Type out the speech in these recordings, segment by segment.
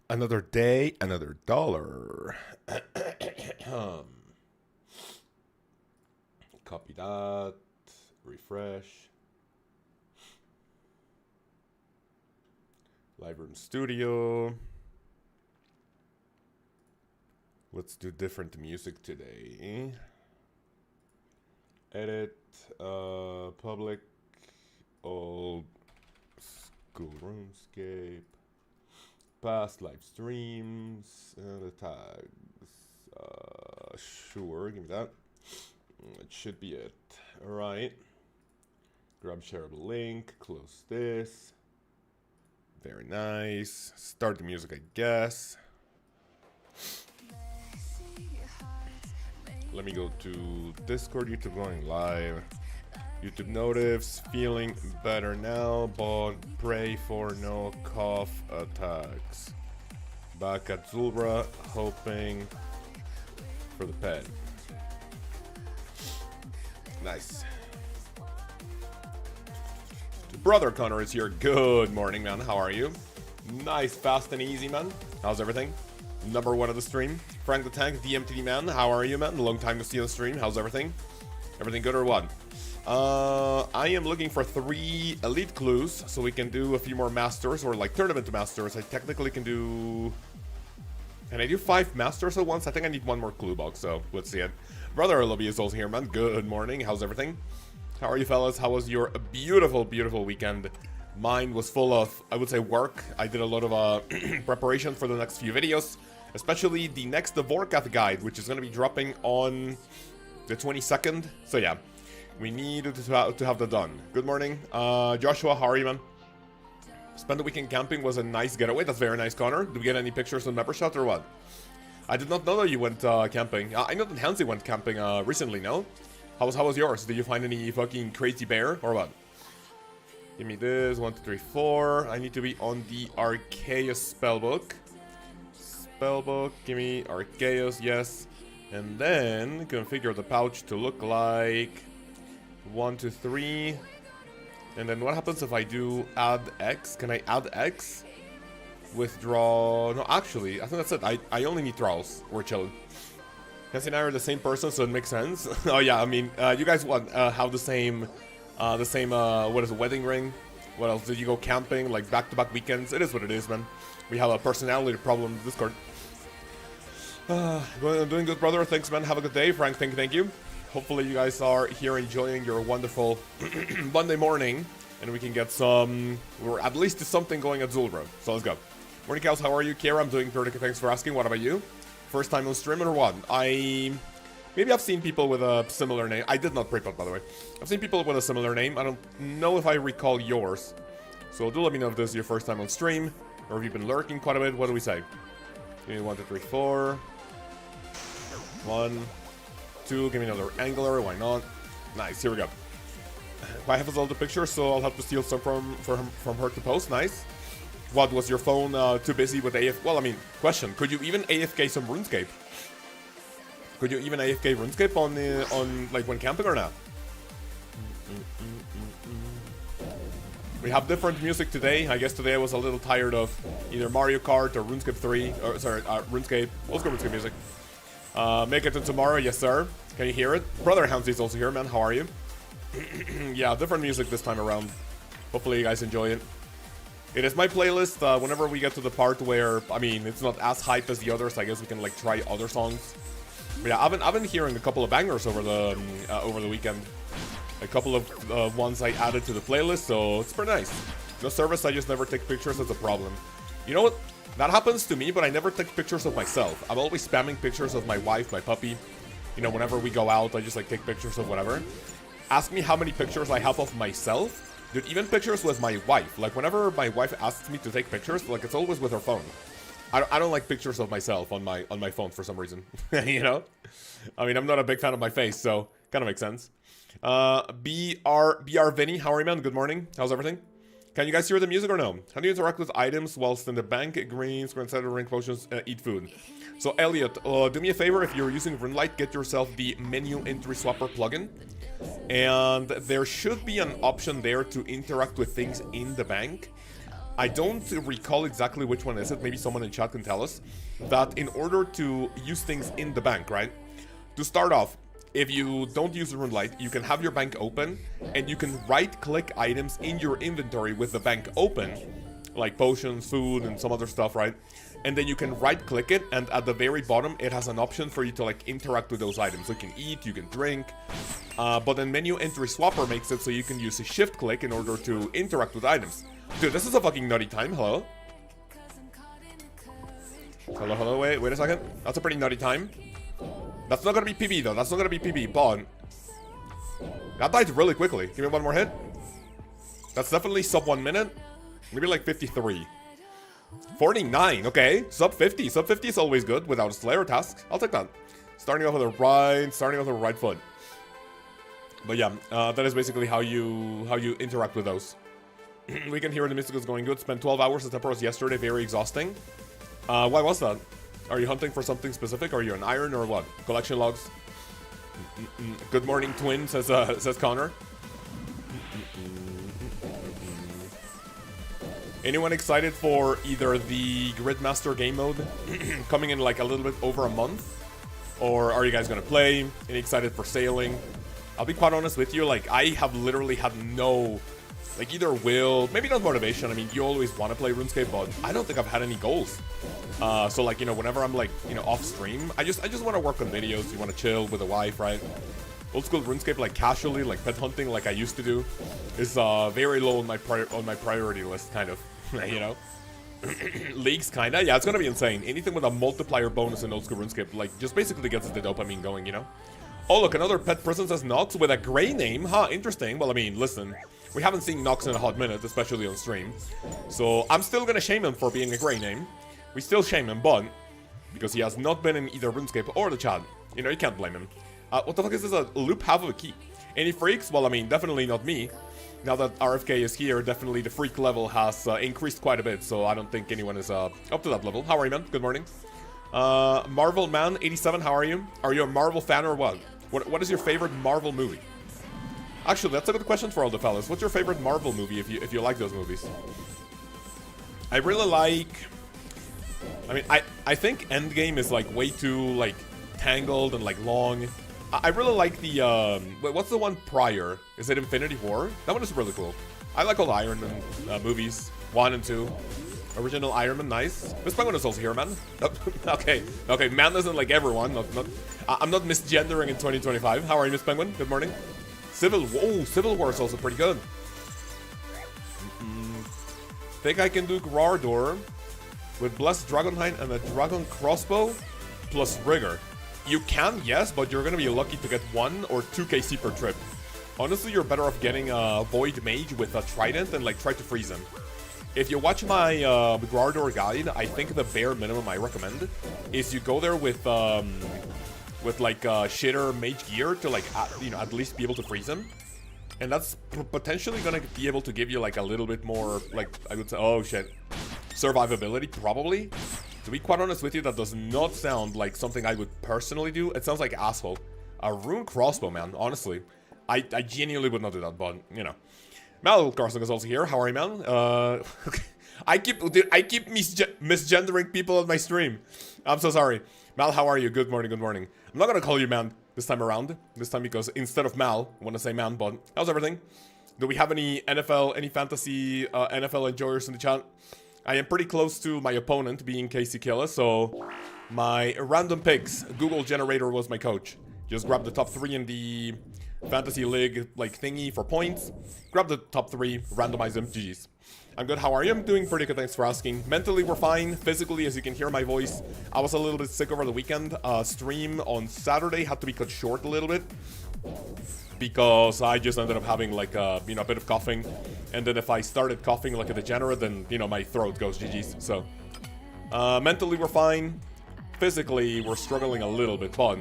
Another day, another dollar. Copy that. Refresh. Lightroom Studio. Let's do different music today. Edit. Public. Old. School RuneScape. Past live streams. The tags. Sure, give me that. It should be it. Alright. Grab shareable link. Close this. Very nice. Start the music, I guess. Let me go to Discord, YouTube going live. YouTube notifs, feeling better now, but pray for no cough attacks. Back at Zulrah, hoping for the pet. Nice. Brother Connor is here. Good morning, man. How are you? Nice, fast and easy, man. How's everything? Number one of the stream. Frank the Tank, DMTD man. How are you, man? Long time to see on the stream. How's everything? Everything good or what? I am looking for 3 elite clues so we can do a few more masters or like tournament masters. I technically can do... Can I do 5 masters at once? I think I need 1 more clue box, so let's see it. Brother Lobby is also here, man. Good morning. How's everything? How are you, fellas? How was your beautiful, beautiful weekend? Mine was full of, I would say, work. I did a lot of preparation for the next few videos, especially the next Vorkath guide, which is going to be dropping on the 22nd. So yeah, we needed to have that done. Good morning. Joshua, how are you, man? Spend the weekend camping was a nice getaway. That's very nice, Connor. Did we get any pictures on Membershot or what? I did not know that you went camping. I know that Hansi went camping recently, no? How was yours? Did you find any fucking crazy bear or what? Give me this. 1, 2, 3, 4. I need to be on the Lkaoz spellbook. Spellbook. Give me Lkaoz. Yes. And then configure the pouch to look like 1, 2, 3. And then what happens if I do add X? Can I add X? Withdraw. No, actually, I think that's it. I only need thralls. We're chilling. Cassie and I are the same person, so it makes sense. Oh yeah, I mean, you guys have the same, what is it, wedding ring? What else? Did you go camping, like back-to-back weekends? It is what it is, man. We have a personality problem in Discord. Doing good, brother. Thanks, man. Have a good day. Frank, thank you. Hopefully you guys are here enjoying your wonderful Monday morning, and we can get some, or at least something going at Zulrah. So let's go. Morning, Kaoz. How are you? Kara, I'm doing pretty good. Thanks for asking. What about you? First time on stream or what? Maybe I've seen people with a similar name. I did not pre-pot, by the way. I've seen people with a similar name. I don't know if I recall yours. So do let me know if this is your first time on stream, or if you've been lurking quite a bit. What do we say? 1, 2, 3, 4. 1, 2. Give me another angler. Why not? Nice. Here we go. I have all the pictures, so I'll have to steal some from her to post. Nice. What, was your phone too busy with AFK? Well, I mean, question. Could you even AFK some RuneScape? Could you even AFK RuneScape on like when camping or not? We have different music today. I guess today I was a little tired of either Mario Kart or RuneScape 3. Or sorry, RuneScape. Let's go RuneScape music. Make it to tomorrow, yes sir. Can you hear it? Brother Hansi is also here, man. How are you? Yeah, different music this time around. Hopefully you guys enjoy it. It is my playlist. Whenever we get to the part where, I mean, it's not as hype as the others, I guess we can like try other songs. But yeah, I've been hearing a couple of bangers over the weekend. A couple of ones I added to the playlist, so it's pretty nice. No service, I just never take pictures. That's a problem. You know what? That happens to me, but I never take pictures of myself. I'm always spamming pictures of my wife, my puppy. You know, whenever we go out, I just like take pictures of whatever. Ask me how many pictures I have of myself. Dude, even pictures with my wife. Like, whenever my wife asks me to take pictures, like, it's always with her phone. I don't like pictures of myself on my phone for some reason. You know? I mean, I'm not a big fan of my face, so kind of makes sense. BR Vinny, how are you, man? Good morning. How's everything? Can you guys hear the music or no? How do you interact with items whilst in the bank, green, screen set, ring potions, eat food? So, Elliot, do me a favor. If you're using RuneLite, get yourself the menu entry swapper plugin. And there should be an option there to interact with things in the bank. I don't recall exactly which one is it, maybe someone in chat can tell us, that in order to use things in the bank, right? To start off, if you don't use Runelight, you can have your bank open, and you can right-click items in your inventory with the bank open, like potions, food, and some other stuff, right? And then you can right-click it, and at the very bottom, it has an option for you to, like, interact with those items. So you can eat, you can drink, but then menu entry swapper makes it so you can use a shift-click in order to interact with items. Dude, this is a fucking nutty time. Hello? Hello, wait a second. That's a pretty nutty time. That's not gonna be PB, though. That's not gonna be PB, but... that died really quickly. Give me one more hit. That's definitely sub 1 minute. Maybe like 53. 49, okay. Sub 50. Sub 50 is always good without a Slayer task. I'll take that. Starting off with the right foot. But yeah, that is basically how you interact with those. We can hear the Mysticals going good. Spent 12 hours at Temporos yesterday. Very exhausting. Why was that? Are you hunting for something specific? Are you an iron or what? Collection logs. Good morning, twin, says Connor. Anyone excited for either the Gridmaster game mode coming in like a little bit over a month? Or are you guys gonna play? Any excited for sailing? I'll be quite honest with you, like I have literally had no, like either will, maybe not motivation. I mean, you always want to play RuneScape, but I don't think I've had any goals. So like, you know, whenever I'm like, you know, off stream, I just want to work on videos. You want to chill with a wife, right? Old school RuneScape, like casually, like pet hunting, like I used to do, is very low on my priority list, kind of. You know, leagues, kinda. Yeah, it's gonna be insane. Anything with a multiplier bonus in old school RuneScape, like just basically gets the dopamine going, you know. Oh look, another pet person says Nox with a gray name, huh? Interesting. Well, I mean, listen, we haven't seen Nox in a hot minute, especially on stream, so I'm still gonna shame him for being a gray name. We still shame him, but because he has not been in either RuneScape or the chat, you know, you can't blame him. What the fuck is this? A loop half of a key? Any freaks? Well, I mean, definitely not me. Now that RFK is here, definitely the freak level has increased quite a bit, so I don't think anyone is up to that level. How are you, man? Good morning. Marvel Man 87, how are you? Are you a Marvel fan or what? What is your favorite Marvel movie? Actually, that's a good question for all the fellas. What's your favorite Marvel movie if you like those movies? I really like... I mean, I think Endgame is like way too like tangled and like long. I really like the, what's the one prior? Is it Infinity War? That one is really cool. I like all the Iron Man movies, 1 and 2. Original Iron Man, nice. Miss Penguin is also here, man. Okay, man isn't like everyone. I'm not misgendering in 2025. How are you, Miss Penguin? Good morning. Civil War is also pretty good. Think I can do Grardor with Blessed Dragonhide and a Dragon Crossbow plus Rigor. You can, yes, but you're gonna be lucky to get 1 or 2 KC per trip. Honestly, you're better off getting a Void Mage with a Trident and like try to freeze him. If you watch my Grardor guide, I think the bare minimum I recommend is you go there with like shitter mage gear to like at least be able to freeze him, and that's potentially gonna be able to give you like a little bit more, like I would say, oh shit, survivability probably. To be quite honest with you, that does not sound like something I would personally do. It sounds like asshole. A rune crossbow, man. Honestly, I genuinely would not do that, but you know. Mal Carson is also here. How are you, man? I keep misgendering people on my stream. I'm so sorry. Mal, how are you? Good morning, good morning. I'm not gonna call you man this time around. This time because instead of Mal, I want to say man, but how's everything? Do we have any NFL, any fantasy NFL enjoyers in the chat? I am pretty close to my opponent being Casey Killa, so my random picks, Google generator was my coach. Just grab the top 3 in the fantasy league like thingy for points. Grab the top 3, randomize them, GG's. I'm good, how are you? I'm doing pretty good, thanks for asking. Mentally, we're fine. Physically, as you can hear my voice, I was a little bit sick over the weekend. Stream on Saturday had to be cut short a little bit because I just ended up having like a bit of coughing, and then if I started coughing like a degenerate, then my throat goes GG's. So mentally we're fine. Physically we're struggling a little bit, but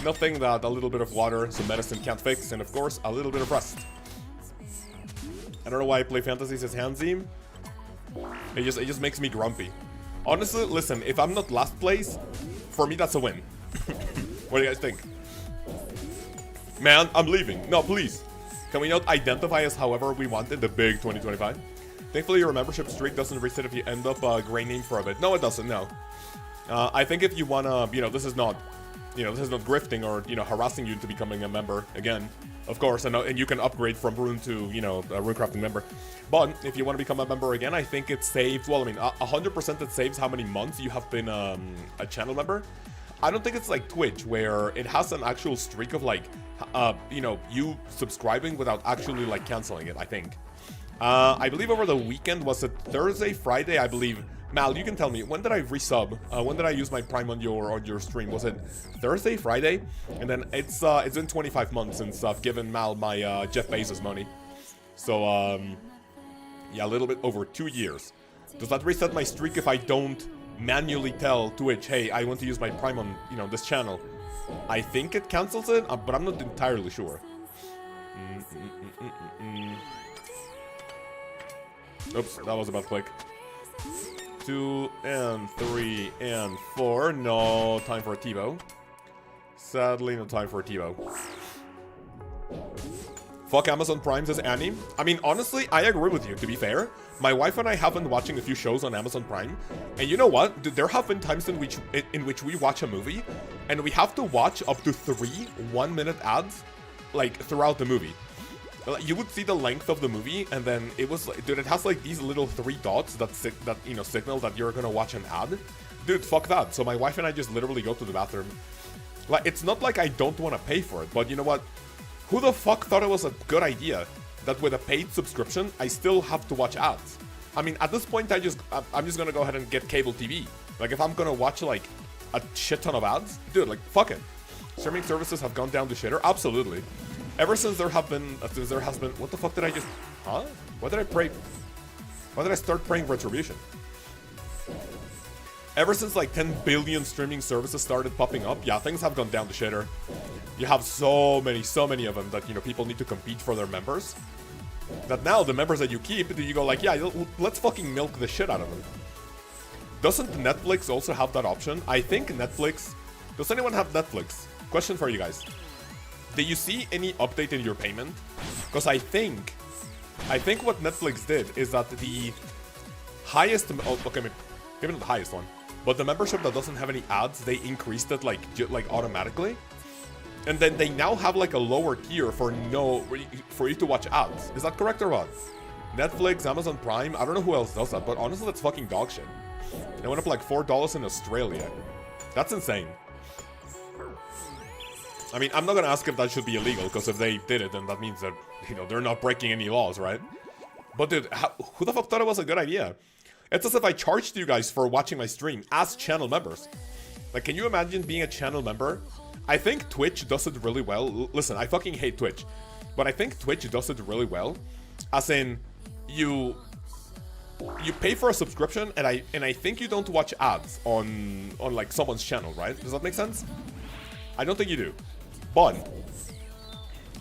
nothing that a little bit of water, some medicine can't fix, and of course a little bit of rest. I don't know why I play fantasy, says Hansi. It just makes me grumpy. Honestly, listen, if I'm not last place, for me that's a win. What do you guys think? Man, I'm leaving. No, please. Can we not identify as however we want in the big 2025? Thankfully, your membership streak doesn't reset if you end up a gray name for a bit. No, it doesn't, no. I think if you wanna, this is not, this is not grifting or, harassing you into becoming a member again, of course, and you can upgrade from rune to, a runecrafting member. But if you want to become a member again, I think it saves, 100% it saves how many months you have been a channel member. I don't think it's like Twitch, where it has an actual streak of like, you subscribing without actually like canceling it, I think. I believe over the weekend, was it Thursday, Friday, I believe. Mal, you can tell me, when did I resub? When did I use my Prime on your stream? Was it Thursday, Friday? And then it's been 25 months since I've given Mal my Jeff Bezos money. So, yeah, a little bit over 2 years. Does that reset my streak if I don't manually tell Twitch, hey, I want to use my Prime on, this channel? I think it cancels it, but I'm not entirely sure. Oops, that was a bad click. 2 and 3 and 4. No time for a TiVo. Sadly, no time for a TiVo. Fuck Amazon Prime, says Annie. I mean, honestly, I agree with you, to be fair. My wife and I have been watching a few shows on Amazon Prime. And you know what? There have been times in which we watch a movie and we have to watch up to 3 one-minute ads, like, throughout the movie. You would see the length of the movie, and then it was like, dude, it has like these little 3 dots that signal that you're gonna watch an ad. Dude, fuck that. So my wife and I just literally go to the bathroom. Like, it's not like I don't want to pay for it, but you know what? Who the fuck thought it was a good idea that with a paid subscription, I still have to watch ads? I mean, at this point, I'm just gonna go ahead and get cable TV. Like, if I'm gonna watch like a shit ton of ads, dude, like, fuck it. Streaming services have gone down the shitter, absolutely. Ever since there has been, what the fuck did I just, huh? Why did I pray? Why did I start praying retribution? Ever since like 10 billion streaming services started popping up, yeah, things have gone down the shitter. You have so many of them that, people need to compete for their members. That now the members that you keep, you go like, yeah, let's fucking milk the shit out of them. Doesn't Netflix also have that option? I think Netflix, does anyone have Netflix? Question for you guys. Do you see any update in your payment? Because I think what Netflix did is that the highest, okay, maybe not the highest one, but the membership that doesn't have any ads, they increased it like automatically. And then they now have like a lower tier for you to watch ads. Is that correct or what? Netflix, Amazon Prime, I don't know who else does that, but honestly, that's fucking dog shit. It went up like $4 in Australia. That's insane. I mean, I'm not gonna ask if that should be illegal, because if they did it, then that means that, they're not breaking any laws, right? But dude, who the fuck thought it was a good idea? It's as if I charged you guys for watching my stream as channel members. Like, can you imagine being a channel member? I think Twitch does it really well. Listen, I fucking hate Twitch, but I think Twitch does it really well. As in, you pay for a subscription, and I think you don't watch ads on like someone's channel, right? Does that make sense? I don't think you do. But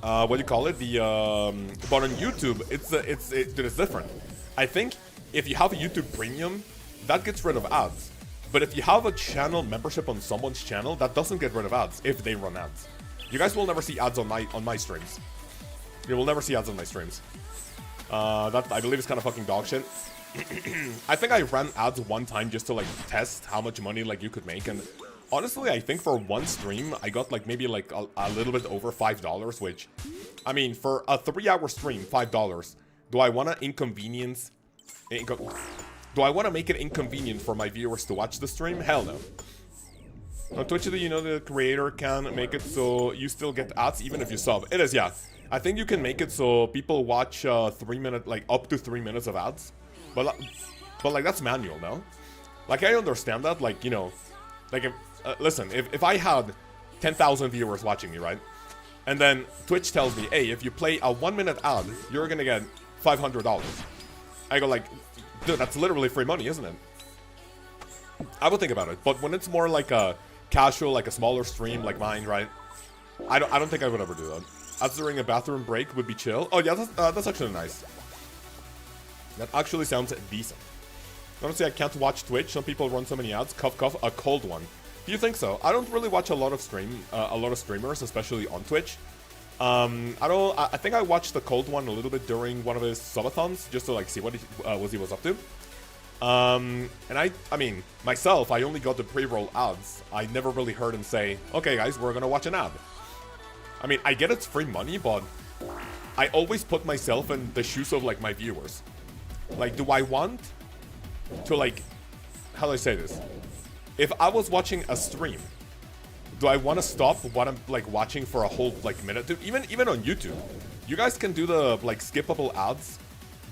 what do you call it? But on YouTube, it's different. I think if you have a YouTube Premium, that gets rid of ads. But if you have a channel membership on someone's channel, that doesn't get rid of ads if they run ads. You guys will never see ads on my streams. You will never see ads on my streams. That I believe is kind of fucking dog shit. I think I ran ads one time just to like test how much money like you could make, and honestly, I think for one stream, I got like maybe like a little bit over $5, which, I mean, for a 3-hour stream, $5. Do I want to inconvenience? Do I want to make it inconvenient for my viewers to watch the stream? Hell no. On Twitch, do you know the creator can make it so you still get ads even if you sub? It is, yeah. I think you can make it so people watch 3 minute, like up to 3 minutes of ads. But like that's manual, no? Like I understand that, like, like if, listen, if I had 10,000 viewers watching me, right? And then Twitch tells me, hey, if you play a 1-minute ad, you're gonna get $500. I go like, dude, that's literally free money, isn't it? I would think about it, but when it's more like a casual, like a smaller stream like mine, right? I don't think I would ever do that. Ads during a bathroom break would be chill. Oh yeah, that's actually nice. That actually sounds decent. Honestly, I can't watch Twitch. Some people run so many ads. Cough, cough. A cold one. Do you think so? I don't really watch a lot of streamers, especially on Twitch. I think I watched the cold one a little bit during one of his subathons, just to like see what he was up to. And I mean, myself, I only got the pre-roll ads. I never really heard him say, okay guys, we're gonna watch an ad. I mean, I get it's free money, but I always put myself in the shoes of like my viewers. Like, do I want to like, how do I say this? If I was watching a stream, do I want to stop what I'm like watching for a whole like minute? Dude, even on YouTube, you guys can do the like skippable ads.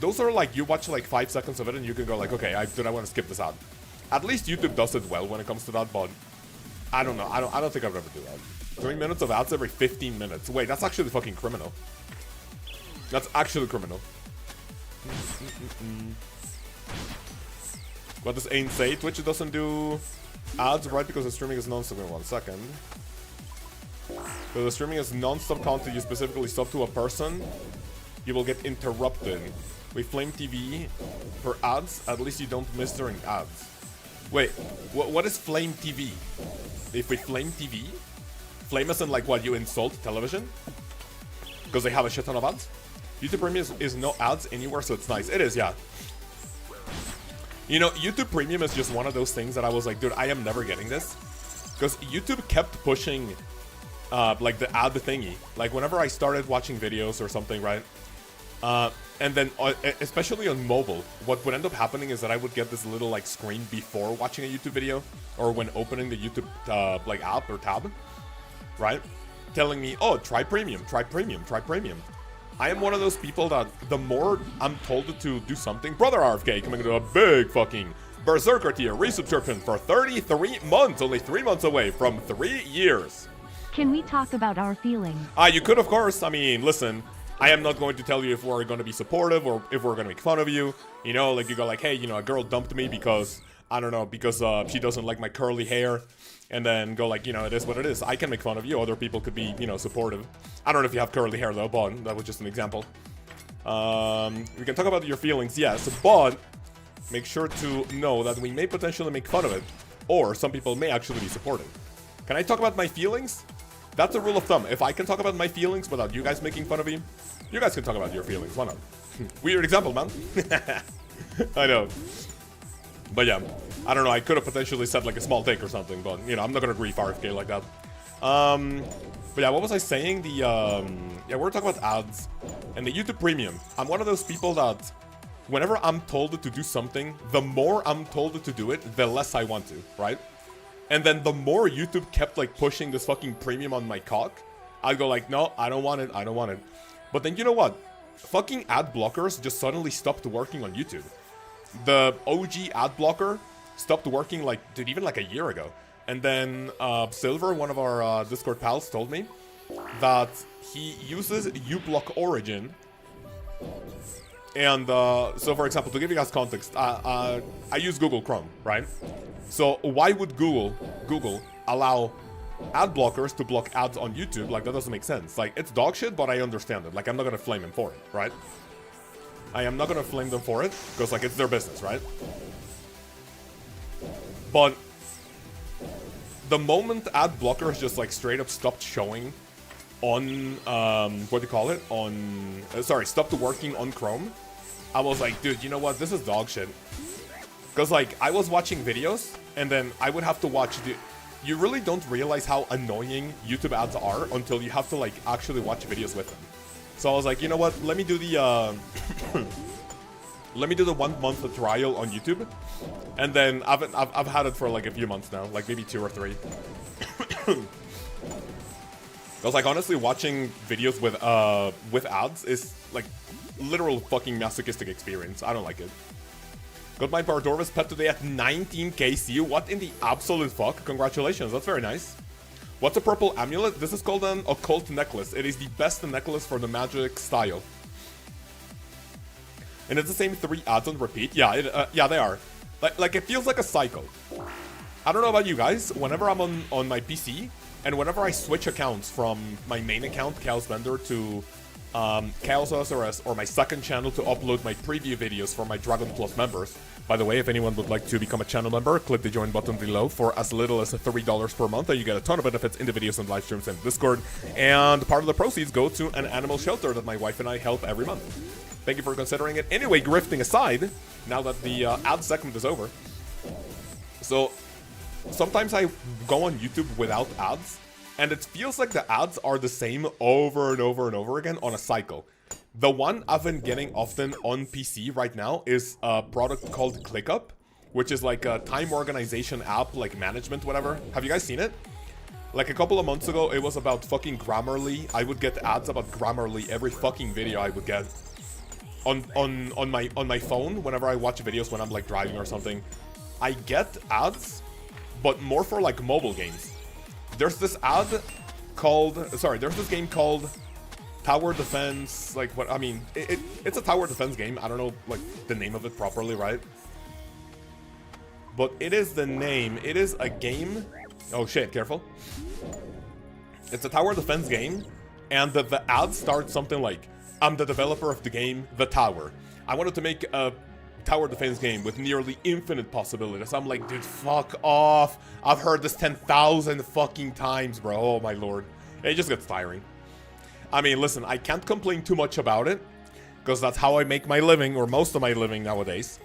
Those are like, you watch like 5 seconds of it and you can go like, okay, I want to skip this ad. At least YouTube does it well when it comes to that, but I don't know. I don't think I would ever do that. 3 minutes of ads every 15 minutes. Wait, that's actually fucking criminal. That's actually criminal. What does Ain say? Twitch doesn't do ads, right? Because the streaming is non-stop. In 1 second. So the streaming is non-stop content. You specifically stop to a person, you will get interrupted. With Flame TV for ads, at least you don't miss during ads. Wait, what is Flame TV? If we Flame TV? Flame as in like what, you insult television? Because they have a shit ton of ads? YouTube Premium is no ads anywhere, so it's nice. It is, yeah. You know, YouTube Premium is just one of those things that I was like, dude, I am never getting this. Because YouTube kept pushing, like, the ad thingy. Like, whenever I started watching videos or something, right? And then, especially on mobile, what would end up happening is that I would get this little, like, screen before watching a YouTube video. Or when opening the YouTube, like, app or tab. Right? Telling me, oh, try Premium, try Premium, try Premium. I am one of those people that the more I'm told to do something, Brother RFK coming to a big fucking Berserker tier resubscription for 33 months, only 3 months away from 3 years. Can we talk about our feelings? You could, of course. I mean, listen, I am not going to tell you if we're going to be supportive or if we're going to make fun of you. You know, like you go like, hey, you know, a girl dumped me because, I don't know, because she doesn't like my curly hair. And then go like, you know, it is what it is. I can make fun of you. Other people could be, you know, supportive. I don't know if you have curly hair though, but that was just an example. We can talk about your feelings, yes, but make sure to know that we may potentially make fun of it, or some people may actually be supportive. Can I talk about my feelings? That's a rule of thumb. If I can talk about my feelings without you guys making fun of me, you guys can talk about your feelings. Why not? Weird example, man. I know. But yeah, I don't know, I could have potentially said like a small take or something, but, you know, I'm not gonna grief RFK like that. But yeah, what was I saying? Yeah, we're talking about ads and the YouTube Premium. I'm one of those people that whenever I'm told to do something, the more I'm told to do it, the less I want to, right? And then the more YouTube kept like pushing this fucking Premium on my cock, I'd go like, no, I don't want it, I don't want it. But then you know what? Fucking ad blockers just suddenly stopped working on YouTube. The OG ad blocker stopped working like, dude, even like a year ago. And then Silver, one of our Discord pals, told me that he uses uBlock Origin. And so, for example, to give you guys context, I use Google Chrome, right? So why would Google allow ad blockers to block ads on YouTube? Like, that doesn't make sense. Like, it's dog shit, but I understand it. Like, I'm not gonna flame him for it, right? I am not gonna flame them for it, because, like, it's their business, right? But the moment ad blockers just, like, straight up stopped showing on, what do you call it? On, stopped working on Chrome, I was like, dude, you know what? This is dog shit. Because, like, I was watching videos, and then I would have to watch the... You really don't realize how annoying YouTube ads are until you have to, like, actually watch videos with them. So I was like, you know what? Let me do the, let me do the 1 month trial on YouTube. And then I've had it for, like, a few months now. Like, maybe 2 or 3. Because, like, honestly, watching videos with ads is, like, literal fucking masochistic experience. I don't like it. Got my Bardorvis pet today at 19k CU. What in the absolute fuck? Congratulations, that's very nice. What's a purple amulet? This is called an occult necklace. It is the best necklace for the magic style. And it's the same 3 ads on repeat. Yeah, yeah, they are. Like, it feels like a cycle. I don't know about you guys. Whenever I'm on my PC, and whenever I switch accounts from my main account, Kaoz Vendor, to Chaos OSRS, or my second channel to upload my preview videos for my Dragon Plus members. By the way, if anyone would like to become a channel member, click the join button below for as little as $3 per month, and you get a ton of benefits in the videos and live streams and Discord. And part of the proceeds go to an animal shelter that my wife and I help every month. Thank you for considering it. Anyway, grifting aside, now that the ad segment is over. So, sometimes I go on YouTube without ads, and it feels like the ads are the same over and over and over again on a cycle. The one I've been getting often on PC right now is a product called ClickUp, which is like a time organization app, like management, whatever. Have you guys seen it? Like a couple of months ago, it was about fucking Grammarly. I would get ads about Grammarly every fucking video I would get on my phone whenever I watch videos when I'm like driving or something. I get ads, but more for like mobile games. There's this ad called, there's this game called Tower Defense, like what, I mean, it's a tower defense game. I don't know, like, the name of it properly, right? But it is the name, it is a game, oh shit, careful. It's a tower defense game, and the ad starts something like, I'm the developer of the game, The Tower. I wanted to make a tower defense game with nearly infinite possibilities. I'm like, dude, fuck off. I've heard this 10,000 fucking times, bro. Oh my lord. It just gets tiring. I mean, listen, I can't complain too much about it, because that's how I make my living, or most of my living nowadays.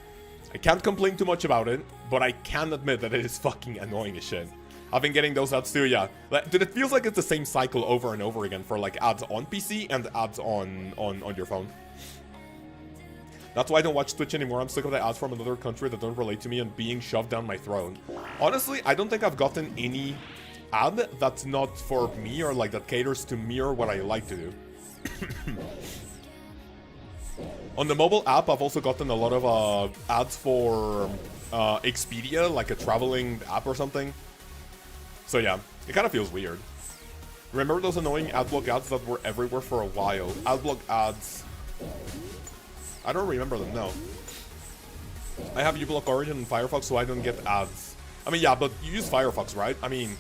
I can't complain too much about it, but I can admit that it is fucking annoying as shit. I've been getting those ads too, yeah. Dude, it feels like it's the same cycle over and over again for like ads on PC and ads on your phone. That's why I don't watch Twitch anymore. I'm sick of the ads from another country that don't relate to me and being shoved down my throat. Honestly, I don't think I've gotten any ad that's not for me, or like that caters to me or what I like to do. On the mobile app, I've also gotten a lot of ads for Expedia, like a traveling app or something. So yeah, it kind of feels weird. Remember those annoying adblock ads that were everywhere for a while? Adblock ads... I don't remember them, no. I have uBlock Origin and Firefox, so I don't get ads. I mean, yeah, but you use Firefox, right? I mean,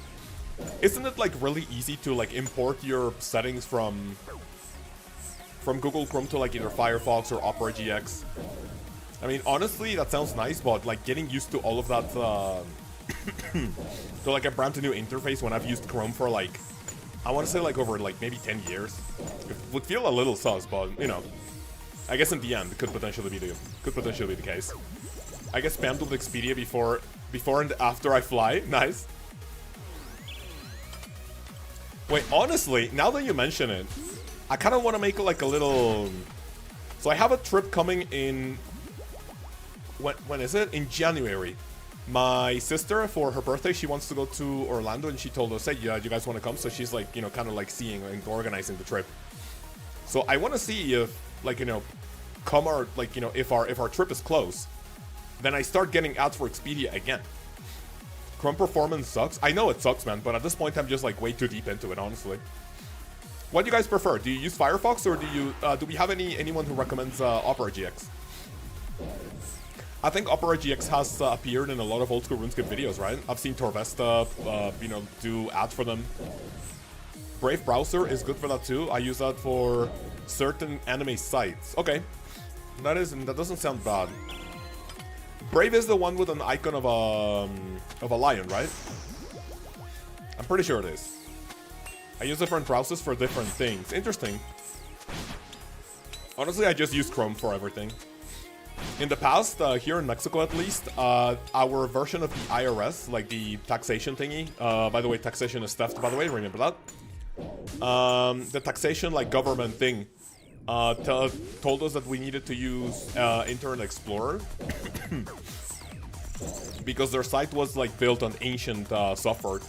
isn't it like really easy to like import your settings from Google Chrome to like either Firefox or Opera GX? I mean, honestly, that sounds nice, but like getting used to all of that to like a brand new interface when I've used Chrome for like, I want to say like over like maybe 10 years. It would feel a little sus, but you know, I guess in the end it could potentially be the case. I get spammed with Expedia before and after I fly. Nice. Wait, honestly, now that you mention it, I kind of want to make like a little... So I have a trip coming in... When is it? In January. My sister, for her birthday, she wants to go to Orlando, and she told us, hey, yeah, you guys want to come? So she's like, you know, kind of like seeing and organizing the trip. So I want to see if, like, you know, if our trip is close, then I start getting ads for Expedia again. Chrome performance sucks. I know it sucks, man, but at this point I'm just like way too deep into it, honestly. What do you guys prefer? Do you use Firefox, or do we have anyone who recommends Opera GX? I think Opera GX has appeared in a lot of old school RuneScape videos, right? I've seen Torvesta, you know, do ads for them. Brave browser is good for that too. I use that for certain anime sites. Okay, that doesn't sound bad. Brave is the one with an icon of a lion, right? I'm pretty sure it is. I use different browsers for different things. Interesting. Honestly, I just use Chrome for everything. In the past, here in Mexico at least, our version of the IRS, like the taxation thingy, by the way, taxation is theft, by the way, remember that? The taxation, like, government thing, told us that we needed to use Internet Explorer because their site was, like, built on ancient software,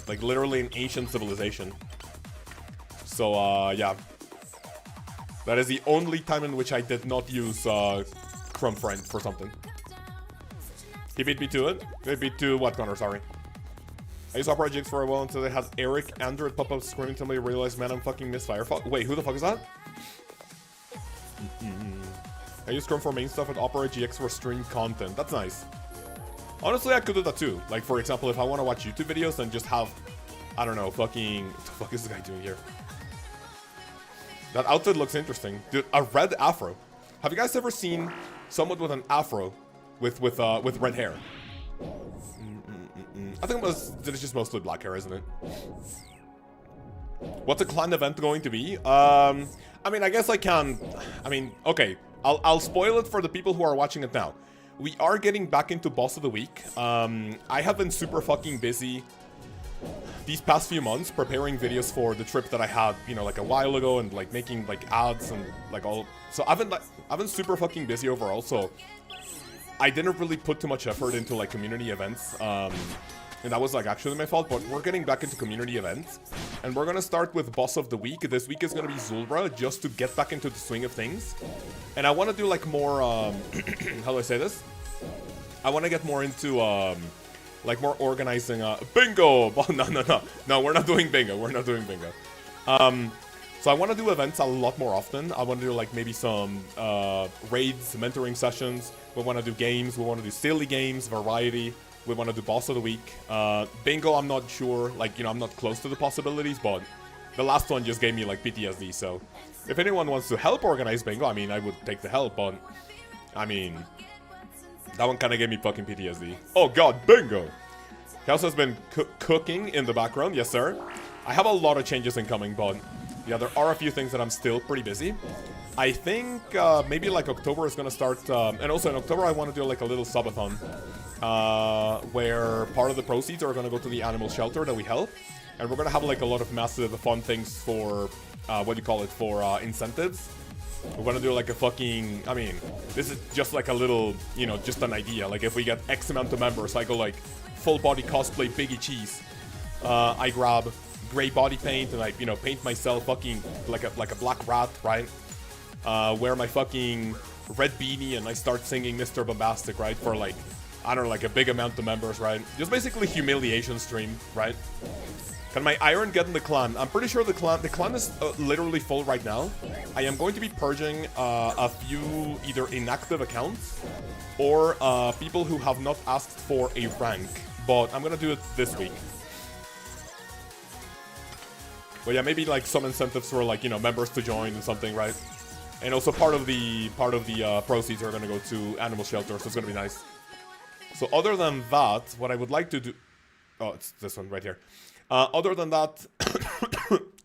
like, literally an ancient civilization. So, yeah. That is the only time in which I did not use Chrome Friend for something. He beat me to it. He beat to what, Connor? Sorry. I used Opera GX for a while until it has Eric Android pop-up screaming until I realized, man, I'm fucking miss Firefox. Wait, who the fuck is that? I use Chrome for main stuff and Opera GX for streamed content. That's nice. Honestly, I could do that too. Like, for example, if I want to watch YouTube videos and just have, I don't know, fucking... What the fuck is this guy doing here? That outfit looks interesting. Dude, a red afro. Have you guys ever seen someone with an afro with red hair? I think it's just mostly black hair, isn't it? What's a clan event going to be? I mean, I guess I can... I mean, okay. I'll spoil it for the people who are watching it now. We are getting back into Boss of the Week. I have been super fucking busy these past few months preparing videos for the trip that I had, you know, like a while ago, and like making like ads and like all. So I've been super fucking busy overall. So I didn't really put too much effort into like community events. And that was like actually my fault, but we're getting back into community events. And we're gonna start with Boss of the Week. This week is gonna be Zulrah, just to get back into the swing of things. And I wanna do like more, how do I say this? I wanna get more into, like more organizing, bingo! No, we're not doing bingo, so I wanna do events a lot more often. I wanna do like maybe some, raids, mentoring sessions. We wanna do games, we wanna do silly games, variety. We want to do Boss of the Week. Bingo, I'm not sure. Like, you know, I'm not close to the possibilities, but the last one just gave me, like, PTSD. So, if anyone wants to help organize Bingo, I mean, I would take the help, but, I mean, that one kind of gave me fucking PTSD. Oh, God, Bingo! Kaoz has been cooking in the background. Yes, sir. I have a lot of changes incoming, but, yeah, there are a few things that I'm still pretty busy. I think maybe, like, October is going to start, and also in October, I want to do, like, a little subathon. Where part of the proceeds are going to go to the animal shelter that we help. And we're going to have like a lot of massive fun things for, what do you call it, for incentives. We're going to do like a fucking, I mean, this is just like a little, you know, just an idea. Like if we get X amount of members, I go like full body cosplay Biggie Cheese. I grab gray body paint and I, you know, paint myself fucking like a black rat, right? Wear my fucking red beanie and I start singing Mr. Bombastic, right? For like, I don't know, like a big amount of members, right? Just basically humiliation stream, right? Can my iron get in the clan? I'm pretty sure the clan is literally full right now. I am going to be purging a few either inactive accounts or people who have not asked for a rank, but I'm gonna do it this week. But yeah, maybe like some incentives for like, you know, members to join and something, right? And also part of the proceeds are gonna go to animal shelter, so it's gonna be nice. So other than that, what I would like to do... Oh, it's this one right here. Other than that,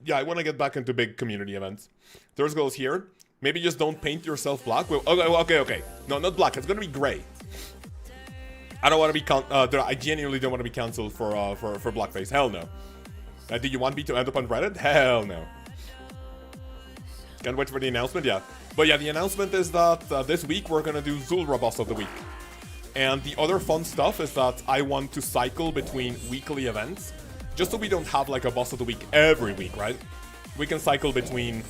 yeah, I want to get back into big community events. There's goes here. Maybe just don't paint yourself black. Well, okay. No, not black. It's going to be gray. I don't want to be... I genuinely don't want to be cancelled for blackface. Hell no. Do you want me to end up on Reddit? Hell no. Can't wait for the announcement? Yeah. But yeah, the announcement is that this week we're going to do Zulrah Boss of the Week. And the other fun stuff is that I want to cycle between weekly events, just so we don't have like a Boss of the Week every week, right? We can cycle between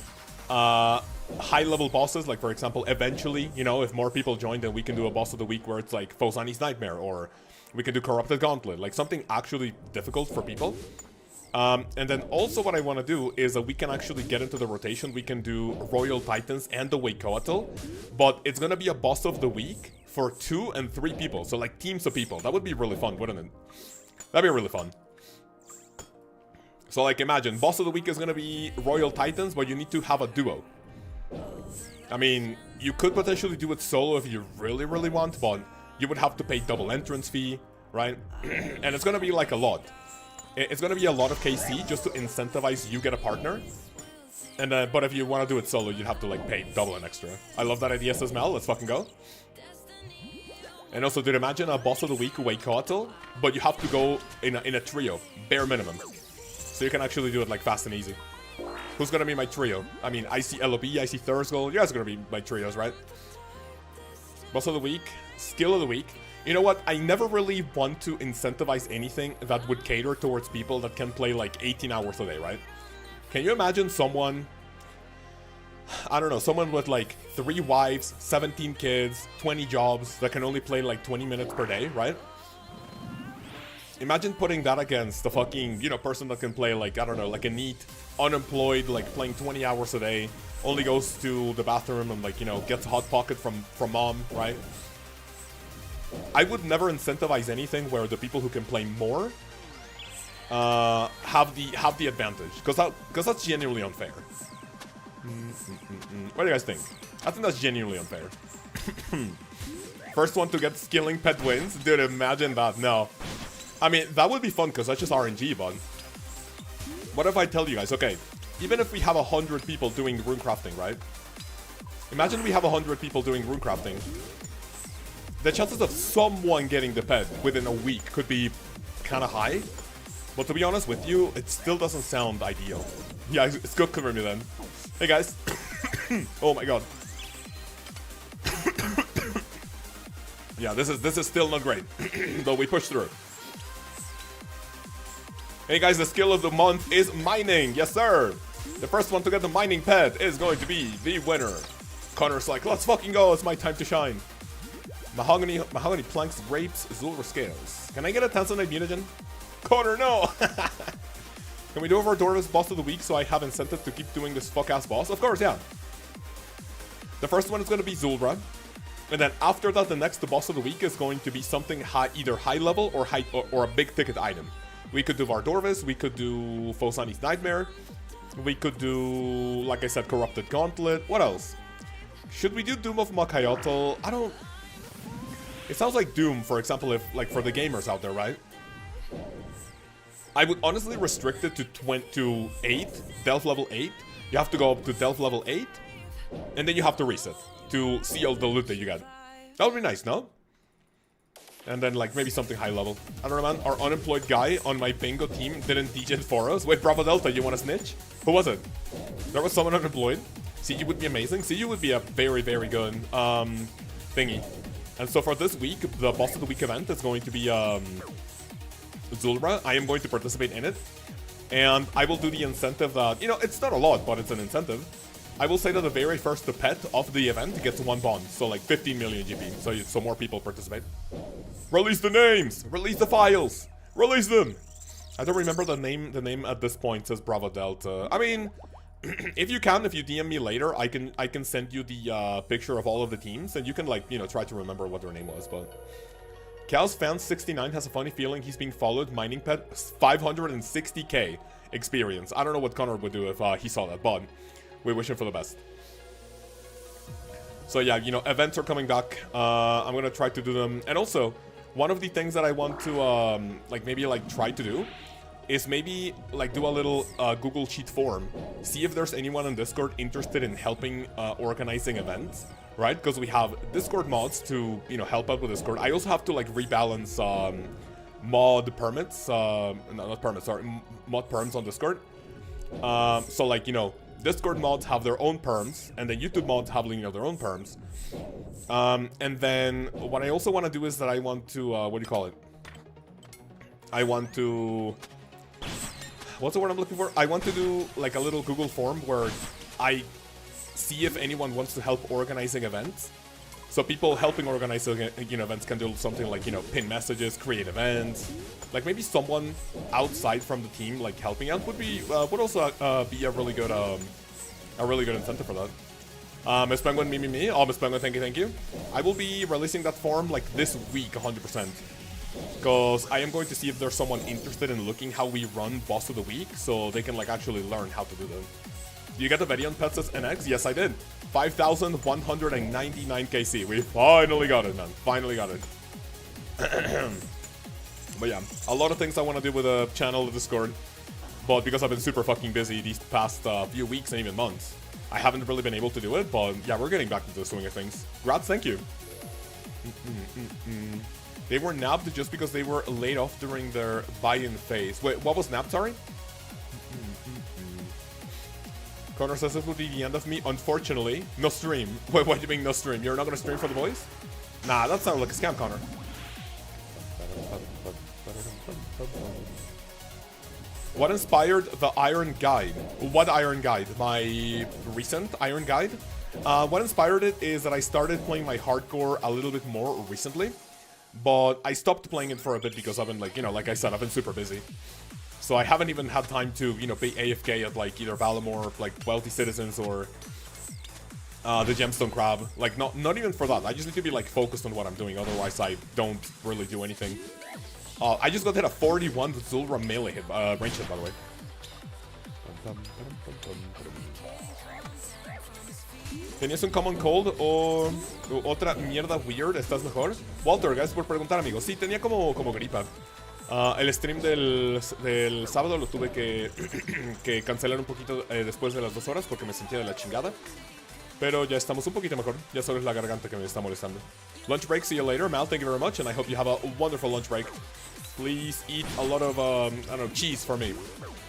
high-level bosses, like for example, eventually, you know, if more people join, then we can do a Boss of the Week where it's like Fozani's Nightmare, or we can do Corrupted Gauntlet, like something actually difficult for people. And then also what I want to do is that we can actually get into the rotation. We can do Royal Titans and the Lkaoz, but it's going to be a Boss of the Week for 2 and 3 people. So like teams of people. That would be really fun, wouldn't it? That'd be really fun. So like imagine, Boss of the Week is going to be Royal Titans, but you need to have a duo. I mean, you could potentially do it solo if you really, really want, but you would have to pay double entrance fee, right? And it's going to be like a lot. It's going to be a lot of KC just to incentivize you get a partner. And but if you want to do it solo, you'd have to like pay double and extra. I love that idea, says Mel. Let's fucking go. And also, dude, imagine a Boss of the Week Lkaoz, but you have to go in a trio, bare minimum. So you can actually do it like fast and easy. Who's gonna be my trio? I mean, I see LOB, I see Thursgold. You guys are gonna be my trios, right? Boss of the Week, Skill of the Week. You know what? I never really want to incentivize anything that would cater towards people that can play like 18 hours a day, right? Can you imagine someone... I don't know, someone with like 3 wives, 17 kids, 20 jobs that can only play like 20 minutes per day, right? Imagine putting that against the fucking, you know, person that can play like, I don't know, like a neat, unemployed, like playing 20 hours a day, only goes to the bathroom and like, you know, gets a hot pocket from mom, right? I would never incentivize anything where the people who can play more have the advantage, because that's genuinely unfair. What do you guys think? I think that's genuinely unfair. First one to get skilling pet wins? Dude, imagine that. No. I mean, that would be fun because that's just RNG, but... What if I tell you guys, okay, even if we have 100 people doing rune crafting, right? Imagine we have 100 people doing rune crafting. The chances of someone getting the pet within a week could be kind of high. But to be honest with you, it still doesn't sound ideal. Yeah, it's good for me then. Hey guys. Oh my god. Yeah, this is still not great. Though we pushed through. Hey guys, the skill of the month is mining. Yes, sir. The first one to get the mining pet is going to be the winner. Connor's like, let's fucking go. It's my time to shine. Mahogany planks, grapes, Zulrah scales. Can I get a Tanzanite mutagen? Connor, no. Can we do over Dorva's boss of the week so I have incentive to keep doing this fuck ass boss? Of course, yeah. The first one is going to be Zulrah. And then after that, the next boss of the week is going to be something high, either high level or a big ticket item. We could do Vardorvis, we could do Fosani's Nightmare, we could do, like I said, Corrupted Gauntlet. What else? Should we do Doom of Makayotl? I don't... It sounds like Doom, for example, if like for the gamers out there, right? I would honestly restrict it to 8, Delve level 8. You have to go up to Delve level 8, and then you have to reset to see all the loot that you got. That would be nice, no? And then like maybe something high level. I don't know, man. Our unemployed guy on my bingo team didn't DJ it for us. Wait, Bravo Delta, you want to snitch? Who was it? There was someone unemployed. CU would be amazing. CU would be a very, very good thingy. And so for this week, the boss of the week event is going to be Zulrah. I am going to participate in it. And I will do the incentive that, you know, it's not a lot, but it's an incentive. I will say that the very first pet of the event gets 1 bond. So like 15 million GP. So more people participate. Release the names! Release the files! Release them! I don't remember the name. The name at this point says Bravo Delta. I mean, if you DM me later, I can send you the picture of all of the teams, and you can like, you know, try to remember what their name was. But Kaoz fan 69 has a funny feeling he's being followed. Mining pet 560k experience. I don't know what Connor would do if he saw that, but we wish him for the best. So yeah, you know, events are coming back. I'm gonna try to do them, and also one of the things that I want to like maybe like try to do is maybe like do a little Google Sheet form, see if there's anyone on Discord interested in helping organizing events, right? Because we have Discord mods to, you know, help out with Discord. I also have to like rebalance mod permits, no, not permits, sorry, mod perms on Discord. So like, you know, Discord mods have their own perms, and then YouTube mods have, you know, their own perms. And then what I also want to do is that I want to, what do you call it? I want to... What's the word I'm looking for? I want to do like a little Google form where I see if anyone wants to help organizing events. So people helping organize, you know, events can do something like, you know, pin messages, create events. Like maybe someone outside from the team like helping out would be would also be a really good incentive for that. Miss Penguin, me. Oh, Miss Penguin, thank you. I will be releasing that form like this week, 100%. Because I am going to see if there's someone interested in looking how we run boss of the week, so they can like actually learn how to do them. Do you get the Vedion Pets as NX? Yes, I did. 5,199 KC. We finally got it, man. Finally got it. But yeah, a lot of things I want to do with the channel, the Discord. But because I've been super fucking busy these past few weeks and even months, I haven't really been able to do it. But yeah, we're getting back to the swing of things. Grats, thank you. They were nabbed just because they were laid off during their buy-in phase. Wait, what was nabbed, sorry? Connor says this will be the end of me. Unfortunately, no stream. Wait, what do you mean no stream? You're not gonna stream for the boys? Nah, that sounds like a scam, Connor. What inspired the Iron Guide? What Iron Guide? My recent Iron Guide? What inspired it is that I started playing my hardcore a little bit more recently. But I stopped playing it for a bit because I've been like, you know, like I said, I've been super busy. So I haven't even had time to, you know, be AFK at like either Valamore, like Wealthy Citizens, or the Gemstone Crab. Like not even for that. I just need to be like focused on what I'm doing. Otherwise, I don't really do anything. I just got hit a 41 with Zulrah melee hit, range hit, by the way. ¿Tenías un common cold o otra mierda weird? ¿Estás mejor? Walter, gracias por preguntar, amigo. Sí, tenía como gripa. El stream del sábado lo tuve que cancelar un poquito después de las 2 horas porque me sentía de la chingada. Pero ya estamos un poquito mejor. Ya solo es la garganta que me está molestando. Lunch break, see you later. Mal, thank you very much, and I hope you have a wonderful lunch break. Please eat a lot of, I don't know, cheese for me.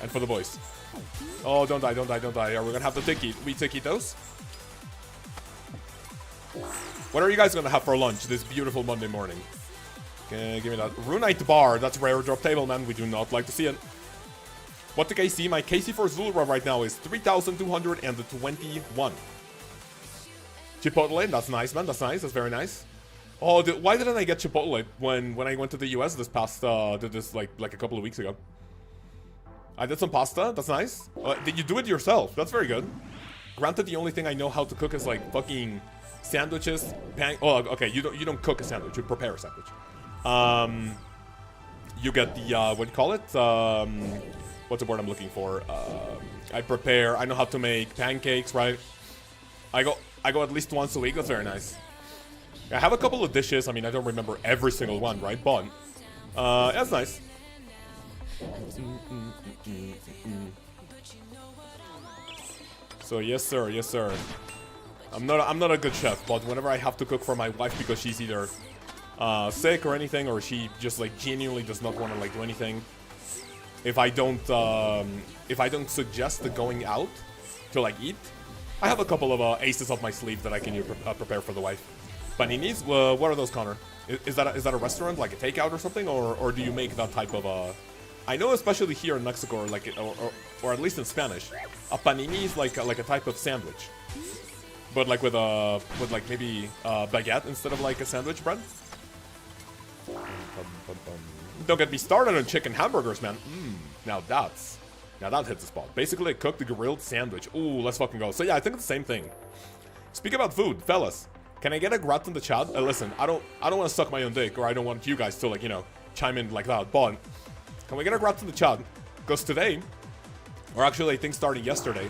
And for the boys. Oh, don't die, don't die, don't die. Are we gonna have to take those? What are you guys gonna have for lunch this beautiful Monday morning? Okay, give me that. Runite bar, that's rare drop table, man. We do not like to see it. What the KC? My KC for Zulrah right now is 3,221. Chipotle, that's nice, man. That's nice. That's very nice. Oh, why didn't I get Chipotle when I went to the US this past like a couple of weeks ago? I did some pasta. That's nice. Did you do it yourself? That's very good. Granted, the only thing I know how to cook is like fucking sandwiches, oh, okay. You don't cook a sandwich. You prepare a sandwich. You get the what do you call it? What's the word I'm looking for? I know how to make pancakes, right? I go at least once a week. That's very nice. I have a couple of dishes. I mean, I don't remember every single one, right? But that's nice. So yes, sir. Yes, sir. I'm not a good chef, but whenever I have to cook for my wife because she's either sick or anything, or she just like genuinely does not want to like do anything, if I don't suggest the going out to like eat, I have a couple of aces up my sleeve that I can prepare for the wife. Paninis? What are those, Connor? Is that a restaurant, like a takeout or something, or do you make that type of I know, especially here in Mexico, or at least in Spanish, a panini is like a type of sandwich, but like with like maybe baguette instead of like a sandwich bread. Don't get me started on chicken hamburgers, man. Now that hits the spot. Basically, a cooked grilled sandwich. Ooh, let's fucking go. So yeah, I think it's the same thing. Speak about food, fellas. Can I get a grat in the chat? Listen, I don't want to suck my own dick, or I don't want you guys to like, you know, chime in like that. But can we get a grat in the chat? Because today, or actually I think starting yesterday,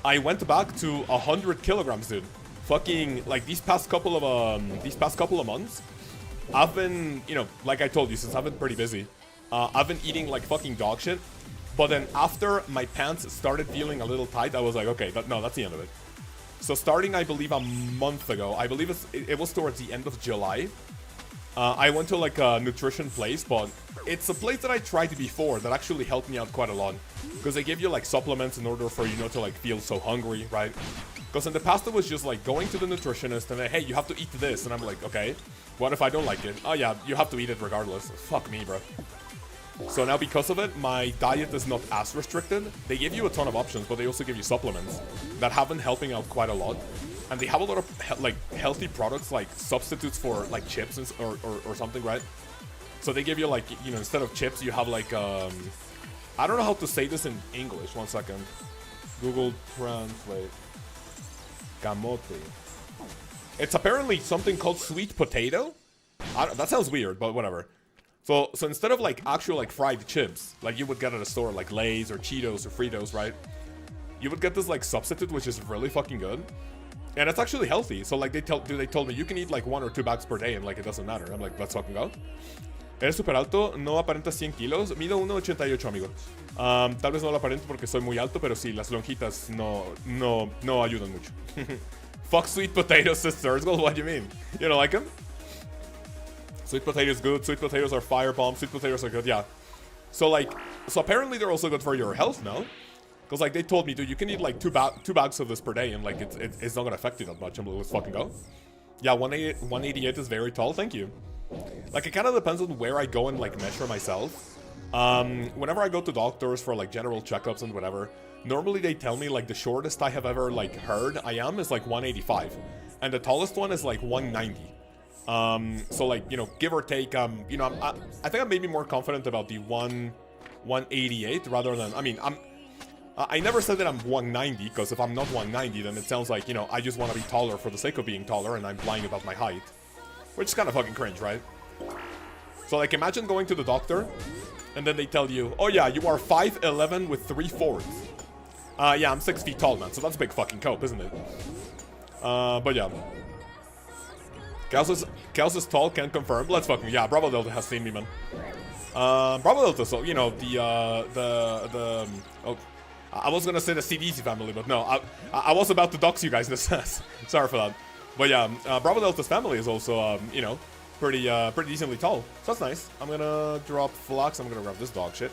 I went back to 100 kilograms, dude. Fucking like these past couple of months, I've been, you know, like I told you, since I've been pretty busy, I've been eating like fucking dog shit. But then after my pants started feeling a little tight, I was like, okay, no, that's the end of it. So starting, I believe, a month ago, I believe it was towards the end of July, I went to like a nutrition place, but it's a place that I tried before that actually helped me out quite a lot. Because they give you like supplements in order for you not to like feel so hungry, right? Because in the past it was just like going to the nutritionist and then, hey, you have to eat this. And I'm like, okay, what if I don't like it? Oh yeah, you have to eat it regardless. Fuck me, bro. So now because of it, my diet is not as restricted. They give you a ton of options, but they also give you supplements that have been helping out quite a lot. And they have a lot of like healthy products, like substitutes for like chips or something, right? So they give you like, you know, instead of chips, you have like, I don't know how to say this in English. 1 second. Google Translate. Camote. It's apparently something called sweet potato. That sounds weird, but whatever. So instead of like actual like fried chips, like you would get at a store like Lay's or Cheetos or Fritos, right? You would get this like substitute, which is really fucking good. And it's actually healthy. So like they told me you can eat like 1 or 2 bags per day and like it doesn't matter. I'm like, let's fucking go. Eres super alto, no aparentas 100 kilos. Mido 1.88, amigo. Tal vez no lo aparento porque soy muy alto, pero sí, las lonjitas no ayudan mucho. Fuck sweet potato sisters. Well, what do you mean? You don't like them? Sweet potatoes good. Sweet potatoes are fire bombs. Sweet potatoes are good. Yeah. So apparently they're also good for your health now. Because like they told me, dude, you can eat like 2 bags of this per day and like it's not gonna affect you that much. I'm like, let's fucking go. Yeah, 188 is very tall. Thank you. Like it kind of depends on where I go and like measure myself. Whenever I go to doctors for like general checkups and whatever, normally they tell me like the shortest I have ever like heard I am is like 185, and the tallest one is like 190. So like, you know, give or take, you know, I think I'm maybe more confident about the 188 rather than, I mean, I never said that I'm 190, because if I'm not 190, then it sounds like, you know, I just want to be taller for the sake of being taller, and I'm lying about my height. Which is kind of fucking cringe, right? So like, imagine going to the doctor, and then they tell you, oh yeah, you are 5'11" with 3/4. Yeah, I'm 6 feet tall, man, so that's a big fucking cope, isn't it? But yeah. Kaoz is tall, can't confirm. Let's fucking, yeah, Bravo Delta has seen me, man. Bravo Delta, so, you know, oh, I was gonna say the CDC family, but no, I was about to dox you guys in the sense. Sorry for that. But yeah, Bravo Delta's family is also, you know, pretty decently tall. So that's nice. I'm gonna drop Flux, I'm gonna grab this dog shit.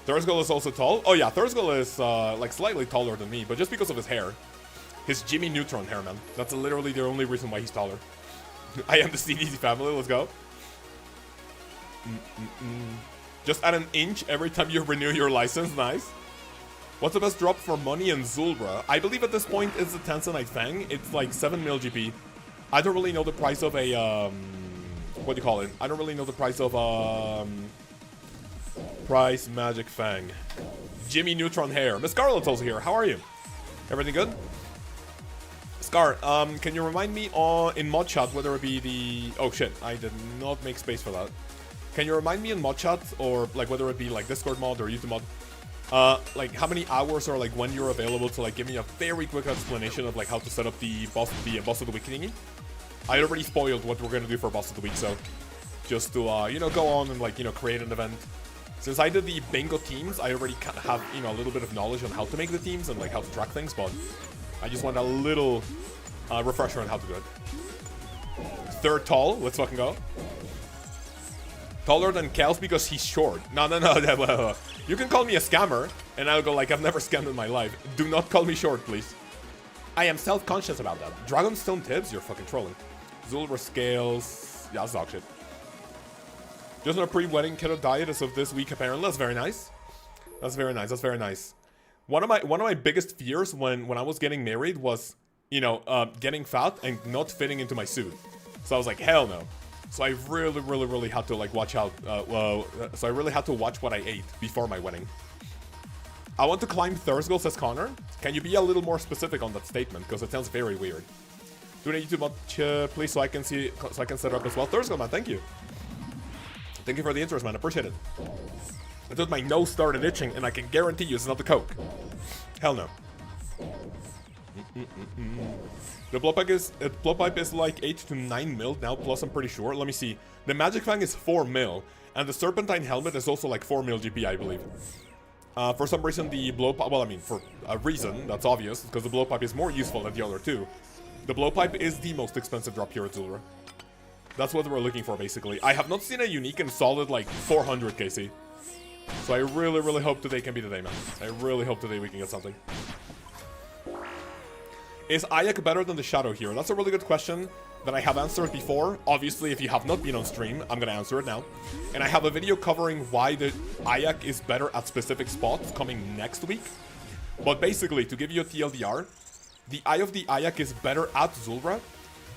Thursgull is also tall. Oh yeah, Thursgull is, like, slightly taller than me, but just because of his hair. His Jimmy Neutron hair, man. That's literally the only reason why he's taller. I am the CDC family, let's go. Just add an inch every time you renew your license, nice. What's the best drop for money in Zulrah? I believe at this point it's the Tanzanite Fang. It's like 7 mil GP. I don't really know the price of a, what do you call it? I don't really know the price of, Price Magic Fang. Jimmy Neutron hair. Miss Scarlet's also here. How are you? Everything good? Scar, can you remind me in mod chat whether it be the... Oh shit, I did not make space for that. Can you remind me in mod chat, or like whether it be like Discord mod or YouTube mod, like how many hours or like when you're available to like give me a very quick explanation of like how to set up the boss of the week thingy? I already spoiled what we're gonna do for boss of the week, so just to you know, go on and like, you know, create an event. Since I did the bingo teams, I already have, you know, a little bit of knowledge on how to make the teams and like how to track things, but I just want a little refresher on how to do it. Third tall, let's fucking go. Taller than Kaoz because he's short. No. You can call me a scammer, and I'll go like, I've never scammed in my life. Do not call me short, please. I am self-conscious about that. Dragonstone tips? You're fucking trolling. Zulrah scales. Yeah, that's dog shit. Just on a pre-wedding keto diet as of this week, apparently. That's very nice. That's very nice. That's very nice. One of my biggest fears when I was getting married was, you know, getting fat and not fitting into my suit. So I was like, hell no. So I really had to like watch out. So I really had to watch what I ate before my wedding. I want to climb Thursgull, says Connor. Can you be a little more specific on that statement? Because it sounds very weird. Do a YouTube mod, please, so I can set it up as well. Thursgull, man, thank you. Thank you for the interest, man. Appreciate it. Until my nose started itching, and I can guarantee you it's not the Coke. Hell no. The blowpipe is like 8 to 9 mil now, plus I'm pretty sure. Let me see. The Magic Fang is 4 mil, and the Serpentine Helmet is also like 4 mil GP, I believe. For some reason, the blowpipe, well, I mean, for a reason that's obvious, because the blowpipe is more useful than the other two. The blowpipe is the most expensive drop here at Zulrah. That's what we're looking for, basically. I have not seen a unique and solid like 400 KC. So I really hope today can be the day, man. I really hope today we can get something. Is Ayak better than the Shadow here? That's a really good question that I have answered before. Obviously, if you have not been on stream, I'm gonna answer it now. And I have a video covering why the Ayak is better at specific spots coming next week. But basically, to give you a TLDR, the Eye of the Ayak is better at Zulrah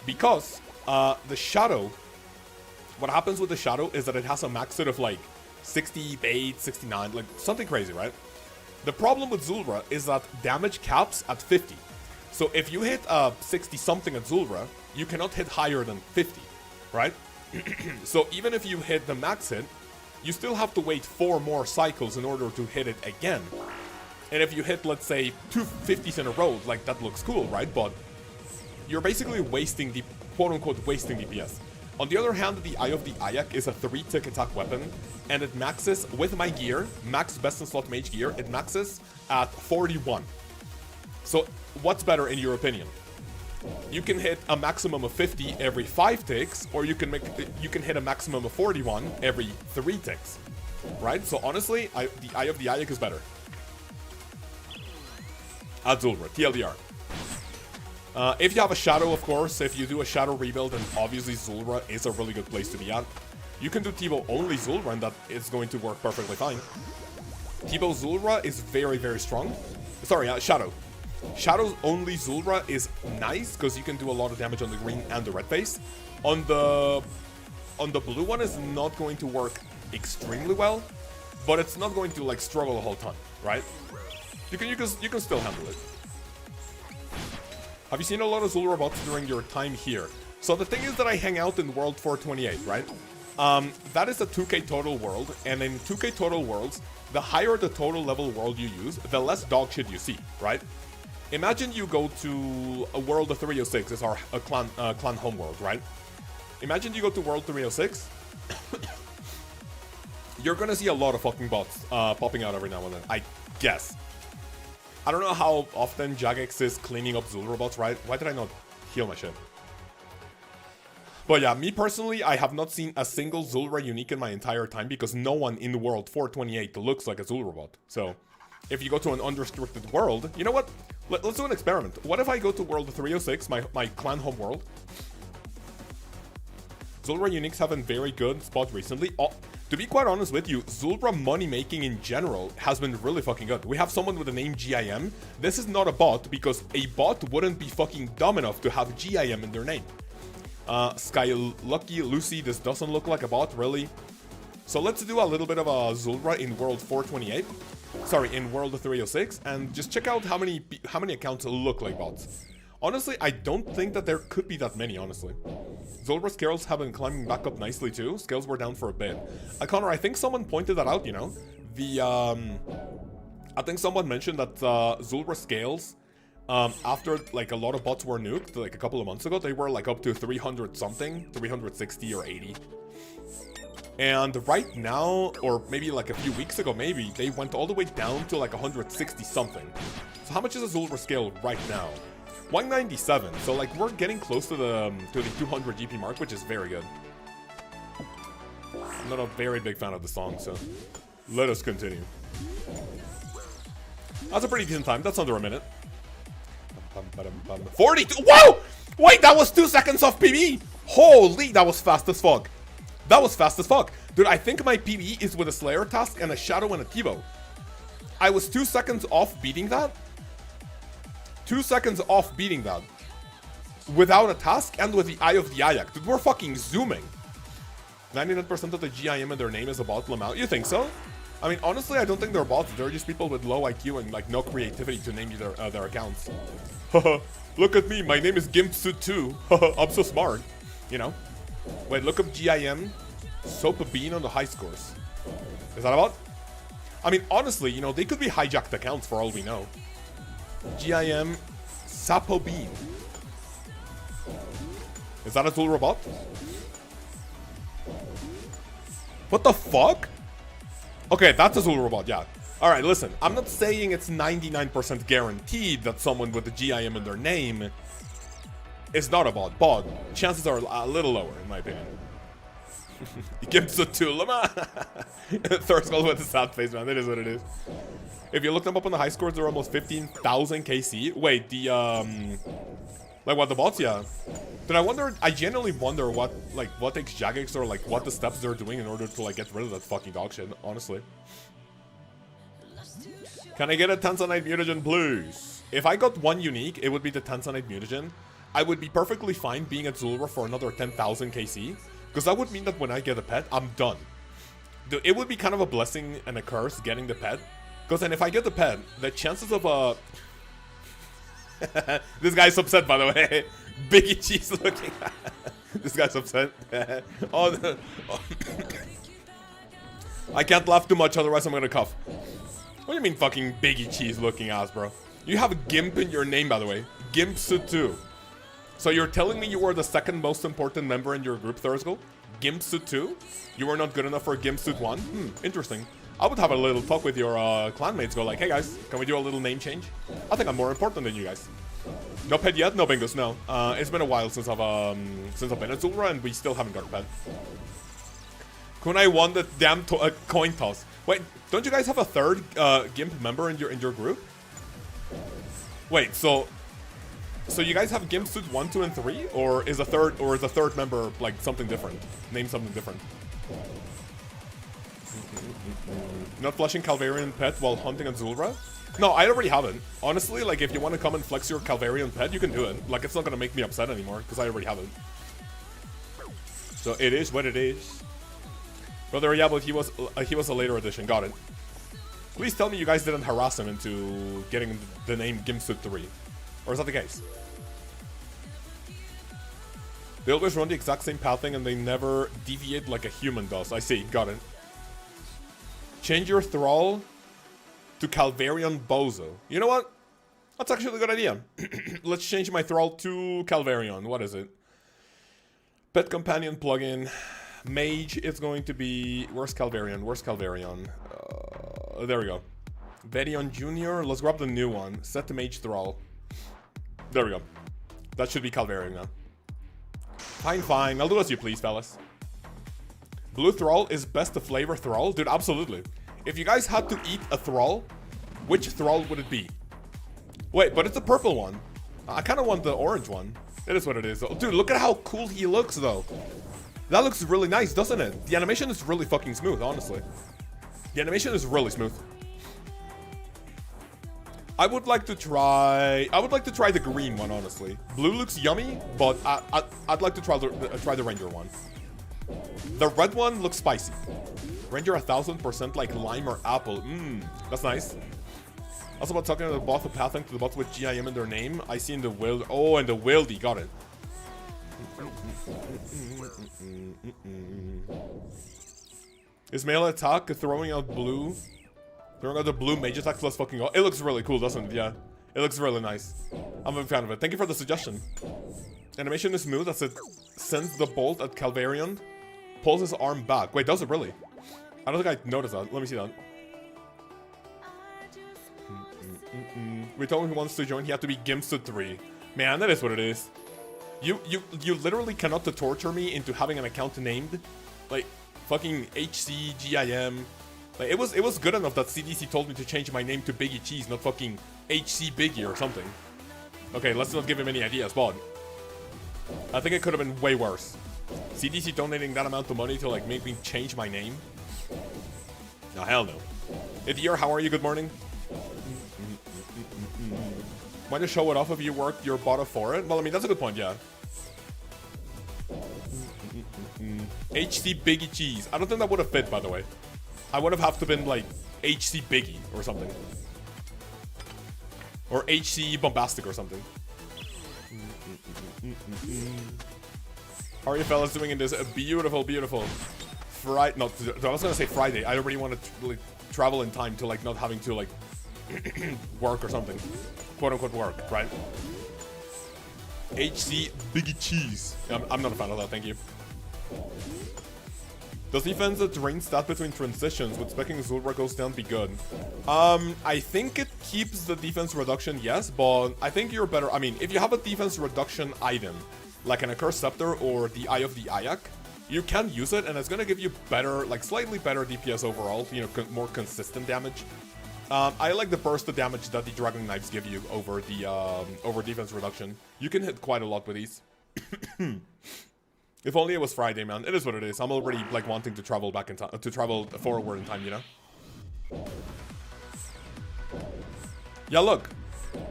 because the Shadow, what happens with the Shadow is that it has a max hit of like 68, 69, like something crazy, right? The problem with Zulrah is that damage caps at 50. So if you hit 60 something at Zulrah, you cannot hit higher than 50, right? So even if you hit the max hit, you still have to wait 4 more cycles in order to hit it again. And if you hit, let's say, 2 50s in a row, like that looks cool, right? But you're basically wasting the, quote-unquote, wasting DPS. On the other hand, the Eye of the Ayak is a 3-tick attack weapon, and it maxes, with my gear, max best in slot mage gear, it maxes at 41. So, what's better in your opinion? You can hit a maximum of 50 every 5 ticks, or you can hit a maximum of 41 every 3 ticks, right? So honestly, the Eye of the Ayak is better. At Zulrah, TLDR. If you have a Shadow, of course, if you do a Shadow rebuild, then obviously Zulrah is a really good place to be at. You can do T-Bow only Zulrah, and that is going to work perfectly fine. T-Bow Zulrah is very strong. Sorry, Shadow. Shadow's only Zulrah is nice because you can do a lot of damage on the green and the red face. On the blue one is not going to work extremely well, but it's not going to like struggle a whole ton, right? You can still handle it. Have you seen a lot of Zulrah bots during your time here? So the thing is that I hang out in World 428, right? That is a 2k total world, and in 2k total worlds, the higher the total level world you use, the less dog shit you see, right? Imagine you go to a world of 306, it's our clan home world, right? Imagine you go to world 306, you're gonna see a lot of fucking bots popping out every now and then, I guess. I don't know how often Jagex is cleaning up Zulrah bots, right? Why did I not heal my shit? But yeah, me personally, I have not seen a single Zulrah unique in my entire time because no one in the world 428 looks like a Zulrah bot. So, if you go to an unrestricted world, you know what? Let's do an experiment. What if I go to world 306, my clan home world? Zulrah uniques have been very good spot recently. Oh, to be quite honest with you, Zulrah money making in general has been really fucking good. We have someone with the name GIM. This is not a bot because a bot wouldn't be fucking dumb enough to have GIM in their name. Sky Lucky Lucy, this doesn't look like a bot, really. So let's do a little bit of a Zulrah in world 428. Sorry, in world 306, and just check out how many accounts look like bots. Honestly, I don't think that there could be that many, honestly. Zulrah scales have been climbing back up nicely too. Scales were down for a bit. Connor, I think someone pointed that out, you know? I think someone mentioned that Zulrah scales, after like a lot of bots were nuked, like a couple of months ago, they were like up to 300 something, 360 or 80. And right now, or maybe like a few weeks ago, maybe, they went all the way down to like 160 something. So how much is a Zulrah scale right now? 197, so like we're getting close to the 200 GP mark, which is very good. I'm not a very big fan of the song, so let us continue. That's a pretty decent time, that's under a minute. 42, whoa! Wait, that was 2 seconds off PB! Holy, that was fast as fuck. That was fast as fuck. Dude, I think my PB is with a Slayer task and a Shadow and a Tivo. I was 2 seconds off beating that. 2 seconds off beating that. Without a task and with the Eye of the Ayak. Dude, we're fucking zooming. 99% of the GIM in their name is a bot Lamau. You think so? I mean, honestly, I don't think they're bots. They're just people with low IQ and like no creativity to name their accounts. Look at me, my name is Gimpsuit2. I'm so smart. You know? Wait, look up GIM. Soap Bean on the high scores. Is that a bot? I mean, honestly, you know, they could be hijacked accounts for all we know. GIM Sapo Bean. Is that a Zulrah bot? What the fuck? Okay, that's a Zulrah bot, yeah. Alright, listen, I'm not saying it's 99% guaranteed that someone with the GIM in their name is not a bot. Bot. Chances are a little lower, in my opinion. Gives it to Lama. Third skull with a sad face, man. It is what it is. If you look them up on the high scores, they're almost 15,000 KC. Wait, the like what, the bots? Yeah. Then I genuinely wonder what takes Jagex or like what the steps they're doing in order to like get rid of that fucking dog shit, honestly. Can I get a Tanzanite mutagen, please? If I got one unique, it would be the Tanzanite mutagen. I would be perfectly fine being at Zulrah for another 10,000 KC. Because that would mean that when I get a pet, I'm done. It would be kind of a blessing and a curse getting the pet. Because then if I get the pet, the chances of this guy's upset, by the way. Biggie Cheese looking. This guy's upset. Oh. I can't laugh too much, otherwise I'm gonna cough. What do you mean fucking Biggie Cheese looking ass, bro? You have a Gimp in your name, by the way. Gimpsuit2. So you're telling me you were the second most important member in your group, Thurskull? Gimpsuit2? You were not good enough for Gimpsuit1? Interesting. I would have a little talk with your clanmates, go like, hey guys, can we do a little name change? I think I'm more important than you guys. No pet yet? No bingos, no. It's been a while since I've been at Zulrah and we still haven't got a pet. Kunai won the damn coin toss. Wait, don't you guys have a third Gimp member in your group? Wait, so you guys have Gimp Suit 1, 2, and 3? Or is a third member like something different? Name something different. Not flushing Calvarian pet while hunting on Zulrah? No, I already have it. Honestly, like if you want to come and flex your Calvarian pet, you can do it. Like it's not gonna make me upset anymore because I already have it. So it is what it is. Brother, yeah, but he was a later edition. Got it. Please tell me you guys didn't harass him into getting the name Gimpsuit 3. Or is that the case? They always run the exact same pathing and they never deviate like a human does. I see, got it. Change your thrall to Calvarion Bozo. You know what? That's actually a good idea. Let's change my thrall to Calvarion. What is it? Pet companion plugin. Mage is going to be... Where's Calvarion? Where's Calvarion? There we go. Verion Jr. Let's grab the new one. Set the Mage thrall. There we go. That should be Calvarion now. Fine, fine. I'll do as you please, fellas. Blue thrall is best of flavor thrall? Dude, absolutely. If you guys had to eat a thrall, which thrall would it be? Wait, but it's a purple one. I kind of want the orange one. It is what it is. Dude, look at how cool he looks, though. That looks really nice, doesn't it? The animation is really fucking smooth, honestly. The animation is really smooth. I would like to try the green one, honestly. Blue looks yummy, but I'd like to try the Ranger one. The red one looks spicy. Ranger 1000% like lime or apple. That's nice. Also about talking about both the pathing to the bots with GIM in their name. I see in the wild. Oh, and the wildy, got it. Is melee attack throwing out blue? Throwing out the blue mage attack plus fucking all. It looks really cool, doesn't it? Yeah. It looks really nice. I'm a fan of it. Thank you for the suggestion. Animation is smooth as it sends the bolt at Calvarion. Pulls his arm back. Wait, does it really? I don't think I noticed that. Let me see that. We told him he wants to join, he had to be Gimsted 3. Man, that is what it is. You literally cannot torture me into having an account named like fucking HCGIM. Like it was good enough that CDC told me to change my name to Biggie Cheese, not fucking HC Biggie or something. Okay, let's not give him any ideas, but I think it could have been way worse. CDC donating that amount of money to like make me change my name? No, hell no. Idior, how are you? Good morning. Might just show it off if you worked your bot for it. Well, I mean, that's a good point, yeah. HC Biggie Cheese. I don't think that would have fit, by the way. I would have to been like HC Biggie or something. Or HC Bombastic or something. How are you fellas doing in this beautiful, beautiful Friday? No, I was gonna say Friday. I already want to like travel in time to like not having to like work or something. Quote unquote work, right? HC Biggie Cheese. I'm not a fan of that, thank you. Does defense that drain stat between transitions with specking Zulrah goes down be good? I think it keeps the defense reduction, yes, but I think you're better. I mean, if you have a defense reduction item, like an Accursed Scepter or the Eye of the Ayak, you can use it and it's gonna give you better, like slightly better DPS overall, you know, more consistent damage. I like the burst of damage that the Dragon Knives give you over the over defense reduction. You can hit quite a lot with these. If only it was Friday, man. It is what it is. I'm already like wanting to travel back in time, to travel forward in time, you know. Yeah, look.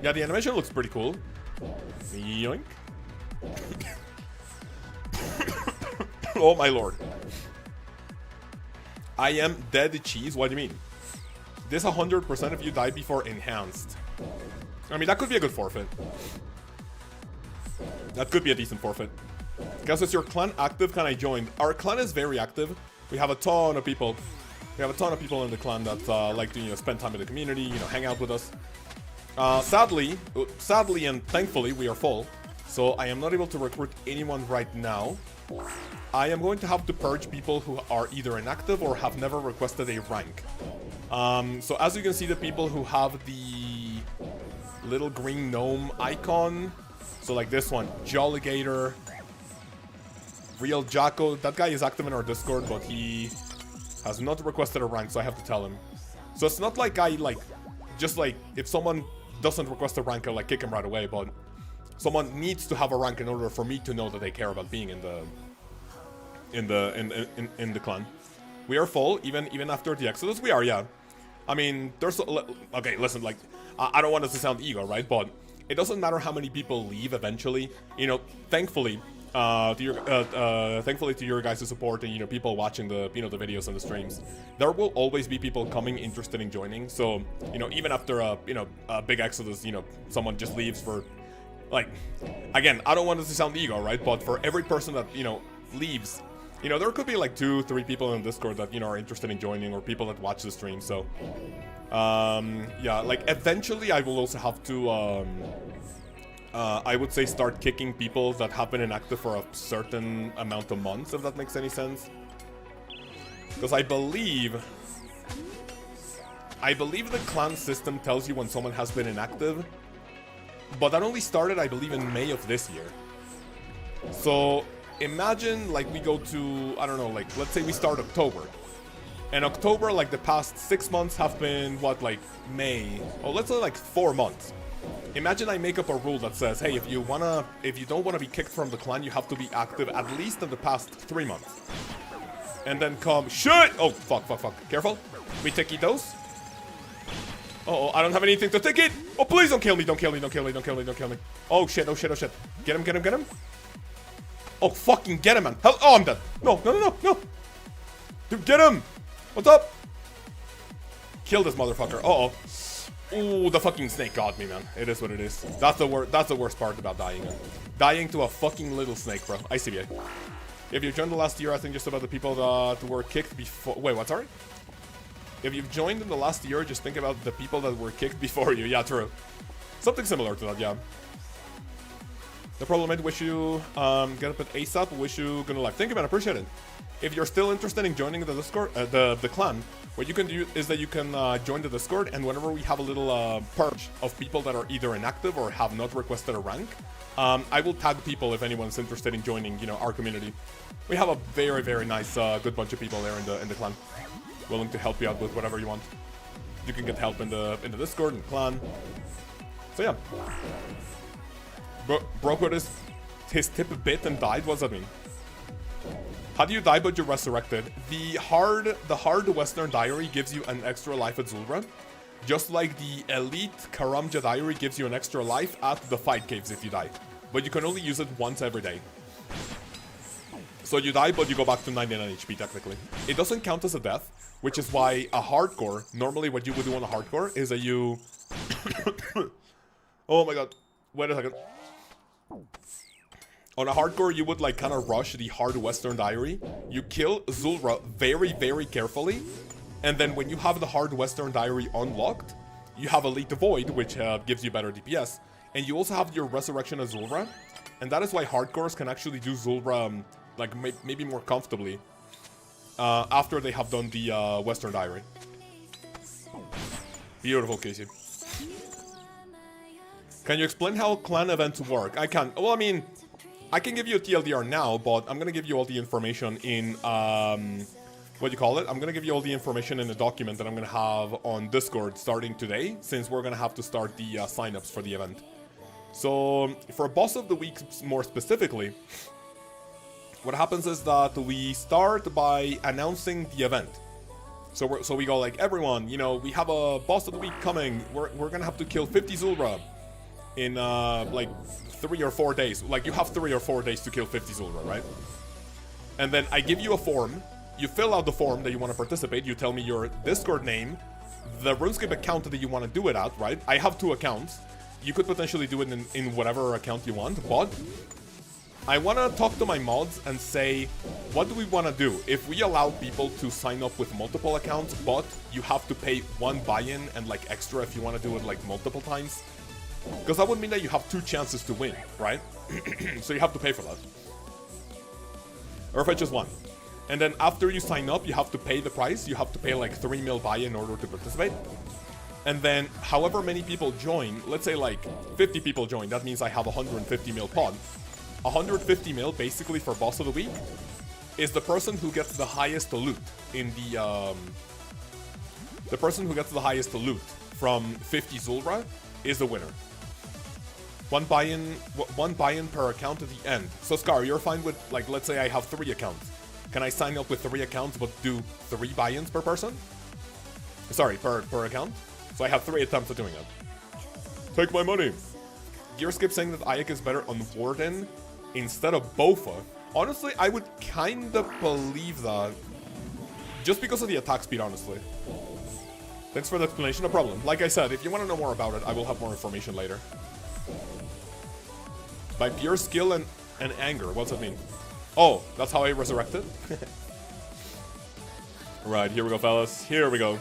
Yeah, the animation looks pretty cool. Yoink. Oh my lord. I am dead cheese. What do you mean? This 100% if you die before enhanced. I mean, that could be a good forfeit. That could be a decent forfeit. Guys, is your clan active? Can I join? Our clan is very active. We have a ton of people. We have a ton of people in the clan that like to, you know, spend time in the community, you know, hang out with us. Sadly and thankfully, we are full. So I am not able to recruit anyone right now. I am going to have to purge people who are either inactive or have never requested a rank. So as you can see, the people who have the little green gnome icon, so like this one, Jolligator, Real Jacko, that guy is active in our Discord, but he has not requested a rank, so I have to tell him. So it's not like I like, just like if someone doesn't request a rank, I'll like kick him right away, but someone needs to have a rank in order for me to know that they care about being in the clan. We are full, even after the Exodus. We are, yeah. I mean, there's okay. Listen, like, I don't want us to sound ego, right? But it doesn't matter how many people leave eventually. You know, thankfully to your guys' support and, you know, people watching the, you know, the videos and the streams, there will always be people coming interested in joining. So, you know, even after a big Exodus, you know, someone just leaves for like, again, I don't want this to sound ego, right? But for every person that, you know, leaves, you know, there could be like 2-3 people in Discord that, you know, are interested in joining, or people that watch the stream. So, yeah, like eventually I will also have to, I would say, start kicking people that have been inactive for a certain amount of months, if that makes any sense. Because I believe the clan system tells you when someone has been inactive, but that only started, I believe, in May of this year. So imagine, like, we go to, I don't know, like, let's say we start October. And October, like, the past 6 months have been, what, like, May? Oh, let's say, like, 4 months. Imagine I make up a rule that says, hey, if you don't wanna be kicked from the clan, you have to be active at least in the past 3 months. And then come, shit! Oh, fuck. Careful. We take those. Uh-oh, I don't have anything to take it. Oh, please don't kill me. Don't kill me. Oh, shit. Get him. Oh, fucking get him, man. Hell, oh, I'm dead. No. Dude, get him. What's up? Kill this motherfucker. Uh-oh. Ooh, the fucking snake got me, man. It is what it is. That's the worst part about dying, man. Dying to a fucking little snake, bro. I see you. If you joined the last year, I think just about the people that were kicked before... Wait, what? Sorry? If you've joined in the last year, just think about the people that were kicked before you. Yeah, true. Something similar to that, yeah. The problem is, wish you get up at ASAP. Wish you good luck. Thank you, man. Appreciate it. If you're still interested in joining the Discord, the clan, what you can do is that you can join the Discord, and whenever we have a little purge of people that are either inactive or have not requested a rank, I will tag people if anyone's interested in joining, you know, our community. We have a very, very nice, good bunch of people there in the clan, willing to help you out with whatever you want. You can get help in the Discord and clan. So yeah, broke with his tip bit and died. What does that mean? How do you die but you're resurrected? The hard Western Diary gives you an extra life at Zulrah, just like the elite Karamja Diary gives you an extra life at the fight caves if you die, but you can only use it once every day. So you die, but you go back to 99 HP technically. It doesn't count as a death, which is why a hardcore, normally what you would do on a hardcore is that you... Oh my god, wait a second. On a hardcore, you would like kind of rush the hard Western Diary. You kill Zulrah very, very carefully. And then when you have the hard Western Diary unlocked, you have Elite Void, which gives you better DPS. And you also have your Resurrection of Zulrah. And that is why hardcores can actually do Zulrah like maybe more comfortably after they have done the Western Diary. Beautiful, Casey. Can you explain how clan events work? I can. Well, I mean, I can give you a TLDR now, but I'm gonna give you all the information in what do you call it? I'm gonna give you all the information in a document that I'm gonna have on Discord starting today, since we're gonna have to start the signups for the event. So for Boss of the Week more specifically, what happens is that we start by announcing the event. So we go like, everyone, you know, we have a Boss of the Week coming. We're gonna have to kill 50 Zulrah in like 3 or 4 days. Like, you have 3 or 4 days to kill 50 Zulrah, right? And then I give you a form. You fill out the form that you want to participate. You tell me your Discord name, the RuneScape account that you want to do it at, right? I have 2 accounts. You could potentially do it in whatever account you want, but I want to talk to my mods and say, what do we want to do? If we allow people to sign up with multiple accounts, but you have to pay 1 buy-in and like extra if you want to do it like multiple times, because that would mean that you have 2 chances to win, right? So you have to pay for that. Or if it's just 1. And then after you sign up, you have to pay the price. You have to pay like 3 mil buy-in in order to participate. And then however many people join, let's say like 50 people join, that means I have 150 mil pod. 150 mil basically for Boss of the Week is the person who gets the highest loot in the person who gets the highest loot from 50 Zulrah is the winner. 1 buy-in per account at the end. So Scar, you're fine with, like, let's say I have 3 accounts. Can I sign up with 3 accounts but do 3 buy-ins per person? Sorry, per account? So I have 3 attempts at doing it. Take my money! Gearskip saying that Ayek is better on Warden instead of Bofa. Honestly, I would kinda believe that. Just because of the attack speed, honestly. Thanks for the explanation, no problem. Like I said, if you want to know more about it, I will have more information later. By pure skill and anger. What's that mean? Oh, that's how I resurrected? Right, here we go, fellas. Here we go.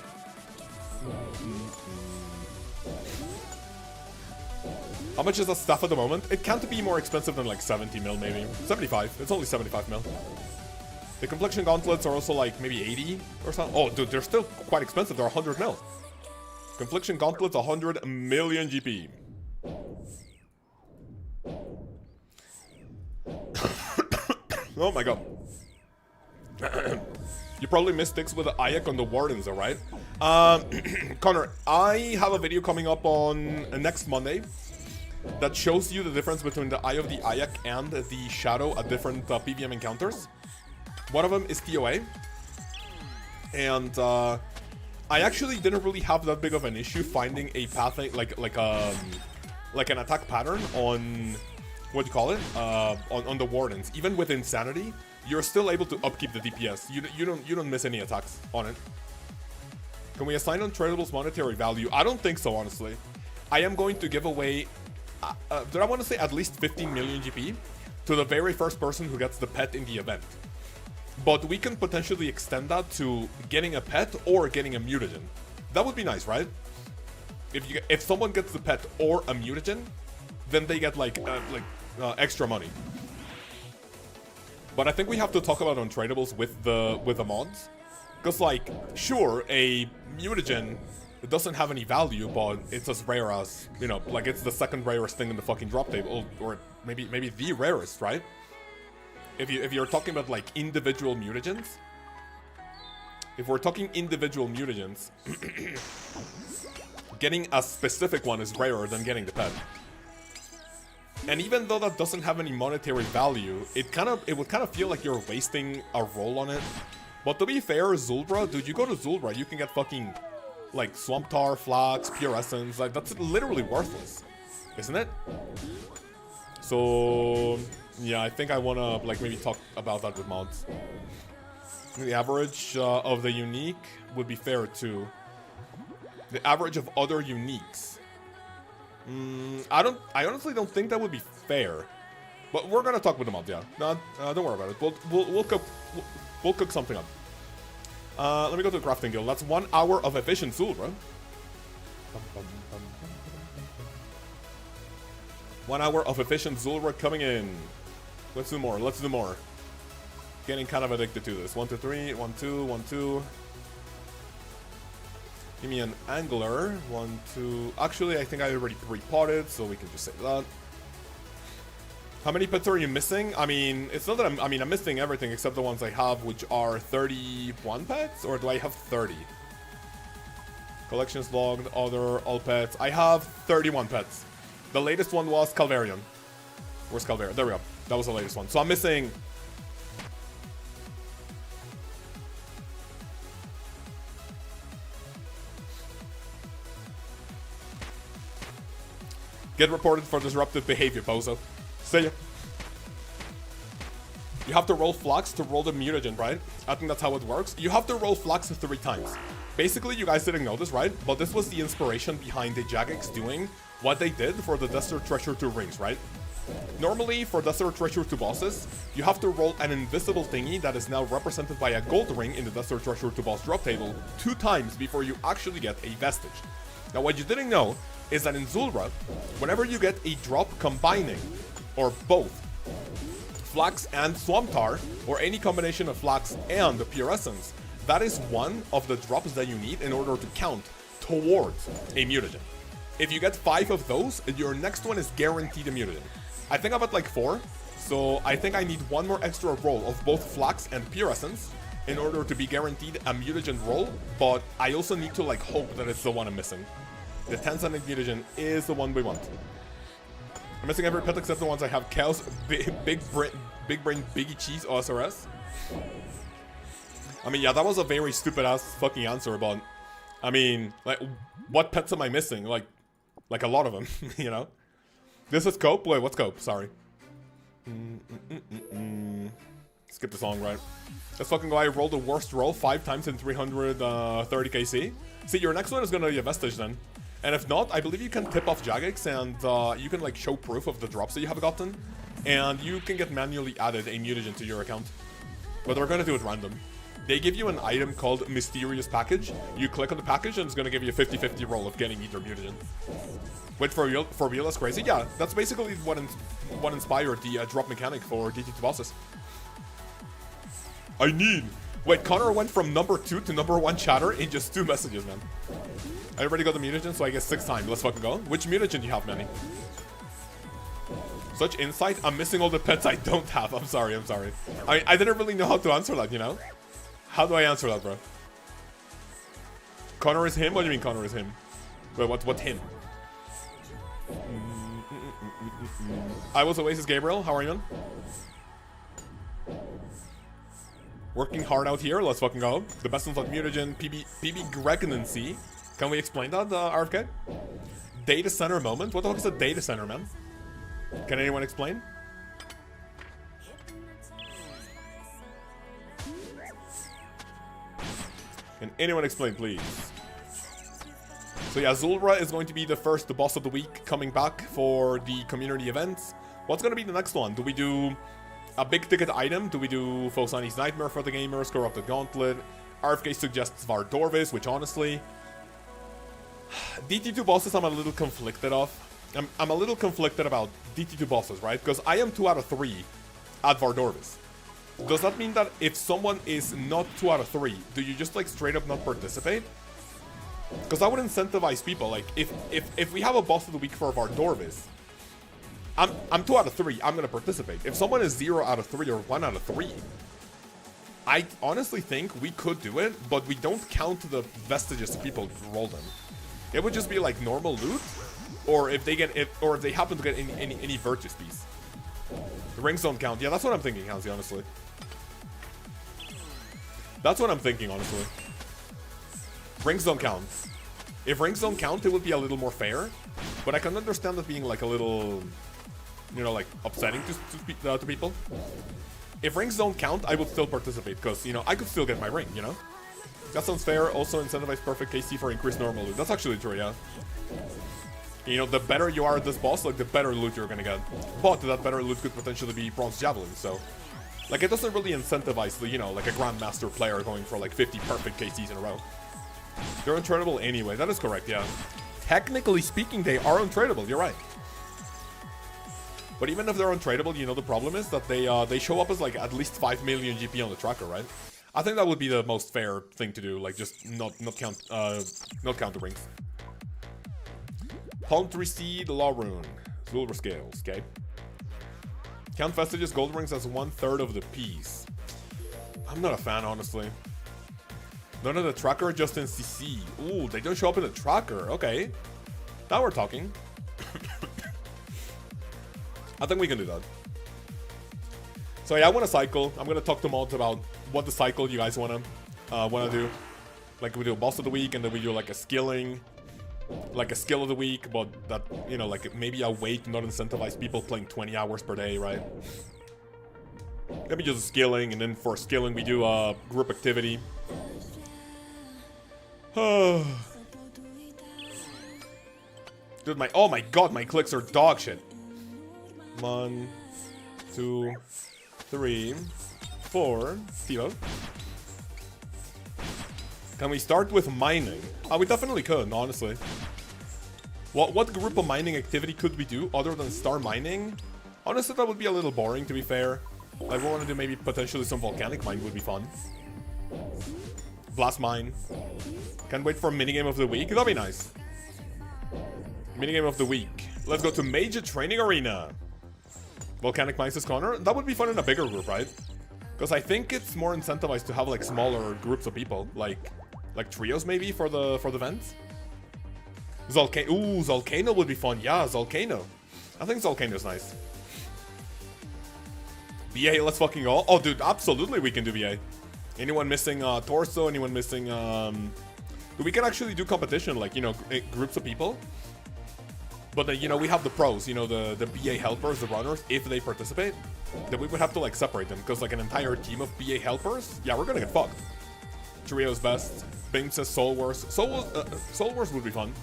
How much is that stuff at the moment? It can't be more expensive than like 70 mil, maybe. 75. It's only 75 mil. The complexion gauntlets are also like maybe 80 or something. Oh, dude, they're still quite expensive. They're 100 mil. Confliction gauntlets, 100 million GP. Oh my god. You probably missed sticks with the Ayak on the Wardens, though, right? Connor, I have a video coming up on next Monday that shows you the difference between the Eye of the Ayak and the Shadow at different PVM encounters. One of them is TOA. And I actually didn't really have that big of an issue finding a path, like an attack pattern on, what do you call it? On the Wardens. Even with Insanity, you're still able to upkeep the DPS. You don't miss any attacks on it. Can we assign untradeables monetary value? I don't think so, honestly. I am going to give away, did I want to say at least 15 million GP to the very first person who gets the pet in the event. But we can potentially extend that to getting a pet or getting a mutagen. That would be nice, right? If someone gets the pet or a mutagen, then they get like extra money. But I think we have to talk about untradables with the mods. Because, like, sure, a mutagen, it doesn't have any value, but it's as rare as, you know, like, it's the second rarest thing in the fucking drop table, or maybe the rarest, right? If you're talking about, like, individual mutagens, if we're talking individual mutagens, getting a specific one is rarer than getting the pet. And even though that doesn't have any monetary value, it would kind of feel like you're wasting a roll on it. But to be fair, Zulrah, dude, you go to Zulrah, you can get fucking, like, Swamp Tar, Flax, Pure Essence, like, that's literally worthless, isn't it? So, yeah, I think I want to, like, maybe talk about that with mods. The average of the unique would be fair, too. The average of other uniques. I honestly don't think that would be fair. But we're gonna talk with the mods, yeah. No, don't worry about it. We'll cook something up. Let me go to the crafting guild. That's 1 hour of efficient Zulrah. 1 hour of efficient Zulrah coming in. Let's do more. Let's do more. Getting kind of addicted to this. 1, 2, 3. 1, 2. 1, 2. Give me an angler. 1, 2. Actually, I think I already pre-potted, so we can just say that. How many pets are you missing? I mean, it's not that I'm missing everything except the ones I have, which are 31 pets, or do I have 30? Collections logged, other, all pets. I have 31 pets. The latest one was Calvarion. Where's Calvarion? There we go. That was the latest one. So I'm missing... Get reported for disruptive behavior, Bozo. See ya. You have to roll Flux to roll the mutagen, right? I think that's how it works. You have to roll Flux 3 times. Basically, you guys didn't know this, right? But this was the inspiration behind the Jagex doing what they did for the Desert Treasure 2 rings, right? Normally, for Desert Treasure 2 bosses, you have to roll an invisible thingy that is now represented by a gold ring in the Desert Treasure 2 boss drop table 2 times before you actually get a vestige. Now, what you didn't know is that in Zulrah, whenever you get a drop combining, or both, Flax and Swamp Tar, or any combination of Flax and the Pure Essence, that is one of the drops that you need in order to count towards a mutagen. If you get 5 of those, your next one is guaranteed a mutagen. I think I'm at like 4, so I think I need 1 more extra roll of both Flax and Pure Essence in order to be guaranteed a mutagen roll, but I also need to like hope that it's the one I'm missing. The 10-cent mutagen is the one we want. I'm missing every pet except the ones I have. Kaoz, Big Brain, Biggie Cheese, OSRS. I mean, yeah, that was a very stupid-ass fucking answer, but... I mean, like, what pets am I missing? Like a lot of them, you know? This is Cope? Wait, what's Cope? Sorry. Skip the song, right? This fucking guy rolled the worst roll 5 times in 330 KC. See, your next one is gonna be a Vestige then. And if not, I believe you can tip off Jagex and you can like show proof of the drops that you have gotten. And you can get manually added a mutagen to your account. But they're gonna do it random. They give you an item called Mysterious Package. You click on the package and it's gonna give you a 50-50 roll of getting either mutagen. Wait, for real, that's crazy? Yeah, that's basically what inspired the drop mechanic for DT2 bosses. Wait, Connor went from number 2 to number 1 chatter in just 2 messages, man. I already got the mutagen, so I guess 6 times. Let's fucking go. Which mutagen do you have, Manny? Such insight. I'm missing all the pets I don't have. I'm sorry. I didn't really know how to answer that, you know? How do I answer that, bro? Connor is him? What do you mean Connor is him? Wait, what him? I was Oasis Gabriel. How are you, man? Working hard out here. Let's fucking go. The best ones like mutagen, PB Gregnancy. Can we explain that, RFK? Data center moment? What the fuck is a data center, man? Can anyone explain? Can anyone explain, please? So yeah, Zulrah is going to be the first boss of the week coming back for the community events. What's going to be the next one? Do we do a big ticket item? Do we do Fosani's Nightmare for the gamers? Corrupted Gauntlet? RFK suggests Vardorvis, which honestly... DT2 bosses I'm a little conflicted of. I'm a little conflicted about DT2 bosses, right? Because I am 2 out of 3 at Vardorvis. Does that mean that if someone is not 2 out of 3, do you just like straight up not participate? Because I would incentivize people. Like if we have a boss of the week for Vardorvis, I'm 2 out of 3. I'm gonna participate. If someone is 0 out of 3 or 1 out of 3, I honestly think we could do it, but we don't count the vestiges of people who roll them. It would just be like normal loot, or if they happen to get any virtues piece. The rings don't count. Yeah, that's what I'm thinking, Hansi, honestly. That's what I'm thinking, honestly. Rings don't count. If rings don't count, it would be a little more fair. But I can understand it being like a little, you know, like upsetting to people. If rings don't count, I would still participate because, you know, I could still get my ring, you know? That sounds fair. Also incentivize perfect KC for increased normal loot. That's actually true, yeah. You know, the better you are at this boss, like, the better loot you're gonna get. But that better loot could potentially be Bronze Javelin, so... Like, it doesn't really incentivize, the, you know, like a Grandmaster player going for, like, 50 perfect KCs in a row. They're untradeable anyway. That is correct, yeah. Technically speaking, they are untradeable. You're right. But even if they're untradeable, you know, the problem is that they show up as, like, at least 5 million GP on the tracker, right? I think that would be the most fair thing to do, like, just not count the rings. Palm Tree Seed, Law Rune, Zulrah Scales, okay? Count Vestiges, Gold Rings as 1/3 of the piece. I'm not a fan, honestly. None of the tracker, just in CC. Ooh, they don't show up in the tracker, okay. Now we're talking. I think we can do that. So yeah, I want to cycle. I'm gonna talk to mods about what the cycle you guys wanna do. Like we do a boss of the week, and then we do like a skilling, like a skill of the week, but that, you know, like maybe a way to not incentivize people playing 20 hours per day, right? Maybe just skilling, and then for skilling we do a group activity. Dude, oh my god, my clicks are dog shit. 1, 2, 3, 4. Steve. Can we start with mining? We definitely could, honestly. What group of mining activity could we do other than star mining? Honestly, that would be a little boring, to be fair. Like, we want to do maybe potentially some volcanic mine would be fun. Blast mine. Can't wait for minigame of the week. That'd be nice. Minigame of the week. Let's go to Mage Training Arena. Volcanic mines is Connor. That would be fun in a bigger group, right? Because I think it's more incentivized to have like smaller groups of people, like trios maybe for the vents. Ooh, Volcano would be fun. Yeah, Volcano. I think Volcano's nice. BA, let's fucking go. Oh, dude, absolutely we can do BA. Anyone missing torso? Anyone missing? We can actually do competition, like, you know, groups of people. But then, you know, we have the pros, you know, the BA helpers, the runners. If they participate, then we would have to like separate them, because like an entire team of BA helpers, yeah, we're gonna get fucked. Trio's best. Bing says Soul Wars. Soul Wars would be fun.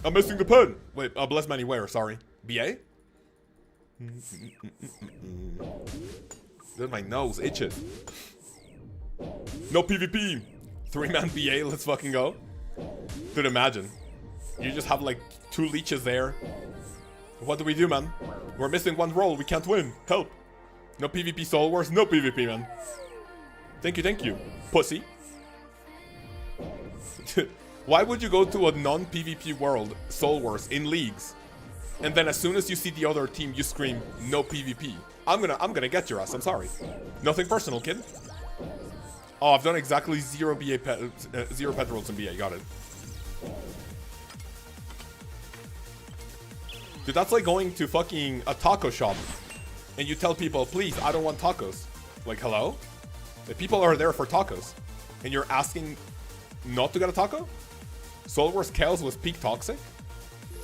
I'm missing the pen. Wait, bless many where? Sorry. BA? Dude, my nose itches. No PvP. 3-man BA, let's fucking go. Dude, imagine. You just have like 2 leeches there. What do we do, man? We're missing 1 roll. We can't win. Help. No PvP Soul Wars. No PvP, man. Thank you, pussy. Why would you go to a non-PvP world, Soul Wars, in leagues, and then as soon as you see the other team, you scream, no PvP? I'm gonna get your ass, I'm sorry. Nothing personal, kid. Oh, I've done exactly 0 0 pet rolls in BA, got it. Dude, that's like going to fucking a taco shop, and you tell people, please, I don't want tacos. Like, hello? The people are there for tacos, and you're asking not to get a taco? Soul Wars Kaoz was peak toxic?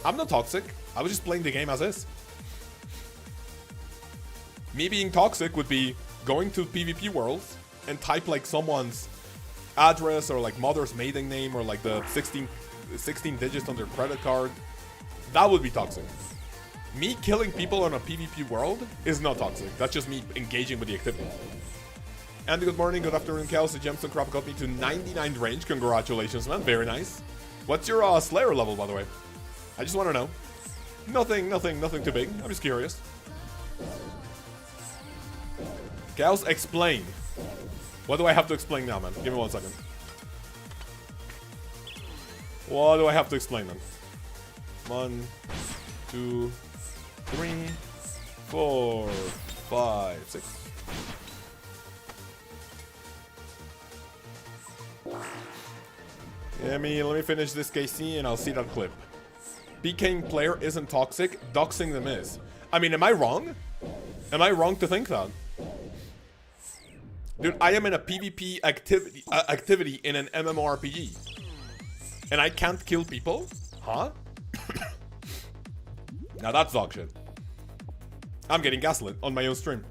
I'm not toxic. I was just playing the game as is. Me being toxic would be going to PvP worlds and type like someone's address or like mother's maiden name or like the 16 digits on their credit card. That would be toxic. Me killing people on a PvP world is not toxic. That's just me engaging with the activity. Andy, good morning, good afternoon, Kaoz. The gemstone crop got me to 99 range. Congratulations, man. Very nice. What's your Slayer level, by the way? I just want to know. Nothing too big. I'm just curious. Kaoz, explain. What do I have to explain now, man? Give me 1 second. What do I have to explain, man? 1, 2, 3, 4, 5, 6. Let me finish this KC and I'll see that clip. PKing player isn't toxic, doxing them is. I mean, am I wrong? Am I wrong to think that? Dude, I am in a PvP activity in an MMORPG. And I can't kill people? Huh? Now that's dog shit. I'm getting gaslit on my own stream.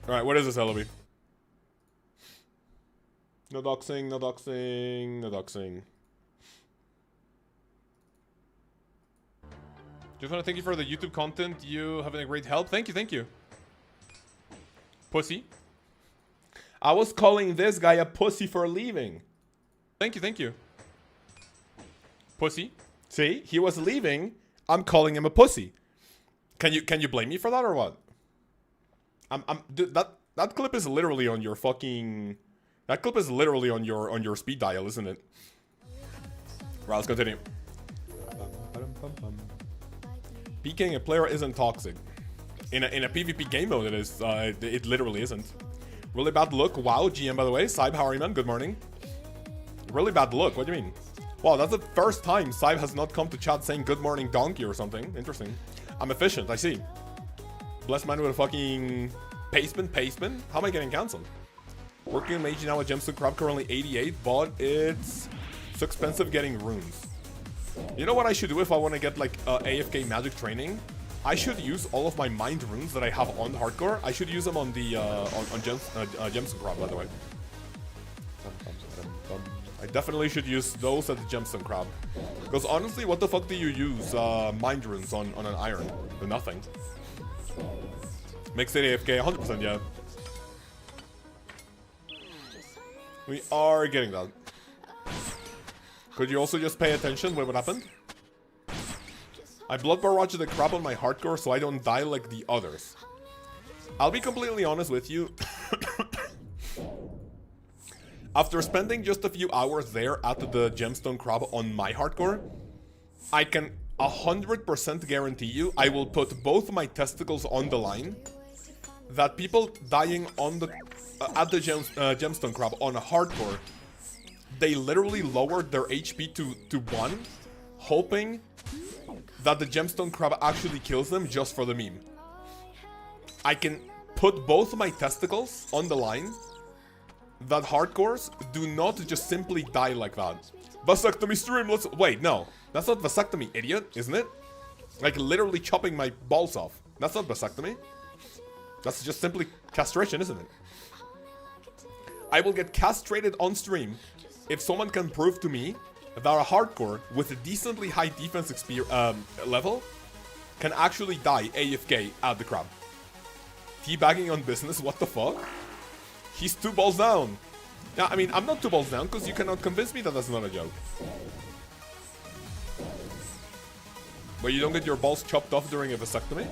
Alright, what is this, LOB? No doxing, no doxing, no doxing. Just want to thank you for the YouTube content. You have been a great help. Thank you. Pussy. I was calling this guy a pussy for leaving. Thank you. Pussy. See, he was leaving. I'm calling him a pussy. Can you blame me for that or what? Dude, that clip is literally on your fucking. That clip is literally on your speed dial, isn't it? Right, let's continue. PKing a player isn't toxic. In a PvP game mode, it is. It literally isn't. Really bad look. Wow, GM, by the way. Saib, how are you, man? Good morning. Really bad look. What do you mean? Wow, that's the first time Saib has not come to chat saying good morning donkey or something. Interesting. I'm efficient, I see. Blessed man with a fucking pastement. How am I getting cancelled? Working on Mage now at Gemstone Crab, currently 88, but it's so expensive getting runes. You know what I should do if I want to get like AFK magic training? I should use all of my mind runes that I have on hardcore. I should use them on the Gemstone Crab, by the way. I definitely should use those at the Gemstone Crab. Because honestly, what the fuck do you use mind runes on an iron? Nothing. Makes it AFK 100%, yeah. We are getting that. Could you also just pay attention? Wait, what happened? I blood barrage the crap on my hardcore so I don't die like the others. I'll be completely honest with you. After spending just a few hours there at the Gemstone Crab on my hardcore, I can 100% guarantee you I will put both my testicles on the line that people dying on the at the Gemstone Crab on a hardcore, they literally lowered their HP to 1, hoping that the Gemstone Crab actually kills them just for the meme. I can put both my testicles on the line that hardcores do not just simply die like that. Vasectomy stream, let's... Wait, no. That's not vasectomy, idiot, isn't it? Like literally chopping my balls off. That's not vasectomy. That's just simply castration, isn't it? I will get castrated on stream if someone can prove to me that a hardcore with a decently high defense level can actually die AFK at the crab. Teabagging on business, what the fuck? He's 2 balls down. Yeah, I mean, I'm not 2 balls down because you cannot convince me that that's not a joke. But you don't get your balls chopped off during a vasectomy?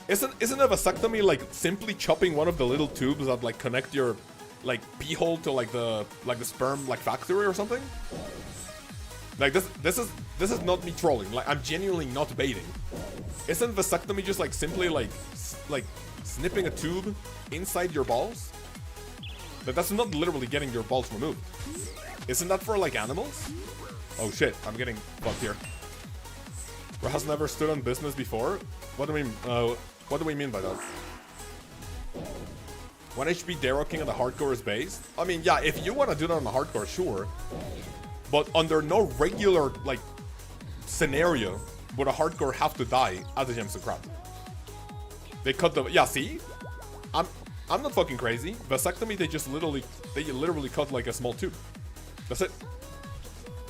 Isn't a vasectomy like simply chopping one of the little tubes that like connect your like pee hole to like the sperm like factory or something? Like this is not me trolling. Like I'm genuinely not baiting. Isn't vasectomy just like simply like snipping a tube inside your balls? But that's not literally getting your balls removed. Isn't that for like animals? Oh shit, I'm getting fucked here. Bro has never stood on business before? What do we mean by that? 1 HP Dayrocking on the hardcore is based? I mean, yeah, if you want to do that on the hardcore, sure. But under no regular, like, scenario would a hardcore have to die at the Gems of Crab. They cut the... Yeah, see? I'm not fucking crazy. Vasectomy, they literally cut, like, a small tube. That's it.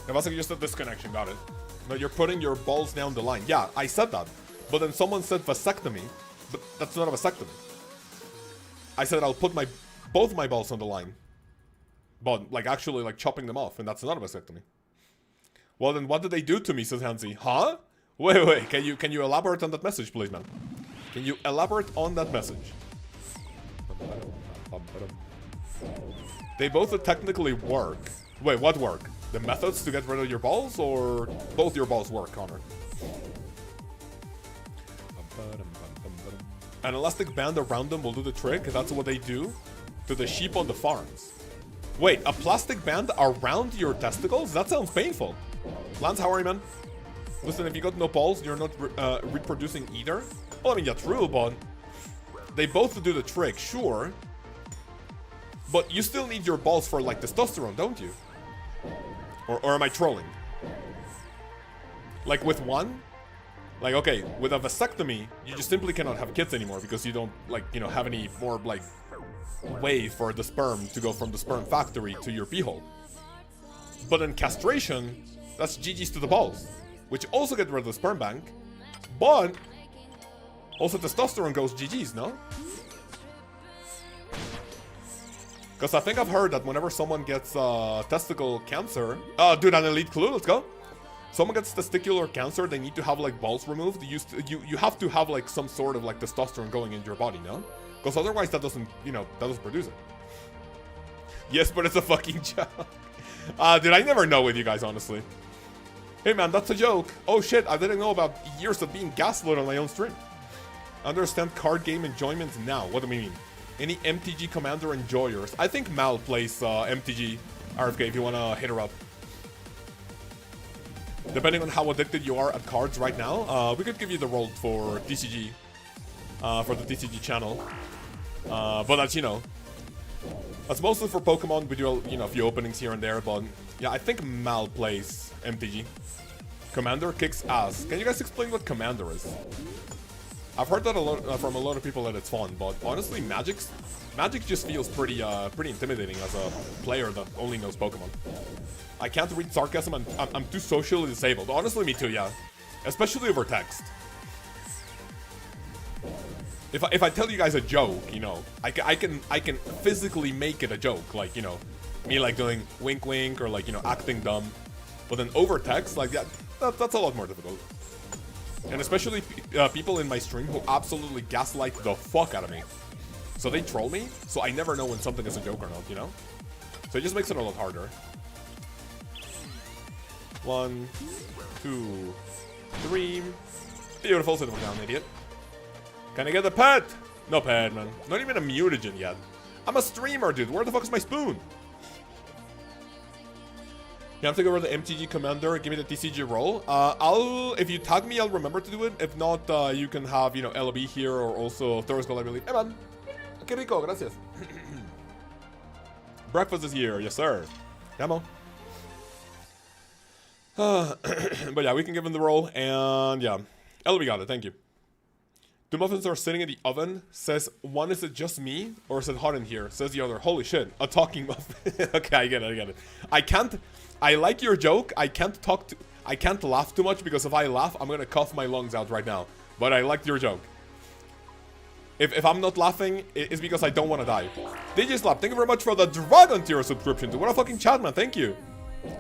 It was like just a disconnection, got it. No, you're putting your balls down the line. Yeah, I said that. But then someone said vasectomy, but that's not a vasectomy. I said I'll put both my balls on the line. But, like, actually, like, chopping them off, and that's not a vasectomy. Well, then what did they do to me, says Hansi. Huh? Wait, can you elaborate on that message, please, man? Can you elaborate on that message? They both technically work. Wait, what work? The methods to get rid of your balls, or both your balls work, Connor? An elastic band around them will do the trick. That's what they do to the sheep on the farms. Wait, a plastic band around your testicles? That sounds painful. Lance, how are you, man? Listen, if you got no balls, you're not reproducing either. Well, I mean, yeah, true, but they both do the trick, sure. But you still need your balls for, like, testosterone, don't you? Or am I trolling? Like, with one? Like, okay, with a vasectomy, you just simply cannot have kids anymore because you don't, like, you know, have any more, like, way for the sperm to go from the sperm factory to your pee hole. But in castration, that's GG's to the balls, which also get rid of the sperm bank, but also testosterone goes GG's, no? Because I think I've heard that whenever someone gets testicle cancer... dude, an elite clue, let's go. Someone gets testicular cancer, they need to have, like, balls removed. You have to have, like, some sort of, like, testosterone going into your body, no? Because otherwise that doesn't, you know, that doesn't produce it. Yes, but it's a fucking joke. Dude, I never know with you guys, honestly. Hey, man, that's a joke. Oh, shit, I didn't know about years of being gaslit on my own stream. Understand card game enjoyment now. What do we mean? Any MTG Commander enjoyers? I think Mal plays MTG RFK if you want to hit her up. Depending on how addicted you are at cards right now, we could give you the role for TCG. For the TCG channel. But that's, you know, that's mostly for Pokemon. We do, you know, a few openings here and there, but yeah, I think Mal plays MTG. Commander kicks ass. Can you guys explain what Commander is? I've heard that a lot from a lot of people that it's fun, but honestly, Magic just feels pretty intimidating as a player that only knows Pokemon. I can't read sarcasm, and I'm too socially disabled. Honestly, me too, yeah. Especially over text. If I tell you guys a joke, you know, I can physically make it a joke, like, you know, me like doing wink wink or like, you know, acting dumb. But then over text, like that's a lot more difficult. And especially people in my stream who absolutely gaslight the fuck out of me. So they troll me, so I never know when something is a joke or not, you know? So it just makes it a lot harder. 1, 2, 3. Beautiful, sit down, idiot. Can I get a pet? No pet, man. Not even a mutagen yet. I'm a streamer, dude. Where the fuck is my spoon? You have to go over the MTG Commander. Give me the TCG role. If you tag me, I'll remember to do it. If not, you can have, you know, LOB here or also Thursday, I believe. Hey, man. Que rico, gracias. Breakfast is here. Yes, sir. Come on. But yeah, we can give him the role. And yeah, LOB got it. Thank you. Two muffins are sitting in the oven. Says one, is it just me? Or is it hot in here? Says the other. Holy shit. A talking muffin. Okay, I get it. I like your joke. I can't laugh too much because if I laugh, I'm gonna cough my lungs out right now. But I liked your joke. If I'm not laughing, it's because I don't want to die. DJ Slap, thank you very much for the Dragon tier subscription. Dude, what a fucking chat, man. Thank you.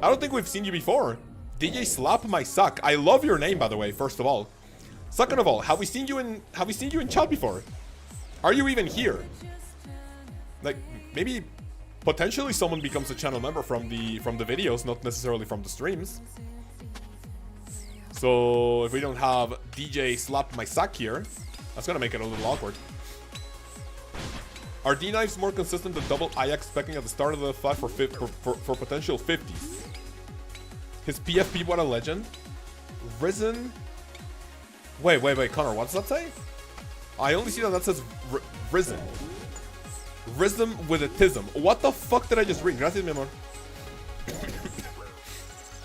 I don't think we've seen you before. DJ Slap my suck. I love your name, by the way, first of all. Second of all, have we seen you in chat before? Are you even here? Like, maybe potentially someone becomes a channel member from the videos, not necessarily from the streams. So if we don't have DJ Slap my sack here, that's gonna make it a little awkward. Are D-knives more consistent than double IX specking at the start of the fight for potential 50s? His PFP, what a legend. Risen. Wait, Connor, what does that say? I only see that says Risen. Rhythm with a tism. What the fuck did I just read? Gracias, mi amor.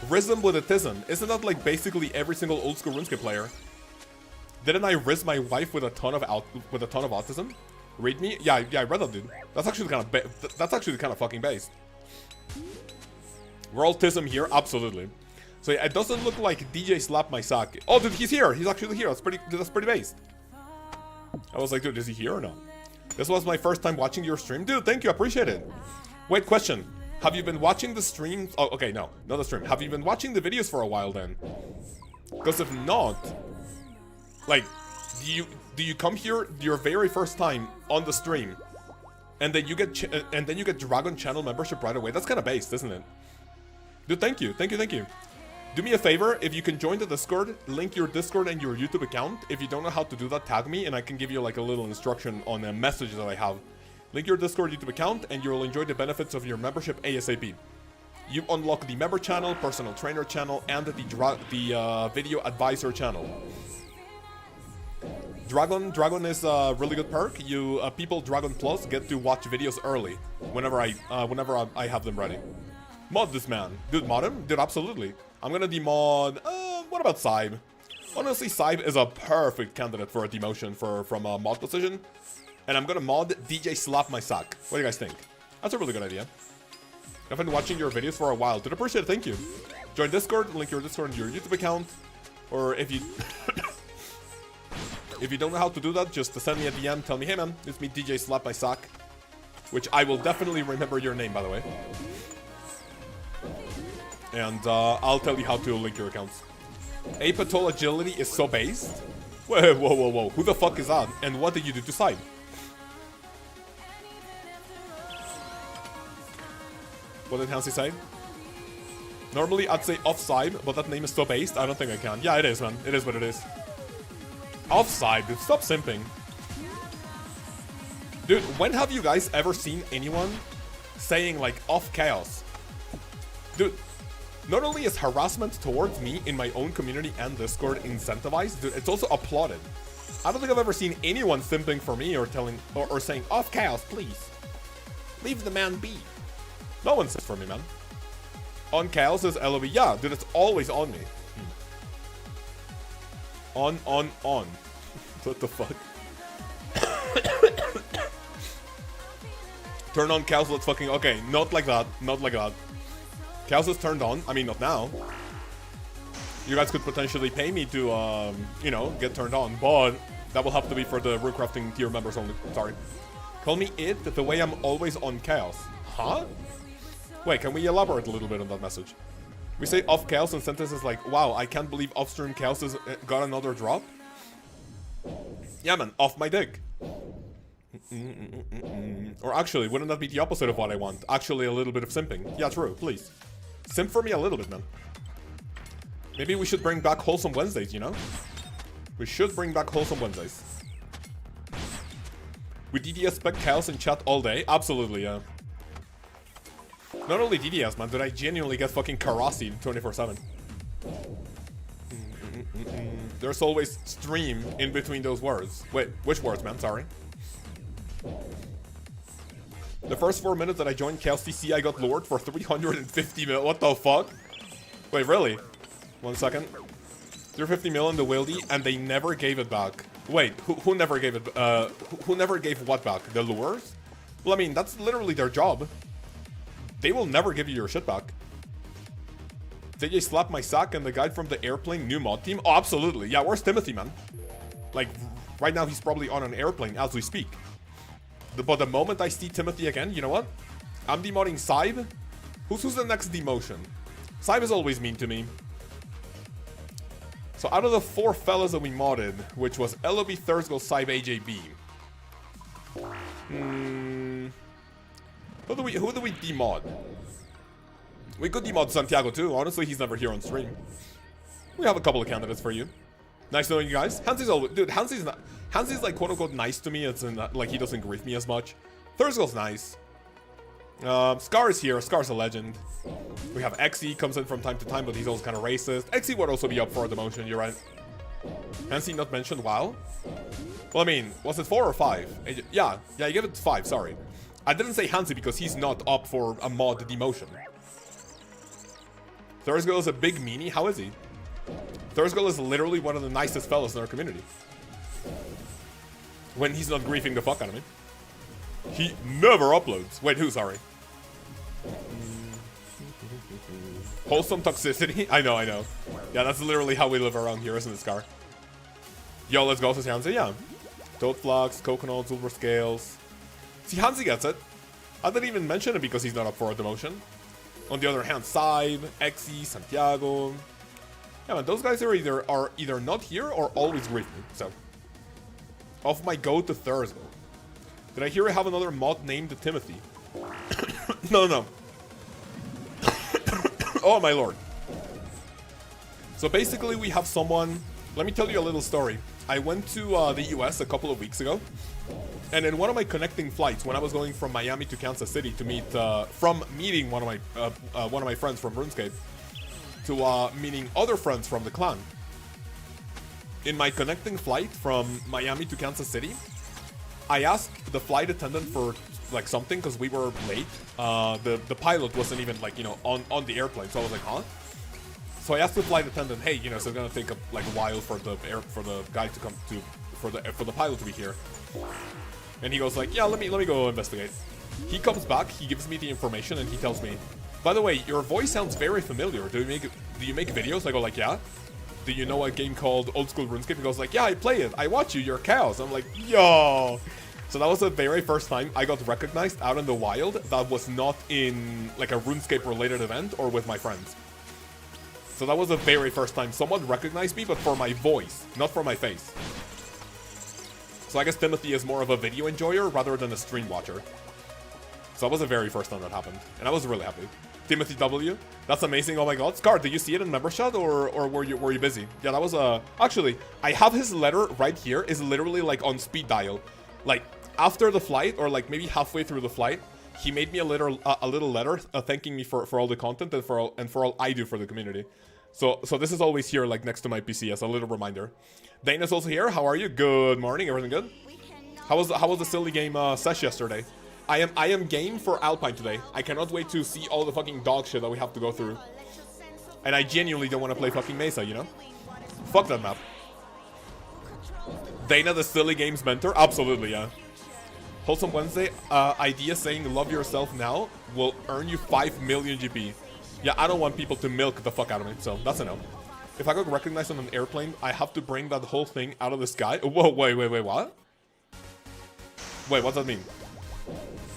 Rhythm with a tism. Isn't that like basically every single old school RuneScape player? Didn't I riz my wife with a ton of autism? Read me? Yeah, I read that, dude. That's actually kind of fucking based. We're all tism here, absolutely. So yeah, it doesn't look like DJ Slap my sack. Oh, dude, he's here. He's actually here. That's pretty based. I was like, dude, is he here or not? This was my first time watching your stream, dude. Thank you, I appreciate it. Wait, question. Have you been watching the stream? Oh, okay, no, not the stream. Have you been watching the videos for a while then? Because if not, like, do you come here your very first time on the stream, and then you get Dragon channel membership right away? That's kind of based, isn't it? Dude, thank you. Do me a favor, if you can join the Discord, link your Discord and your YouTube account. If you don't know how to do that, tag me, and I can give you like a little instruction on a message that I have. Link your Discord YouTube account, and you'll enjoy the benefits of your membership ASAP. You unlock the member channel, personal trainer channel, and the video advisor channel. Dragon is a really good perk. You people Dragon Plus get to watch videos early whenever I have them ready. Mod this man, dude. Mod him, dude. Absolutely. I'm gonna demod. What about Saib? Honestly, Saib is a perfect candidate for a demotion from a mod position. And I'm gonna mod DJ Slap my sack. What do you guys think? That's a really good idea. I've been watching your videos for a while. Dude, appreciate it. Thank you. Join Discord. Link your Discord and your YouTube account. Or if you if you don't know how to do that, just send me a DM. Tell me, hey man, it's me, DJ Slap my sack. Which I will definitely remember your name, by the way. And I'll tell you how to link your accounts. Apatol agility is so based. Whoa. Who the fuck is that? And what did you do to Saib? What did Hansi say? Normally I'd say off Saib, but that name is so based, I don't think I can. Yeah, it is, man. It is what it is. Off Saib, dude. Stop simping. Dude, when have you guys ever seen anyone saying like off Kaoz? Dude, not only is harassment towards me in my own community and Discord incentivized, dude, it's also applauded. I don't think I've ever seen anyone simping for me or saying off Kaoz, please. Leave the man be. No one says for me, man. On Kaoz is LOB. Yeah, dude, it's always on me. On. What the fuck? Turn on Kaoz, let's fucking... Okay, not like that. Kaoz is turned on. I mean, not now. You guys could potentially pay me to, you know, get turned on. But that will have to be for the Runecrafting tier members only. Sorry. Call me it the way I'm always on Kaoz. Huh? Wait, can we elaborate a little bit on that message? We say off Kaoz in sentences like, wow, I can't believe off-stream Kaoz has got another drop. Yeah, man, off my dick. Or actually, wouldn't that be the opposite of what I want? Actually, a little bit of simping. Yeah, true, please. Simp for me a little bit, man. Maybe we should bring back Wholesome Wednesdays, you know? We should bring back Wholesome Wednesdays. We DDS spec Kaoz in chat all day? Absolutely, yeah. Not only DDS, man, but I genuinely get fucking Karasi 24/7. There's always stream in between those words. Wait, which words, man? Sorry. The first 4 minutes that I joined Kaoz TC, I got lured for 350 mil. What the fuck? Wait, really? 1 second. 350 mil in the Wildy, and they never gave it back. Wait, who never gave it, who never gave what back? The lures? Well, I mean, that's literally their job. They will never give you your shit back. Did you slap my sack and the guy from the airplane new mod team? Oh, absolutely. Yeah, where's Timothy, man? Like, right now he's probably on an airplane as we speak. But the moment I see Timothy again, you know what? I'm demodding Saib. Who's the next demotion? Saib is always mean to me. So out of the 4 fellas that we modded, which was LOB, Thursgold, Saib, AJB. Who do we demod? We could demod Santiago too. Honestly, he's never here on stream. We have a couple of candidates for you. Nice knowing you guys. Hansy's always, dude. Hansy's like quote unquote nice to me. It's in that, like he doesn't grief me as much. Thursgold's nice. Scar is here. Scar's a legend. We have Xe comes in from time to time, but he's also kind of racist. Xe would also be up for a demotion. You're right. Hansy not mentioned. Wow. Well, I mean, was it 4 or 5? Yeah, you gave it 5. Sorry, I didn't say Hansy because he's not up for a mod demotion. Thursgold is a big meanie. How is he? Thursgold is literally one of the nicest fellas in our community. When he's not griefing the fuck out of me. He never uploads. Wait, who? Sorry. Wholesome toxicity? I know. Yeah, that's literally how we live around here, isn't it, Scar? Yo, let's go, says Hansi. Yeah. Toad Flux, Coconut, Zulrah Scales. See, Hansi gets it. I didn't even mention it because he's not up for a demotion. On the other hand, Saib, Xe, Santiago. Yeah, man, those guys are either not here or always griefing. So, off my go to Thursday. Did I hear I have another mod named Timothy? No. Oh my lord. So basically we have someone. Let me tell you a little story. I went to the US a couple of weeks ago, and in one of my connecting flights, when I was going from Miami to Kansas City to meet, from meeting one of my friends from RuneScape to meeting other friends from the clan. In my connecting flight from Miami to Kansas City, I asked the flight attendant for like something because we were late. The pilot wasn't even like, you know, on the airplane, so I was like, huh? So I asked the flight attendant, hey, you know, so it's gonna take a while for the guy to come to for the pilot to be here. And he goes like, yeah, let me go investigate. He comes back, he gives me the information, and he tells me, by the way, your voice sounds very familiar. Do you make videos? I go like, yeah. Do you know a game called Old School RuneScape? He goes like, yeah, I play it. I watch you. You're Kaoz. I'm like, yo. So that was the very first time I got recognized out in the wild. That was not in like a RuneScape related event or with my friends. So that was the very first time someone recognized me, but for my voice, not for my face. So I guess Timothy is more of a video enjoyer rather than a stream watcher. So that was the very first time that happened, and I was really happy. Timothy W, that's amazing. Oh my god. Scar, did you see it in membership or were you busy? Yeah, that was actually, I have his letter right here. Is literally like on speed dial. Like after the flight, or like maybe halfway through the flight, he made me a little letter thanking me for all the content and for all I do for the community. So this is always here, like next to my PC as a little reminder. Dana's also here. How are you? Good morning. Everything good? How was the silly game sesh yesterday? I am game for Alpine today. I cannot wait to see all the fucking dog shit that we have to go through. And I genuinely don't want to play fucking Mesa, you know? Fuck that map. Dana, the silly games mentor? Absolutely, yeah. Wholesome Wednesday, idea saying love yourself now will earn you 5 million GP. Yeah, I don't want people to milk the fuck out of me, so that's a no. If I got recognized on an airplane, I have to bring that whole thing out of the sky. Whoa, wait, what? Wait, what's that mean?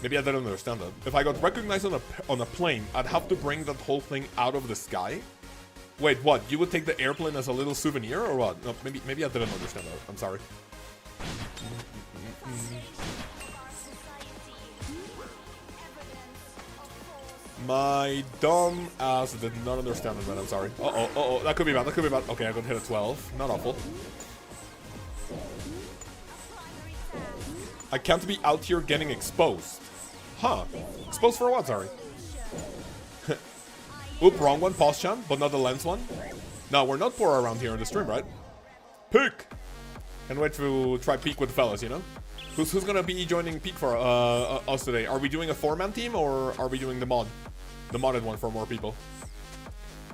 Maybe I didn't understand that. If I got recognized on a plane, I'd have to bring that whole thing out of the sky? Wait, what? You would take the airplane as a little souvenir or what? No, maybe I didn't understand that. I'm sorry. My dumb ass did not understand that, man. I'm sorry. Uh-oh. That could be bad. Okay, I got hit at 12. Not awful. I can't be out here getting exposed. Huh. Exposed for what, sorry? Oop, wrong one. Pause champ, but not the lens one. No, we're not poor around here in the stream, right? Peak! Can't wait to try Peak with the fellas, you know? Who's gonna be joining Peak for us today? Are we doing a 4-man team, or are we doing the mod? The modded one for more people.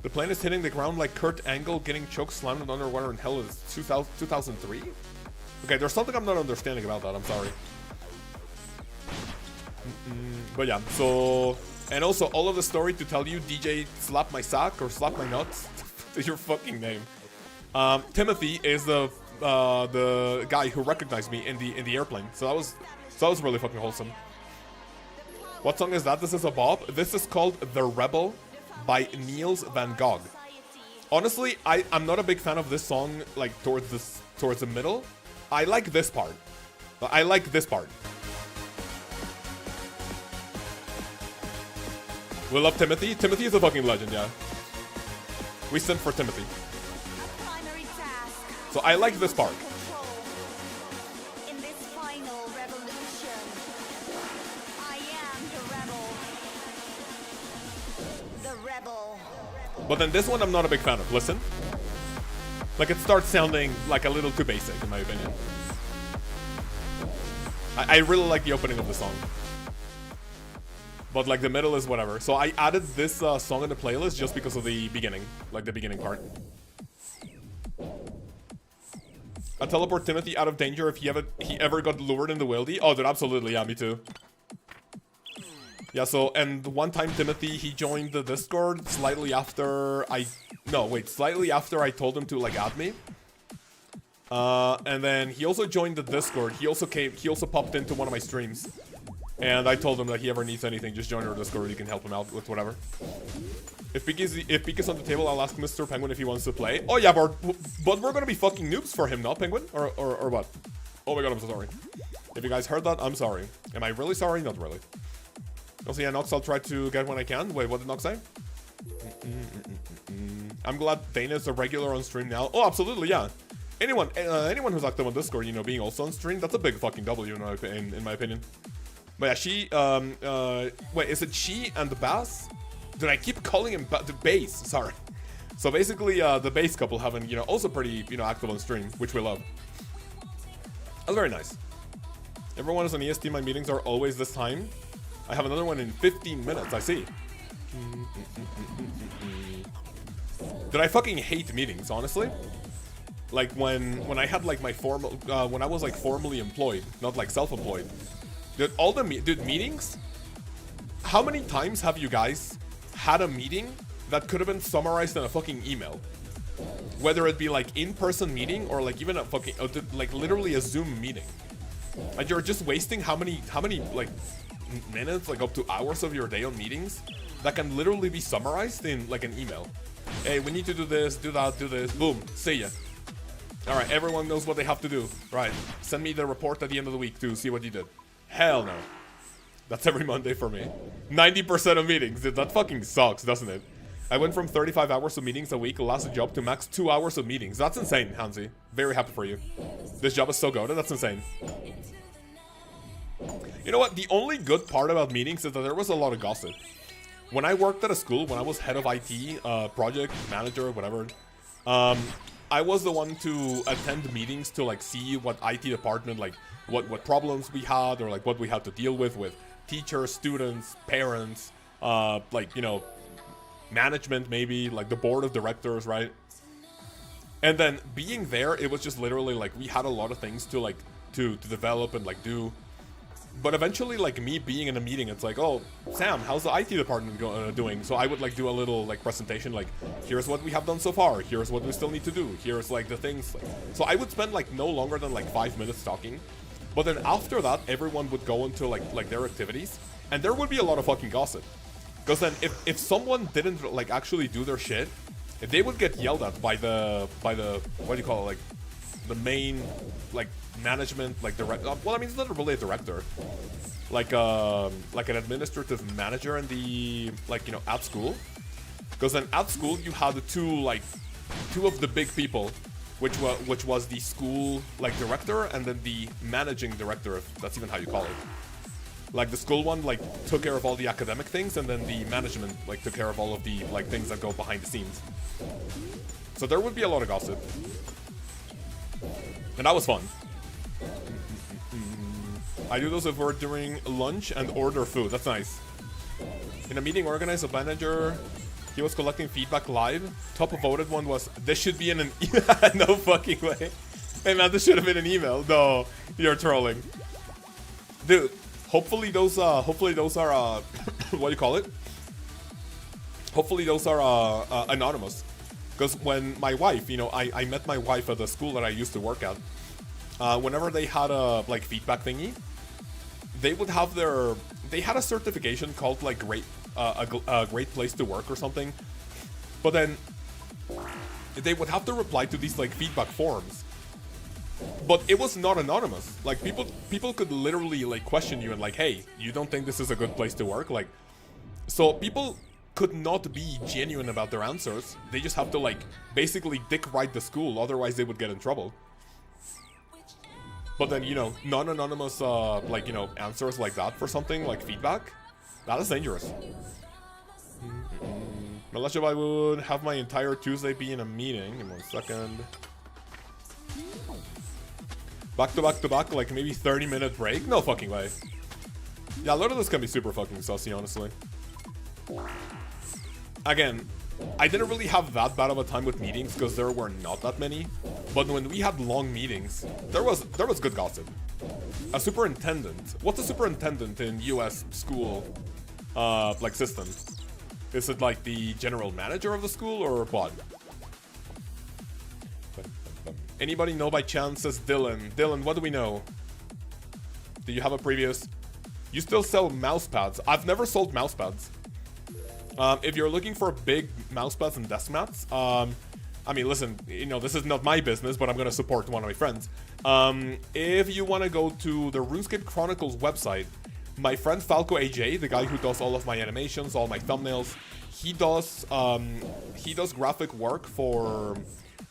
The plane is hitting the ground like Kurt Angle getting choked slammed underwater in hell is 2003? Okay, there's something I'm not understanding about that. I'm sorry. But yeah, so... And also, all of the story to tell you, DJ slap my sack or slap my nuts. Your fucking name. Timothy is the guy who recognized me in the airplane. So that was really fucking wholesome. What song is that? This is a bop. This is called The Rebel by Niels van Gogh. Honestly, I'm not a big fan of this song, like, towards the middle. I like this part. I like this part. We love Timothy. Timothy is a fucking legend, yeah. We sent for Timothy. So I like this part. But then this one I'm not a big fan of. Listen. Like, it starts sounding like a little too basic, in my opinion. I really like the opening of the song. But, like, the middle is whatever. So I added this song in the playlist just because of the beginning. Like, the beginning part. I teleport Timothy out of danger if he ever got lured in the wildy. Oh, dude, absolutely. Yeah, me too. Yeah, so, and one time Timothy, he joined the Discord slightly after slightly after I told him to, like, add me. And then he also joined the Discord. He also popped into one of my streams. And I told him that he ever needs anything, just join our Discord, you can help him out with whatever. If Peek is on the table, I'll ask Mr. Penguin if he wants to play. Oh yeah, but we're gonna be fucking noobs for him, not Penguin? Or what? Oh my god, I'm so sorry. If you guys heard that, I'm sorry. Am I really sorry? Not really. Also, yeah, Nox, I'll try to get when I can. Wait, what did Nox say? I'm glad Dana is a regular on stream now. Oh, absolutely, yeah. Anyone who's active on Discord, you know, being also on stream, that's a big fucking W in my opinion. But yeah, she, wait, is it she and the bass? Did I keep calling him the bass? Sorry. So basically, the bass couple have been, you know, also pretty, you know, active on stream, which we love. That's very nice. Everyone is on EST. My meetings are always this time. I have another one in 15 minutes. I see. Did I fucking hate meetings, honestly? Like when I had like my formal, when I was like formally employed, not like self-employed. Dude, meetings? How many times have you guys had a meeting that could have been summarized in a fucking email? Whether it be like in-person meeting or like even a fucking, like literally a Zoom meeting. And you're just wasting how many like minutes, like up to hours of your day on meetings that can literally be summarized in like an email. Hey, we need to do this, do that, do this, boom, see ya. Alright, everyone knows what they have to do. Right, send me the report at the end of the week to see what you did. Hell no. That's every Monday for me. 90% of meetings. Dude, that fucking sucks, doesn't it? I went from 35 hours of meetings a week last job to max 2 hours of meetings. That's insane, Hansi. Very happy for you. This job is so good. That's insane. You know what? The only good part about meetings is that there was a lot of gossip. When I worked at a school, when I was head of IT, project manager, whatever, I was the one to attend meetings to like see what IT department, like what problems we had or like what we had to deal with teachers, students, parents, like, you know, management maybe, like the board of directors, right? And then being there, it was just literally like we had a lot of things to like to develop and like do. But eventually, like me being in a meeting, it's like, oh, Sam, how's the IT department doing? So I would like do a little like presentation, like here's what we have done so far, here's what we still need to do, here's like the things. So I would spend like no longer than like 5 minutes talking. But then after that, everyone would go into like their activities, and there would be a lot of fucking gossip. Because then if someone didn't like actually do their shit, if they would get yelled at by the what do you call it, like the main like management, like director. Well, I mean, it's not really a director, like an administrative manager in the, like, you know, at school. Because then at school you had two of the big people, which was the school like director and then the managing director, if that's even how you call it. Like the school one like took care of all the academic things, and then the management like took care of all of the like things that go behind the scenes. So there would be a lot of gossip, and that was fun. I do those if we're during lunch and order food. That's nice. In a meeting organized, a manager, he was collecting feedback live. Top voted one was, this should be in an no fucking way. Hey man, this should have been an email. No, you're trolling. Dude, hopefully those are, what do you call it? Hopefully those are, anonymous. Because when my wife, you know, I met my wife at the school that I used to work at. Whenever they had a, like, feedback thingy, they would have they had a certification called, like, a great place to work or something. But then they would have to reply to these, like, feedback forms. But it was not anonymous. Like, people could literally, like, question you and, like, hey, you don't think this is a good place to work? Like, so people could not be genuine about their answers. They just have to, like, basically dick ride the school, otherwise they would get in trouble. But then, you know, non-anonymous, like, you know, answers like that for something, like feedback, that is dangerous. Unless if I would have my entire Tuesday be in a meeting. In 1 second. Back to back to back, like maybe 30-minute break? No fucking way. Yeah, a lot of this can be super fucking sussy, honestly. Again, I didn't really have that bad of a time with meetings because there were not that many. But when we had long meetings, there was good gossip. A superintendent. What's a superintendent in US school, like, system? Is it like the general manager of the school or what? Anybody know by chance, says Dylan. Dylan, what do we know? Do you have a previous? You still sell mouse pads. I've never sold mouse pads. If you're looking for big mouse pads and desk mats, I mean, listen, you know, this is not my business, but I'm gonna support one of my friends. If you want to go to the RuneScape Chronicles website, my friend Falco AJ, the guy who does all of my animations, all my thumbnails, he does graphic work for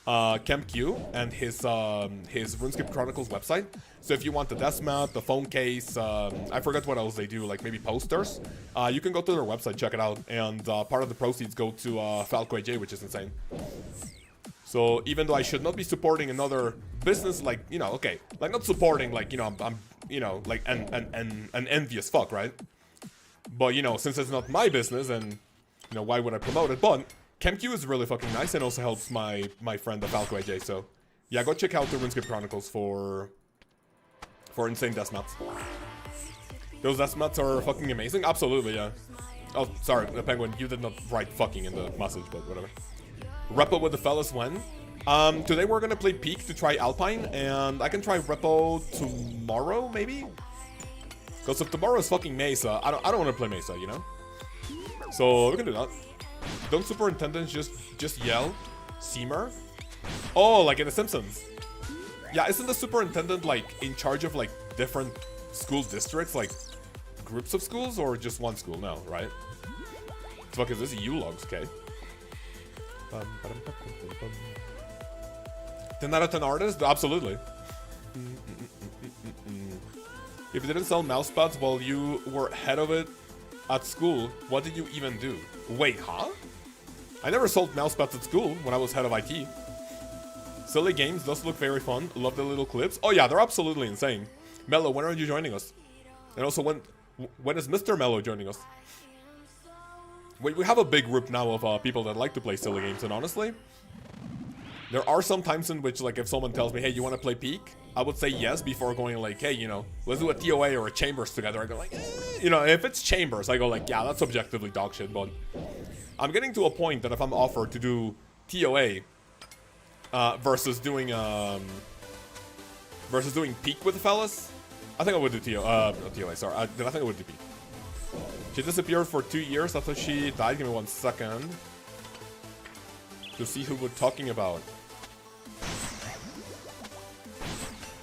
ChemQ and his RuneScape Chronicles website. So if you want the desk mat, the phone case, I forget what else they do, like maybe posters, you can go to their website, check it out, and part of the proceeds go to Falco AJ, which is insane. So even though I should not be supporting another business, like, you know, okay, like not supporting, like, you know, I'm you know, like an envious fuck, right? But, you know, since it's not my business, and, you know, why would I promote it? But ChemQ is really fucking nice and also helps my friend, the Falco AJ, so yeah, go check out the RuneScape Chronicles for insane death mats. Those death mats are fucking amazing? Absolutely, yeah. Oh, sorry, the Penguin, you did not write fucking in the message, but whatever. Repo with the fellas when? Today we're gonna play Peak to try Alpine, and I can try Repo tomorrow, maybe? Because if tomorrow is fucking Mesa, I don't want to play Mesa, you know? So we can do that. Don't superintendents just yell? Seamer? Oh, like in The Simpsons. Yeah, isn't the superintendent, like, in charge of, like, different school districts? Like, groups of schools? Or just one school? No, right? What the fuck is this? U-logs, okay. 10 out of 10 artists? Absolutely. If you didn't sell mouse pads while you were head of it at school, what did you even do? Wait, huh? I never sold mouse pads at school when I was head of IT. Silly games does look very fun. Love the little clips. Oh yeah, they're absolutely insane. Mello, when are you joining us? And also, when is Mr. Mello joining us? We have a big group now of people that like to play silly games, and honestly, there are some times in which, like, if someone tells me, hey, you want to play Peak? I would say yes before going, like, hey, you know, let's do a TOA or a Chambers together. I go, like, you know, if it's Chambers, I go, like, yeah, that's objectively dog shit, but I'm getting to a point that if I'm offered to do TOA versus doing Peak with the fellas, I think I would do TOA, sorry. I think I would do Peak. She disappeared for 2 years after she died. Give me 1 second to see who we're talking about.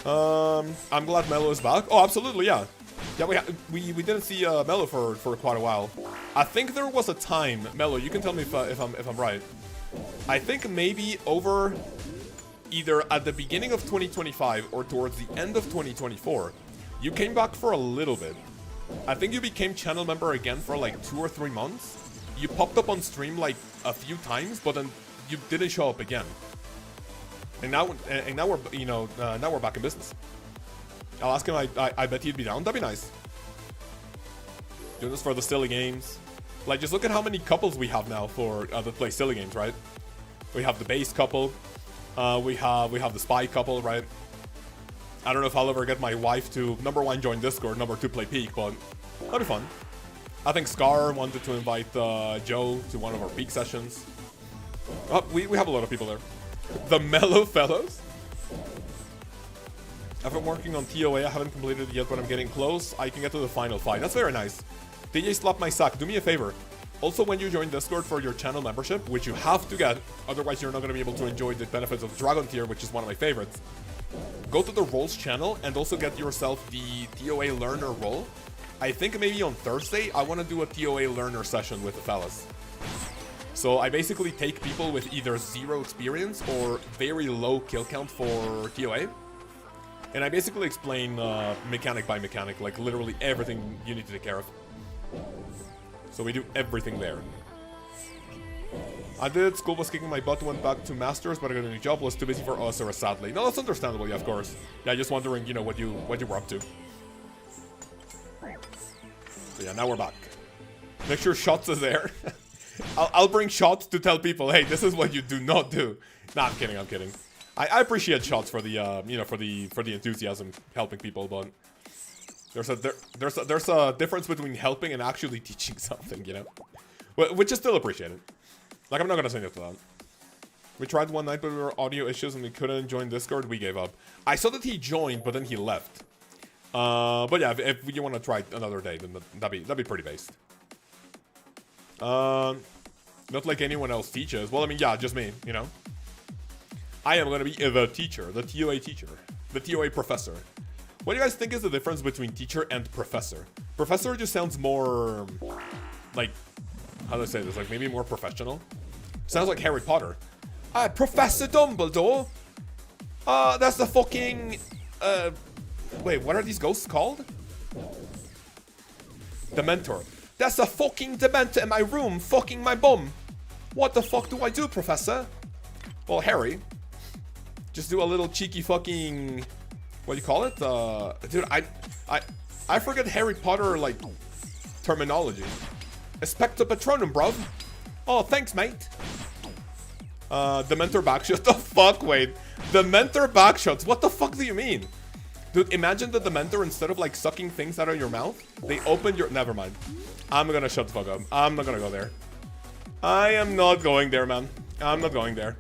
I'm glad Mello is back. Oh, absolutely, yeah. Yeah, we didn't see Mello for quite a while. I think there was a time, Mello, you can tell me if I'm right. I think maybe over either at the beginning of 2025 or towards the end of 2024, you came back for a little bit. I think you became channel member again for like 2 or 3 months. You popped up on stream like a few times, but then you didn't show up again. And now we're, you know, now we're back in business. I'll ask him. I bet he'd be down. That'd be nice. Doing this for the silly games. Like, just look at how many couples we have now for that play silly games, right? We have the base couple. We have the spy couple, right? I don't know if I'll ever get my wife to, number 1, join Discord, number 2, play Peak, but that'll be fun. I think Scar wanted to invite Joe to one of our Peak sessions. Oh, we have a lot of people there. The Mellow Fellows. I've been working on TOA, I haven't completed it yet, but I'm getting close. I can get to the final fight. That's very nice. DJ Slap My Sack, do me a favor. Also, when you join Discord for your channel membership, which you have to get, otherwise you're not going to be able to enjoy the benefits of Dragon Tier, which is one of my favorites. Go to the roles channel and also get yourself the TOA learner role. I think maybe on Thursday, I want to do a TOA learner session with the fellas. So I basically take people with either 0 experience or very low kill count for TOA. And I basically explain mechanic by mechanic, like literally everything you need to take care of. So we do everything there. I did, school was kicking my butt, went back to Masters, but I got a new job, was too busy for OSRS, sadly. No, that's understandable, yeah, of course. Yeah, just wondering, you know, what you were up to. So yeah, now we're back. Make sure Shots is there. I'll bring Shots to tell people, hey, this is what you do not do. Nah, I'm kidding, I'm kidding. I appreciate Shots for the, you know, for the enthusiasm, helping people, but there's a difference between helping and actually teaching something, you know, which is still appreciated. Like, I'm not gonna say no to that. We tried one night, but there were audio issues and we couldn't join Discord. We gave up. I saw that he joined, but then he left. But yeah, if you want to try another day, then that'd be pretty based. Not like anyone else teaches. Well, I mean, yeah, just me, you know. I am gonna be the teacher, the TOA teacher, the TOA professor. What do you guys think is the difference between teacher and professor? Professor just sounds more, like, how do I say this? Like, maybe more professional? Sounds like Harry Potter. Professor Dumbledore? That's the fucking, wait, what are these ghosts called? Dementor. That's a fucking Dementor in my room, fucking my bum. What the fuck do I do, Professor? Well, Harry, just do a little cheeky fucking, what do you call it? Dude, I forget Harry Potter, like, terminology. Expecto Patronum, bruv. Oh, thanks, mate. Dementor backshots. The fuck, wait. Dementor backshots. What the fuck do you mean? Dude, imagine the Dementor, instead of, like, sucking things out of your mouth, they open your... Never mind. I'm gonna shut the fuck up. I'm not gonna go there. I am not going there, man. I'm not going there.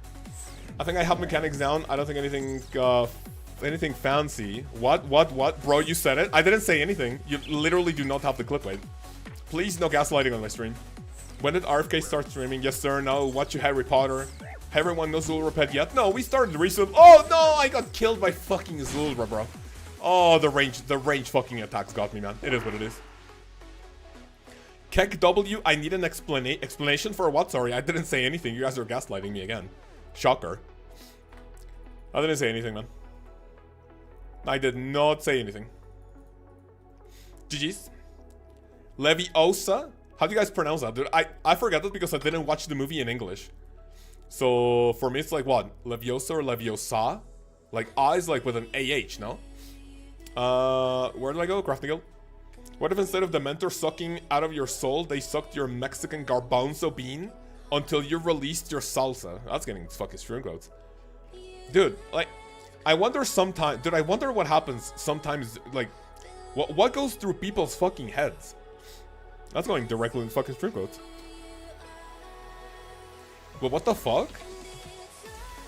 I think I have mechanics down. I don't think anything fancy. What? Bro, you said it. I didn't say anything. You literally do not have the clip, wait. Please, no gaslighting on my stream. When did RFK start streaming? Yes, sir. No. Watch you, Harry Potter. Everyone knows Zulrah yet? No, we started recently. Oh, no. I got killed by fucking Zulrah, bro. Oh, the range fucking attacks got me, man. It is what it is. Kek W, I need an explanation for what? Sorry, I didn't say anything. You guys are gaslighting me again. Shocker. I didn't say anything, man. I did not say anything. GG's. Leviosa? How do you guys pronounce that, dude? I forgot that because I didn't watch the movie in English. So, for me, it's like, what? Leviosa or Leviosa? Like, A is like with an AH, no? Where did I go? Crafting Guild. What if instead of the mentor sucking out of your soul, they sucked your Mexican garbanzo bean until you released your salsa? That's getting fucking stream quotes. Dude, like, I wonder sometimes... Dude, I wonder what happens sometimes, like... What goes through people's fucking heads? That's going directly in fucking stream quotes. But what the fuck?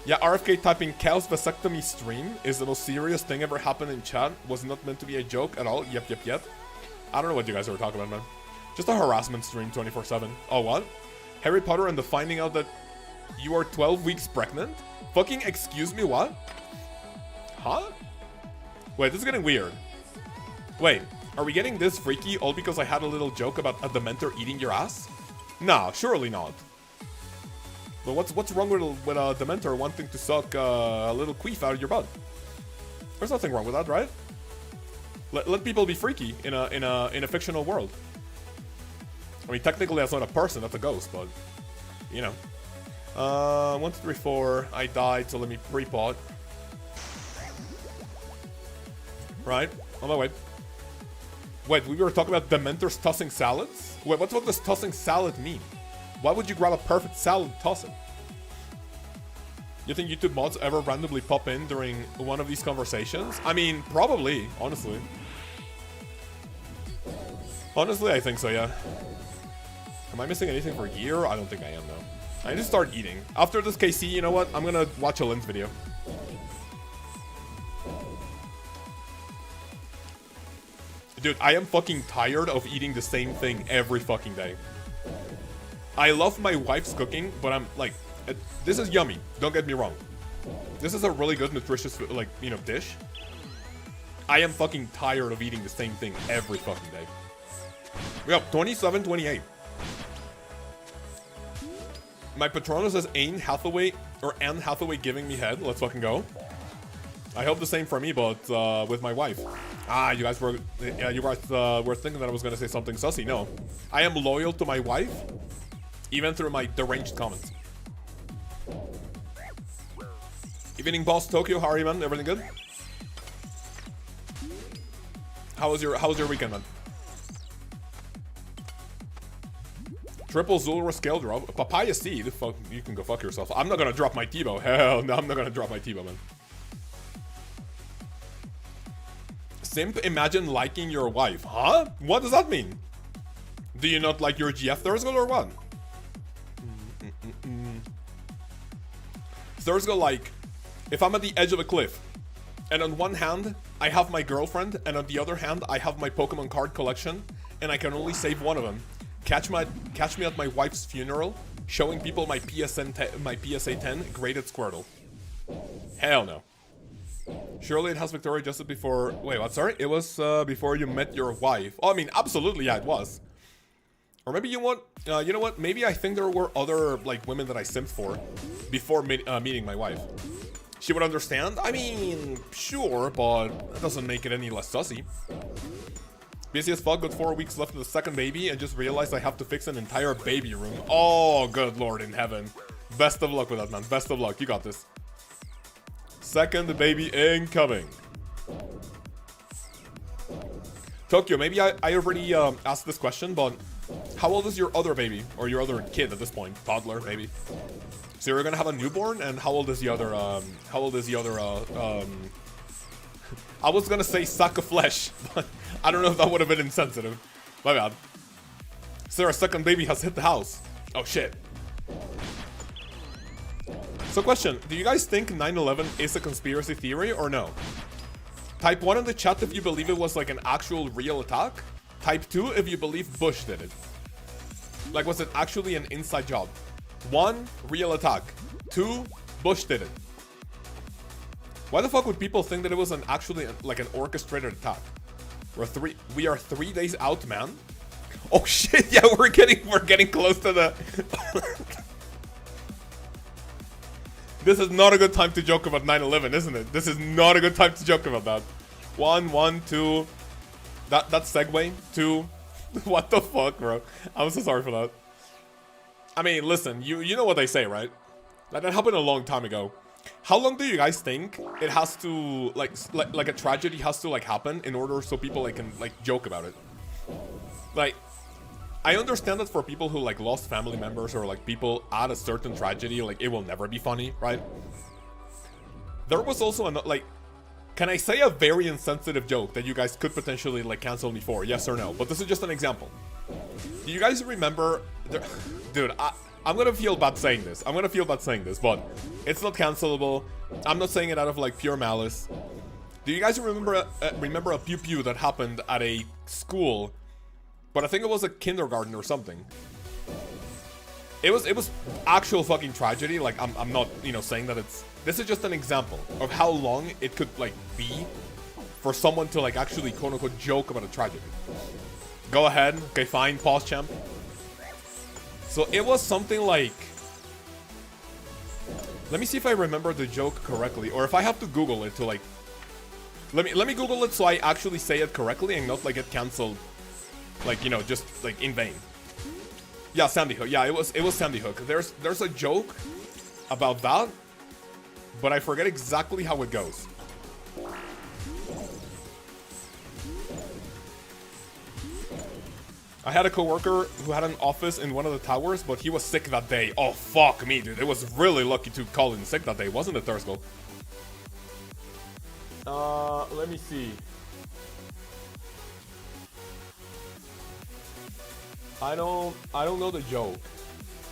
Yeah, RFK typing Kaoz vasectomy stream is the most serious thing ever happened in chat. Was not meant to be a joke at all. Yep. I don't know what you guys are talking about, man. Just a harassment stream 24/7. Oh, what? Harry Potter and the finding out that you are 12 weeks pregnant? Fucking excuse me, what? Huh? Wait, this is getting weird. Wait, are we getting this freaky all because I had a little joke about a Dementor eating your ass? Nah, surely not. But what's wrong with a Dementor wanting to suck a little queef out of your butt? There's nothing wrong with that, right? Let people be freaky in a fictional world. I mean, technically that's not a person, that's a ghost, but you know. 1, 2, 3, 4. I died, so let me pre-pot. Right, on my way. Wait, we were talking about Dementors tossing salads? Wait, what does tossing salad mean? Why would you grab a perfect salad and toss it? You think YouTube mods ever randomly pop in during one of these conversations? I mean, probably, honestly. Honestly, I think so, yeah. Am I missing anything for gear? I don't think I am, no. I need to start eating. After this KC, you know what? I'm gonna watch a Lens video. Dude, I am fucking tired of eating the same thing every fucking day. I love my wife's cooking, but I'm like, this is yummy. Don't get me wrong. This is a really good, nutritious, like, you know, dish. I am fucking tired of eating the same thing every fucking day. Yep, 27-28. My Patronus is Anne Hathaway giving me head. Let's fucking go. I hope the same for me, but with my wife. Ah, you guys were thinking that I was gonna say something sussy. No, I am loyal to my wife, even through my deranged comments. Evening, boss. Tokyo, how are you, man? Everything good? How was your weekend, man? Triple Zulrah scale drop. Papaya seed. Fuck, you can go fuck yourself. I'm not gonna drop my Tebow. Hell no, I'm not gonna drop my Tebow, man. Simp, imagine liking your wife. Huh? What does that mean? Do you not like your GF Thursgal or what? Thursgal, like, if I'm at the edge of a cliff, and on one hand, I have my girlfriend, and on the other hand, I have my Pokemon card collection, and I can only save one of them. Catch me at my wife's funeral, showing people my PSA 10 graded Squirtle. Hell no. Surely it has Victoria just before... Wait, what? Sorry? It was before you met your wife. Oh, I mean, absolutely, yeah, it was. Or maybe you want... you know what? Maybe I think there were other, like, women that I simped for before meeting my wife. She would understand? I mean, sure, but that doesn't make it any less sussy. Busy as fuck, got 4 weeks left of the second baby, and just realized I have to fix an entire baby room. Oh, good lord in heaven. Best of luck with that, man. Best of luck. You got this. Second baby incoming. Tokyo, maybe I already asked this question, but how old is your other baby? Or your other kid at this point? Toddler, maybe. So you're gonna have a newborn, and how old is the other, I was gonna say sack of flesh, but I don't know if that would have been insensitive. My bad. So our second baby has hit the house. Oh shit. So question, do you guys think 9/11 is a conspiracy theory or no? Type 1 in the chat if you believe it was like an actual real attack. Type 2 if you believe Bush did it. Like, was it actually an inside job? 1, real attack. 2, Bush did it. Why the fuck would people think that it was actually like an orchestrated attack? We are 3 days out, man. Oh shit, yeah, we're getting close to the This is not a good time to joke about 9/11, isn't it? This is not a good time to joke about that. 1, 2. That segue. 2. What the fuck, bro? I'm so sorry for that. I mean, listen, you know what they say, right? Like, that happened a long time ago. How long do you guys think it has to, like a tragedy has to, like, happen in order so people, like, can, like, joke about it? Like, I understand that for people who, like, lost family members or, like, people at a certain tragedy, like, it will never be funny, right? There was also, like, can I say a very insensitive joke that you guys could potentially, like, cancel me for? Yes or no? But this is just an example. Do you guys remember... Dude, I'm gonna feel bad saying this. But it's not cancelable. I'm not saying it out of, like, pure malice. Do you guys remember a pew-pew that happened at a school? But I think it was a kindergarten or something. It was actual fucking tragedy. Like, I'm not, you know, saying that it's... This is just an example of how long it could, like, be for someone to, like, actually, quote-unquote, joke about a tragedy. Go ahead. Okay, fine. Pause, champ. So it was something like... Let me see if I remember the joke correctly, or if I have to Google it to, like... Let me Google it so I actually say it correctly and not, like, get cancelled. Like, you know, just, like, in vain. Yeah, Sandy Hook. Yeah, it was Sandy Hook. There's a joke about that, but I forget exactly how it goes. I had a coworker who had an office in one of the towers, but he was sick that day. Oh, fuck me, dude. It was really lucky to call in sick that day, wasn't it, Thursday? Let me see. I don't know the joke.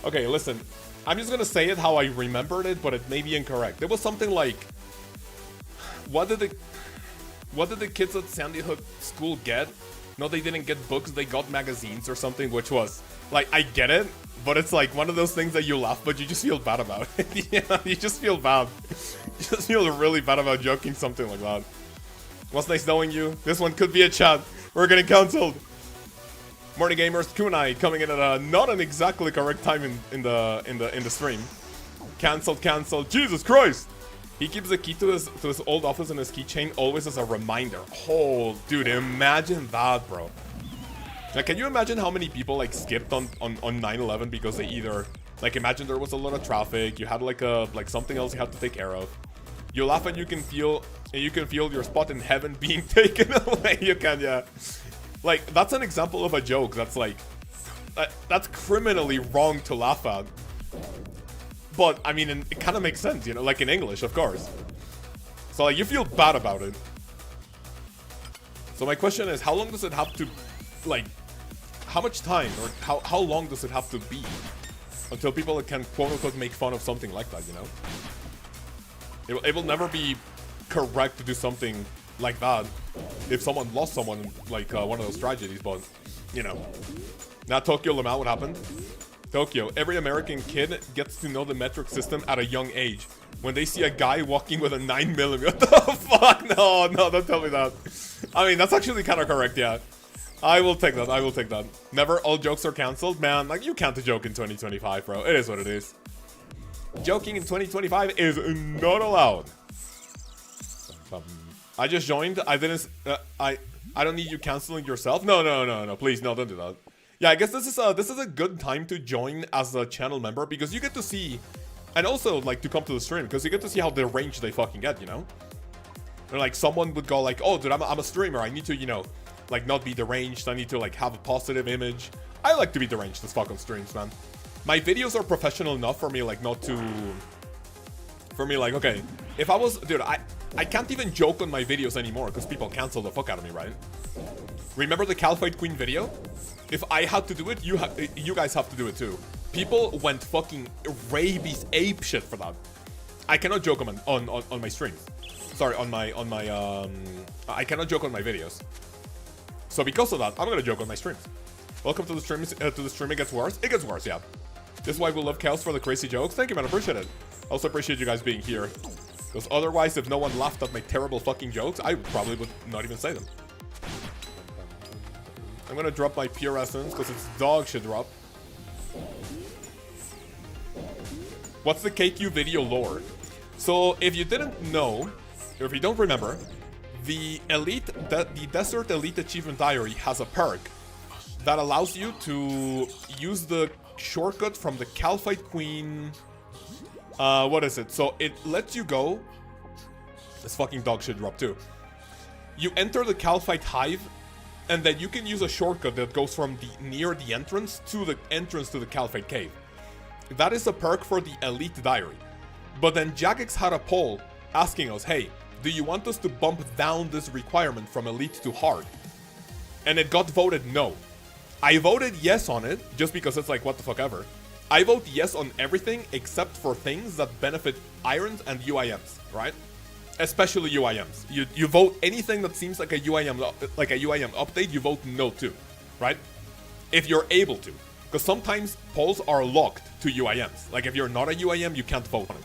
Okay, listen. I'm just gonna say it how I remembered it, but it may be incorrect. It was something like, what did the kids at Sandy Hook School get? No, they didn't get books, they got magazines or something, which was, like, I get it, but it's like one of those things that you laugh, but you just feel bad about it. Yeah, you just feel bad. You just feel really bad about joking something like that. Was nice knowing you. This one could be a chat. We're getting cancelled. Morning gamers, Kunai coming in at a not an exactly correct time in the stream. Cancelled. Jesus Christ! He keeps the key to his old office in his keychain always as a reminder. Oh, dude, imagine that, bro. Now, can you imagine how many people like skipped on 9/11 because they either like imagine there was a lot of traffic, you had like something else you had to take care of. You laugh and you can feel your spot in heaven being taken away. You can, yeah. Like that's an example of a joke that's like that's criminally wrong to laugh at. But, I mean, it kind of makes sense, you know, like in English, of course. So, like, you feel bad about it. So my question is, how long does it have to, like, how much time, or how long does it have to be until people can, quote-unquote, make fun of something like that, you know? It will never be correct to do something like that if someone lost someone, like, one of those tragedies, but, you know. Now, Tokyo Lamau, what happened? Tokyo, every American kid gets to know the metric system at a young age. When they see a guy walking with a 9mm, what the fuck? No, don't tell me that. I mean, that's actually kind of correct, yeah. I will take that. Never all jokes are cancelled. Man, like, you can't joke in 2025, bro. It is what it is. Joking in 2025 is not allowed. I just joined. I didn't... I don't need you cancelling yourself. No. Please, no, don't do that. Yeah, I guess this is a good time to join as a channel member because you get to see, and also like to come to the stream because you get to see how deranged they fucking get, you know? And like someone would go like, oh dude, I'm a streamer, I need to, you know, like not be deranged, I need to like have a positive image. I like to be deranged as fuck on streams, man. My videos are professional enough for me like not to, for me like, okay, if I was, dude, I can't even joke on my videos anymore because people cancel the fuck out of me, right? Remember the Calfight Queen video? If I had to do it, you guys have to do it too. People went fucking rabies ape shit for that. I cannot joke on my streams. Sorry, I cannot joke on my videos. So because of that, I'm gonna joke on my streams. Welcome to the stream. It gets worse. It gets worse, yeah. This is why we love Kaoz for the crazy jokes. Thank you, man. I appreciate it. I also appreciate you guys being here. Because otherwise, if no one laughed at my terrible fucking jokes, I probably would not even say them. I'm gonna drop my pure essence because it's dog shit drop. What's the KQ video lore? So if you didn't know, or if you don't remember, the Desert Elite Achievement Diary has a perk that allows you to use the shortcut from the Calfight Queen. What is it? So it lets you go. This fucking dog shit drop too. You enter the Calfight Hive. And then you can use a shortcut that goes from near the entrance to the Calfight Cave. That is a perk for the Elite Diary. But then Jagex had a poll asking us, hey, do you want us to bump down this requirement from Elite to Hard? And it got voted no. I voted yes on it, just because it's like, what the fuck ever. I vote yes on everything except for things that benefit Irons and UIMs, right? Especially UIMs. You vote anything that seems like a UIM update, you vote no to, right? If you're able to. Because sometimes polls are locked to UIMs. Like if you're not a UIM, you can't vote on it.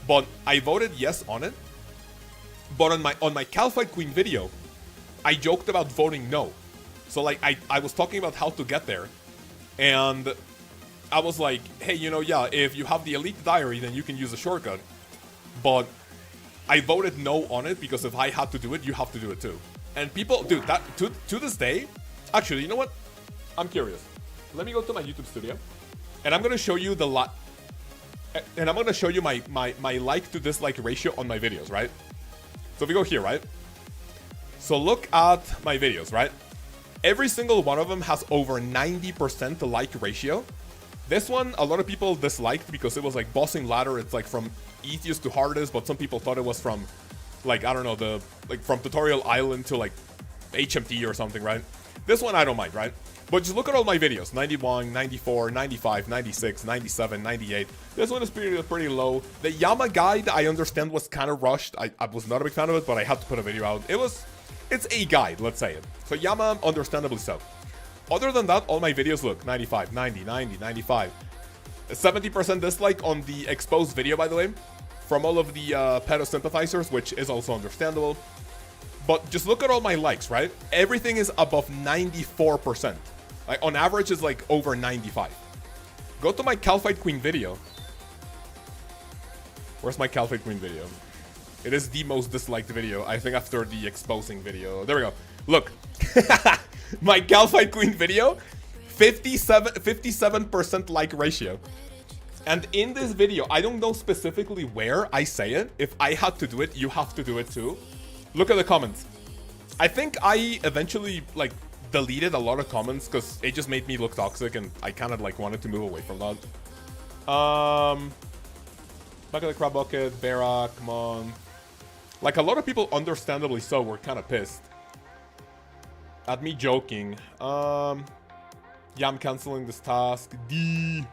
But I voted yes on it. But on my Calfight Queen video, I joked about voting no. So like I was talking about how to get there. And I was like, hey, you know, yeah, if you have the Elite Diary, then you can use a shortcut. But I voted no on it because if I had to do it, you have to do it too. And people, dude, that to this day, actually, you know what? I'm curious. Let me go to my YouTube studio, and I'm gonna show you and I'm gonna show you my like to dislike ratio on my videos, right? So if we go here, right? So look at my videos, right? Every single one of them has over 90% like ratio. This one, a lot of people disliked because it was like bossing ladder. It's like from easiest to hardest, but some people thought it was from, like, I don't know, from tutorial island to like HMT or something, right? This one I don't mind, right? But just look at all my videos, 91, 94, 95, 96, 97, 98. This one is pretty low. The Yama guide, I understand, was kind of rushed. I was not a big fan of it, but I had to put a video out. It's a guide, let's say it. So Yama, understandably so. Other than that, all my videos look 95, 90, 90, 95. 70% dislike on the exposed video, by the way, from all of the pedo sympathizers, which is also understandable. But just look at all my likes, right? Everything is above 94%. Like, on average, it's like over 95. Go to my Calfight Queen video. Where's my Calfight Queen video? It is the most disliked video, I think, after the exposing video. There we go. Look. My Calfight Queen video, 57% like ratio. And in this video, I don't know specifically where I say it. If I had to do it, you have to do it too. Look at the comments. I think I eventually, like, deleted a lot of comments because it just made me look toxic and I kind of, like, wanted to move away from that. Back at the crab bucket, Vera, come on. Like, a lot of people, understandably so, were kind of pissed at me joking. Yeah, I'm canceling this task. D.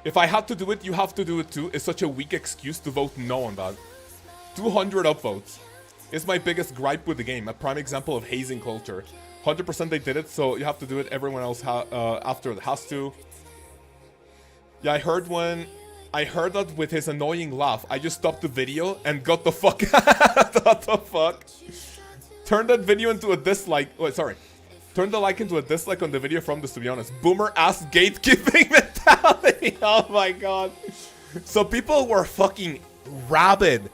If I had to do it, you have to do it too. It's such a weak excuse to vote no on that. 200 upvotes. It's my biggest gripe with the game. A prime example of hazing culture. 100% they did it, so you have to do it. Everyone else after it has to. Yeah, I heard that with his annoying laugh, I just stopped the video and got the fuck what the fuck? Turn that video into a dislike. Oh, sorry. Turn the like into a dislike on the video from this, to be honest. Boomer ass gatekeeping mentality. Oh my god. So people were fucking rabid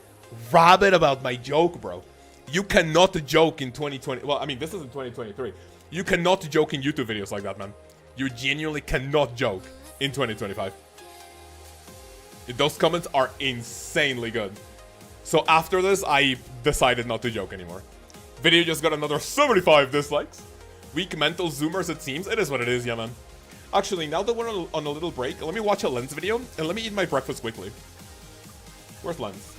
about my joke, bro. You cannot joke in 2020. Well, I mean, this is in 2023. You cannot joke in YouTube videos like that, man. You genuinely cannot joke in 2025. Those comments are insanely good. So after this, I decided not to joke anymore. Video just got another 75 dislikes. Weak mental zoomers, it seems. It is what it is, yeah, man. Actually, now that we're on a little break, let me watch a Lens video and let me eat my breakfast quickly. Where's Lens?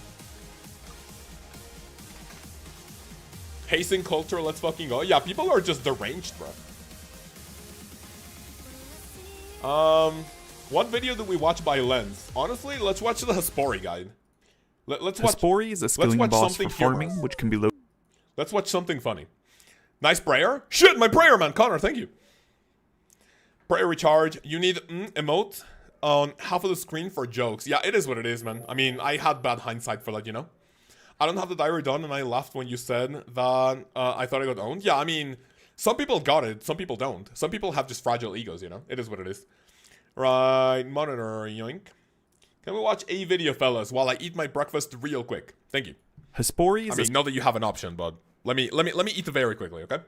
Hazing culture, let's fucking go. Yeah, people are just deranged, bro. What video did we watch by Lens? Honestly, let's watch the Hespori guide. Let's watch. Hespori is a skilling boss for farming, which can be low. Let's watch something funny. Nice prayer. Shit, my prayer, man. Connor, thank you. Prayer recharge. You need emote on half of the screen for jokes. Yeah, it is what it is, man. I mean, I had bad hindsight for that, you know? I don't have the diary done, and I laughed when you said that I thought I got owned. Yeah, I mean, some people got it, some people don't. Some people have just fragile egos, you know? It is what it is. Right, monitor, yoink. Can we watch a video, fellas, while I eat my breakfast real quick? Thank you. Hespori is not that you have an option, but let me eat it very quickly, okay?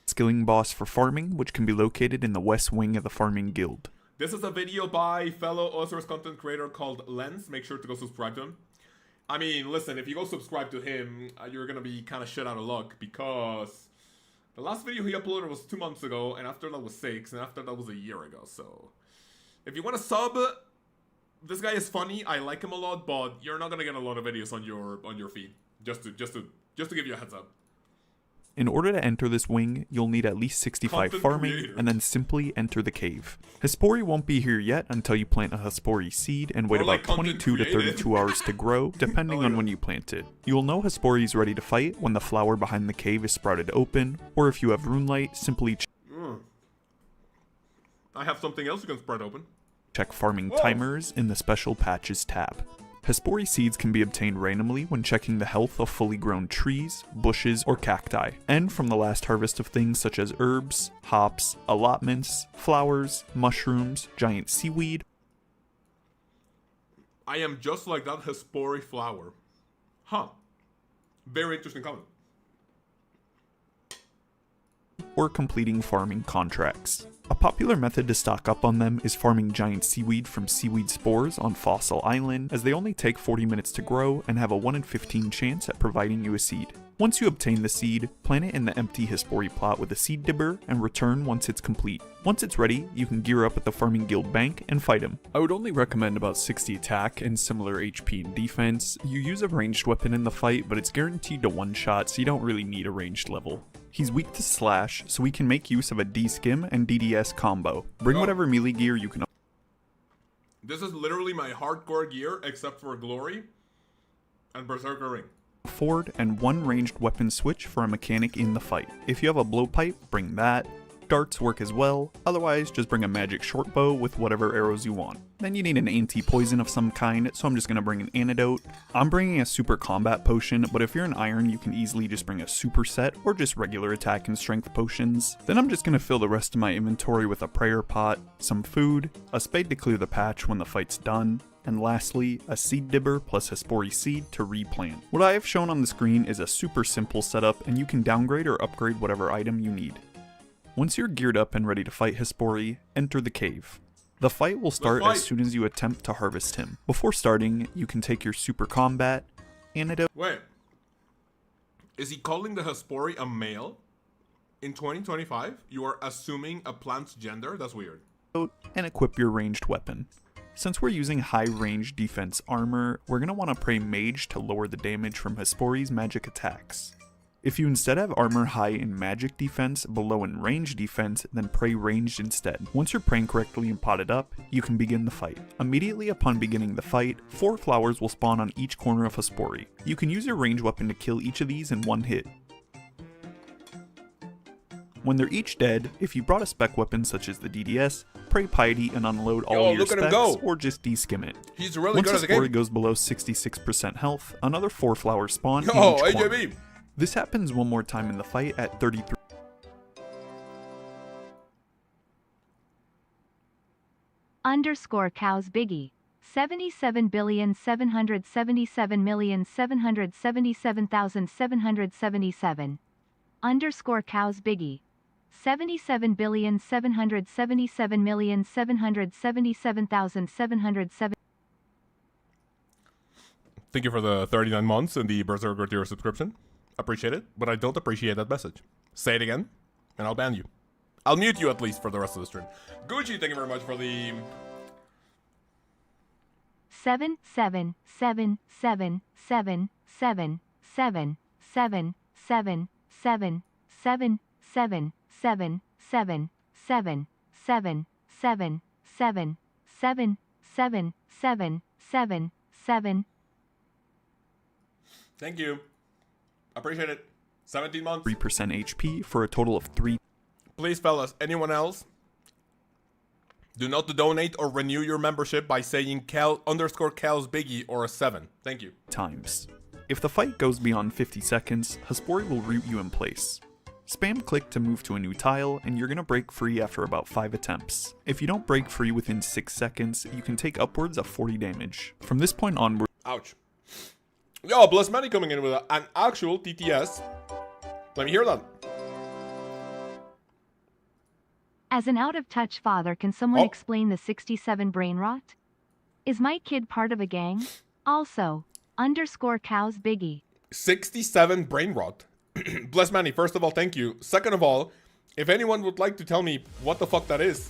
Skilling boss for farming, which can be located in the west wing of the farming guild. This is a video by fellow OSRS content creator called Lens. Make sure to go subscribe to him. I mean, listen, if you go subscribe to him, you're gonna be kind of shit out of luck, because the last video he uploaded was 2 months ago, and after that was 6, and after that was a year ago. So if you want to sub, this guy is funny. I like him a lot, but you're not gonna get a lot of videos on your feed. Just to give you a heads up. In order to enter this wing, you'll need at least 65 Content farming, creator. and then simply enter the cave. Hespori won't be here yet until you plant a Hespori seed and wait Or like about content 22 to created. 32 hours to grow, depending on when you plant it. You'll know Hespori is ready to fight when the flower behind the cave is sprouted open, or if you have runelight, simply I have something else you can spread open. check farming Whoa. timers in the special patches tab. Hespori seeds can be obtained randomly when checking the health of fully grown trees, bushes, or cacti, and from the last harvest of things such as herbs, hops, allotments, flowers, mushrooms, giant seaweed. I am just like that Hespori flower. Huh. Very interesting comment. Or completing farming contracts. A popular method to stock up on them is farming giant seaweed from seaweed spores on Fossil Island, as they only take 40 minutes to grow and have a 1 in 15 chance at providing you a seed. Once you obtain the seed, plant it in the empty Hespori plot with a seed dibber and return once it's complete. Once it's ready, you can gear up at the farming guild bank and fight him. I would only recommend about 60 attack and similar HP and defense. You use a ranged weapon in the fight, but it's guaranteed to one-shot, so you don't really need a ranged level. He's weak to slash, so we can make use of a D-skim and DDS combo. Bring whatever melee gear you can. This is literally my hardcore gear, except for Glory and Berserker Ring. Afford and one ranged weapon switch for a mechanic in the fight. If you have a blowpipe, bring that. Darts work as well, otherwise just bring a magic short bow with whatever arrows you want. Then you need an anti-poison of some kind, so I'm just going to bring an antidote. I'm bringing a super combat potion, but if you're an iron you can easily just bring a super set or just regular attack and strength potions. Then I'm just going to fill the rest of my inventory with a prayer pot, some food, a spade to clear the patch when the fight's done, and lastly, a seed dibber plus Hespori seed to replant. What I have shown on the screen is a super simple setup, and you can downgrade or upgrade whatever item you need. Once you're geared up and ready to fight Hespori, enter the cave. The fight will start as soon as you attempt to harvest him. Before starting, you can take your super combat, antidote. Wait. Is he calling the Hespori a male? In 2025, you are assuming a plant's gender? That's weird. And equip your ranged weapon. Since we're using high range defense armor, we're going to want to pray Mage to lower the damage from Hespori's magic attacks. If you instead have armor high in magic defense but low in range defense, then pray ranged instead. Once you're praying correctly and potted up, you can begin the fight. Immediately upon beginning the fight, 4 flowers will spawn on each corner of Hespori. You can use your ranged weapon to kill each of these in one hit. When they're each dead, if you brought a spec weapon such as the DDS, pray Piety and unload all your specs, or just de-skim it. He's really Once good at the game. Hespori goes below 66% health, another 4 flowers spawn in each corner. This happens one more time in the fight at 33. Underscore Kaoz Biggie. 77,777,777,777. Underscore Kaoz Biggie. 77,777,777,777. Thank you for the 39 months and the Berserker tier subscription. Appreciate it, but I don't appreciate that message. Say it again, and I'll ban you. I'll mute you at least for the rest of the stream. Gucci, thank you very much for the 7. Thank you. Appreciate it. 17 months. 3% HP for a total of 3. Please, fellas, anyone else? Do not donate or renew your membership by saying _Kaoz Biggie or a 7. Thank you. Times. If the fight goes beyond 50 seconds, Hespori will root you in place. Spam click to move to a new tile, and you're gonna break free after about 5 attempts. If you don't break free within 6 seconds, you can take upwards of 40 damage. From this point onward. Ouch. Yo, Bless Manny coming in with an actual TTS. Let me hear that. As an out-of-touch father, can someone explain the 67 brain rot? Is my kid part of a gang? Also, _Kaoz Biggie. 67 brain rot. Bless Manny, first of all, thank you. Second of all, if anyone would like to tell me what the fuck that is,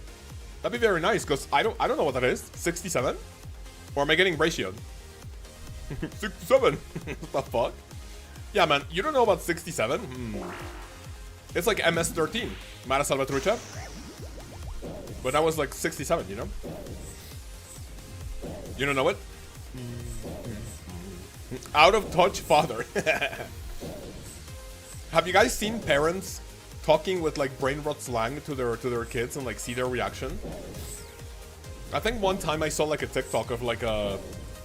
that'd be very nice, because I don't know what that is. 67? Or am I getting ratioed? 67. What the fuck? Yeah, man, you don't know about 67? It's like MS-13. Mara Salvatrucha. But that was like 67, you know? You don't know it? Out of touch father. Have you guys seen parents talking with like brain rot slang to their kids and like see their reaction? I think one time I saw like a TikTok of like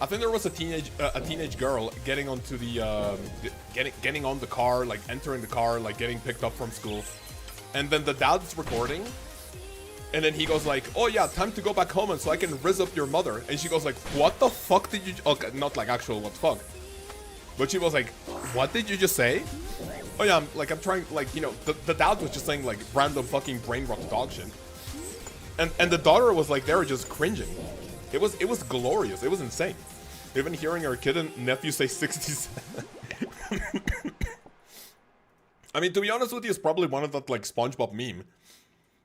I think there was a teenage girl getting onto the getting on the car, like entering the car, like getting picked up from school, and then the dad's recording, and then he goes like, "Oh yeah, time to go back home, and so I can rizz up your mother." And she goes like, "What the fuck did you?" Okay, not like actual what the fuck, but she was like, "What did you just say?" Oh yeah, I'm trying, like, you know, the dad was just saying like random fucking brain rot dog shit, and the daughter was like there just cringing. It was glorious. It was insane. Even hearing our kid and nephew say 67. I mean, to be honest with you, it's probably one of that, like, SpongeBob meme.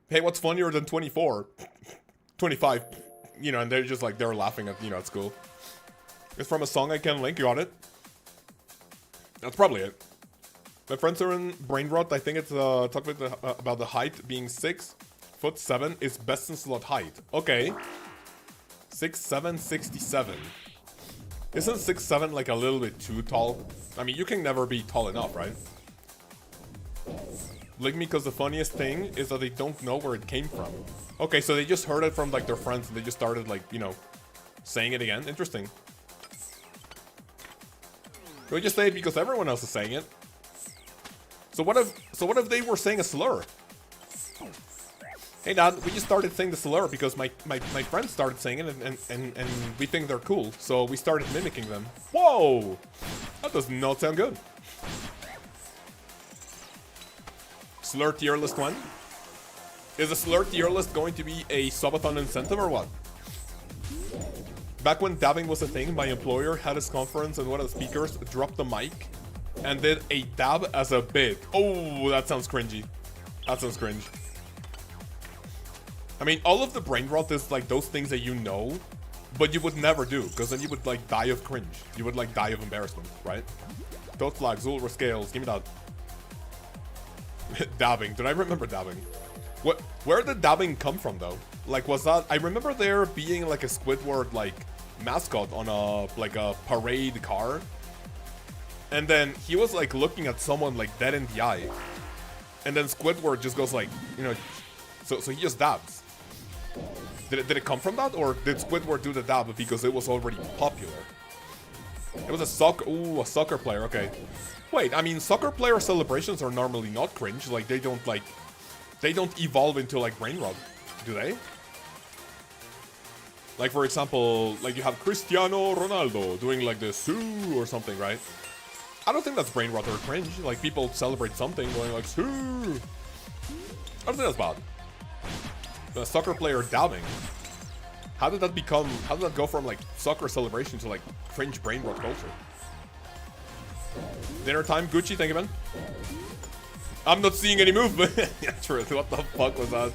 Hey, what's funnier than 24? 25. You know, and they're just, like, they're laughing at, you know, at school. It's from a song I can link, you got it? That's probably it. My friends are in brain rot. I think it's, talking about the height being 6'7" is best in slot height. Okay. 6'7", 67. Isn't 6'7" like a little bit too tall? I mean, you can never be tall enough, right? Like me, because the funniest thing is that they don't know where it came from. Okay, so they just heard it from like their friends and they just started like, you know, saying it again. Interesting. Can we just say it because everyone else is saying it? So what if they were saying a slur? Hey Dad, we just started saying the slur because my friends started saying it and we think they're cool, so we started mimicking them. Whoa! That does not sound good. Slur tier list 1? Is a slur tier list going to be a subathon incentive or what? Back when dabbing was a thing, my employer had his conference and one of the speakers dropped the mic and did a dab as a bit. Oh, that sounds cringy. That sounds cringe. I mean, all of the brain rot is like those things that you know, but you would never do, because then you would like die of cringe. You would like die of embarrassment, right? Toad flag, Zulrah scales, give me that. Dabbing, did I remember dabbing? Where did dabbing come from though? Like, was that, I remember there being like a Squidward like mascot on a like a parade car, and then he was like looking at someone like dead in the eye, and then Squidward just goes like, you know, so he just dabs. Did it come from that, or did Squidward do the dab because it was already popular? It was a soccer player, okay. Wait, I mean, soccer player celebrations are normally not cringe, like they don't evolve into like brain rot, do they? Like for example, like you have Cristiano Ronaldo doing like this or something, right? I don't think that's brain rot or cringe. Like people celebrate something going like I don't think that's bad. The soccer player dabbing. How did that go from like soccer celebration to like cringe brain rot culture? Dinner time, Gucci, thank you, man. I'm not seeing any movement. Yeah, true. What the fuck was that?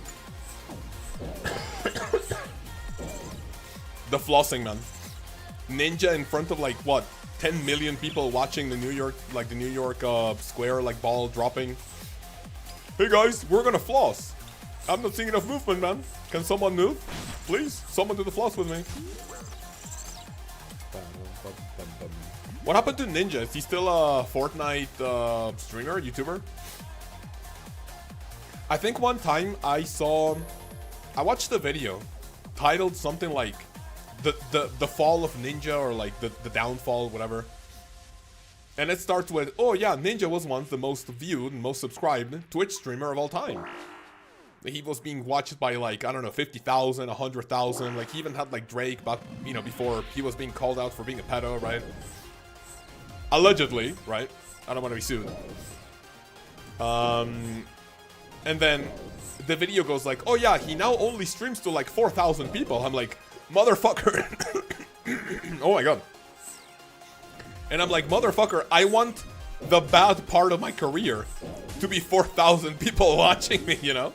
The flossing, man. Ninja in front of like what? 10 million people watching the New York Square like ball dropping. Hey guys, we're gonna floss. I'm not seeing enough movement, man. Can someone move? Please? Someone do the floss with me. What happened to Ninja? Is he still a Fortnite streamer, YouTuber? I think one time I watched a video titled something like the fall of Ninja, or like the downfall, whatever. And it starts with, oh yeah, Ninja was once the most viewed and most subscribed Twitch streamer of all time. He was being watched by like, I don't know, 50,000, 100,000. Like he even had like Drake, but you know, before he was being called out for being a pedo, right? Allegedly, right? I don't want to be sued. And then the video goes like, oh yeah, he now only streams to like 4,000 people. I'm like, motherfucker. Oh my god. And I'm like, motherfucker, I want the bad part of my career to be 4,000 people watching me, you know?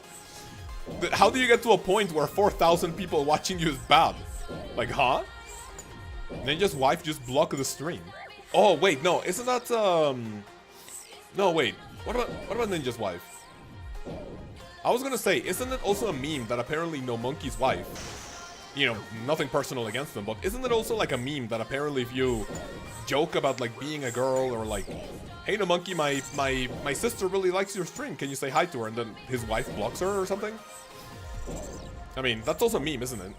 How do you get to a point where 4,000 people watching you is bad? Like, huh? Ninja's wife just blocked the stream. Oh, wait, no, isn't that, no, wait, what about Ninja's wife? I was gonna say, isn't it also a meme that apparently No Monkey's wife, you know, nothing personal against them, but isn't it also like a meme that apparently if you joke about like being a girl, or like, hey No Monkey, my sister really likes your stream, can you say hi to her? And then his wife blocks her or something? I mean, that's also a meme, isn't it?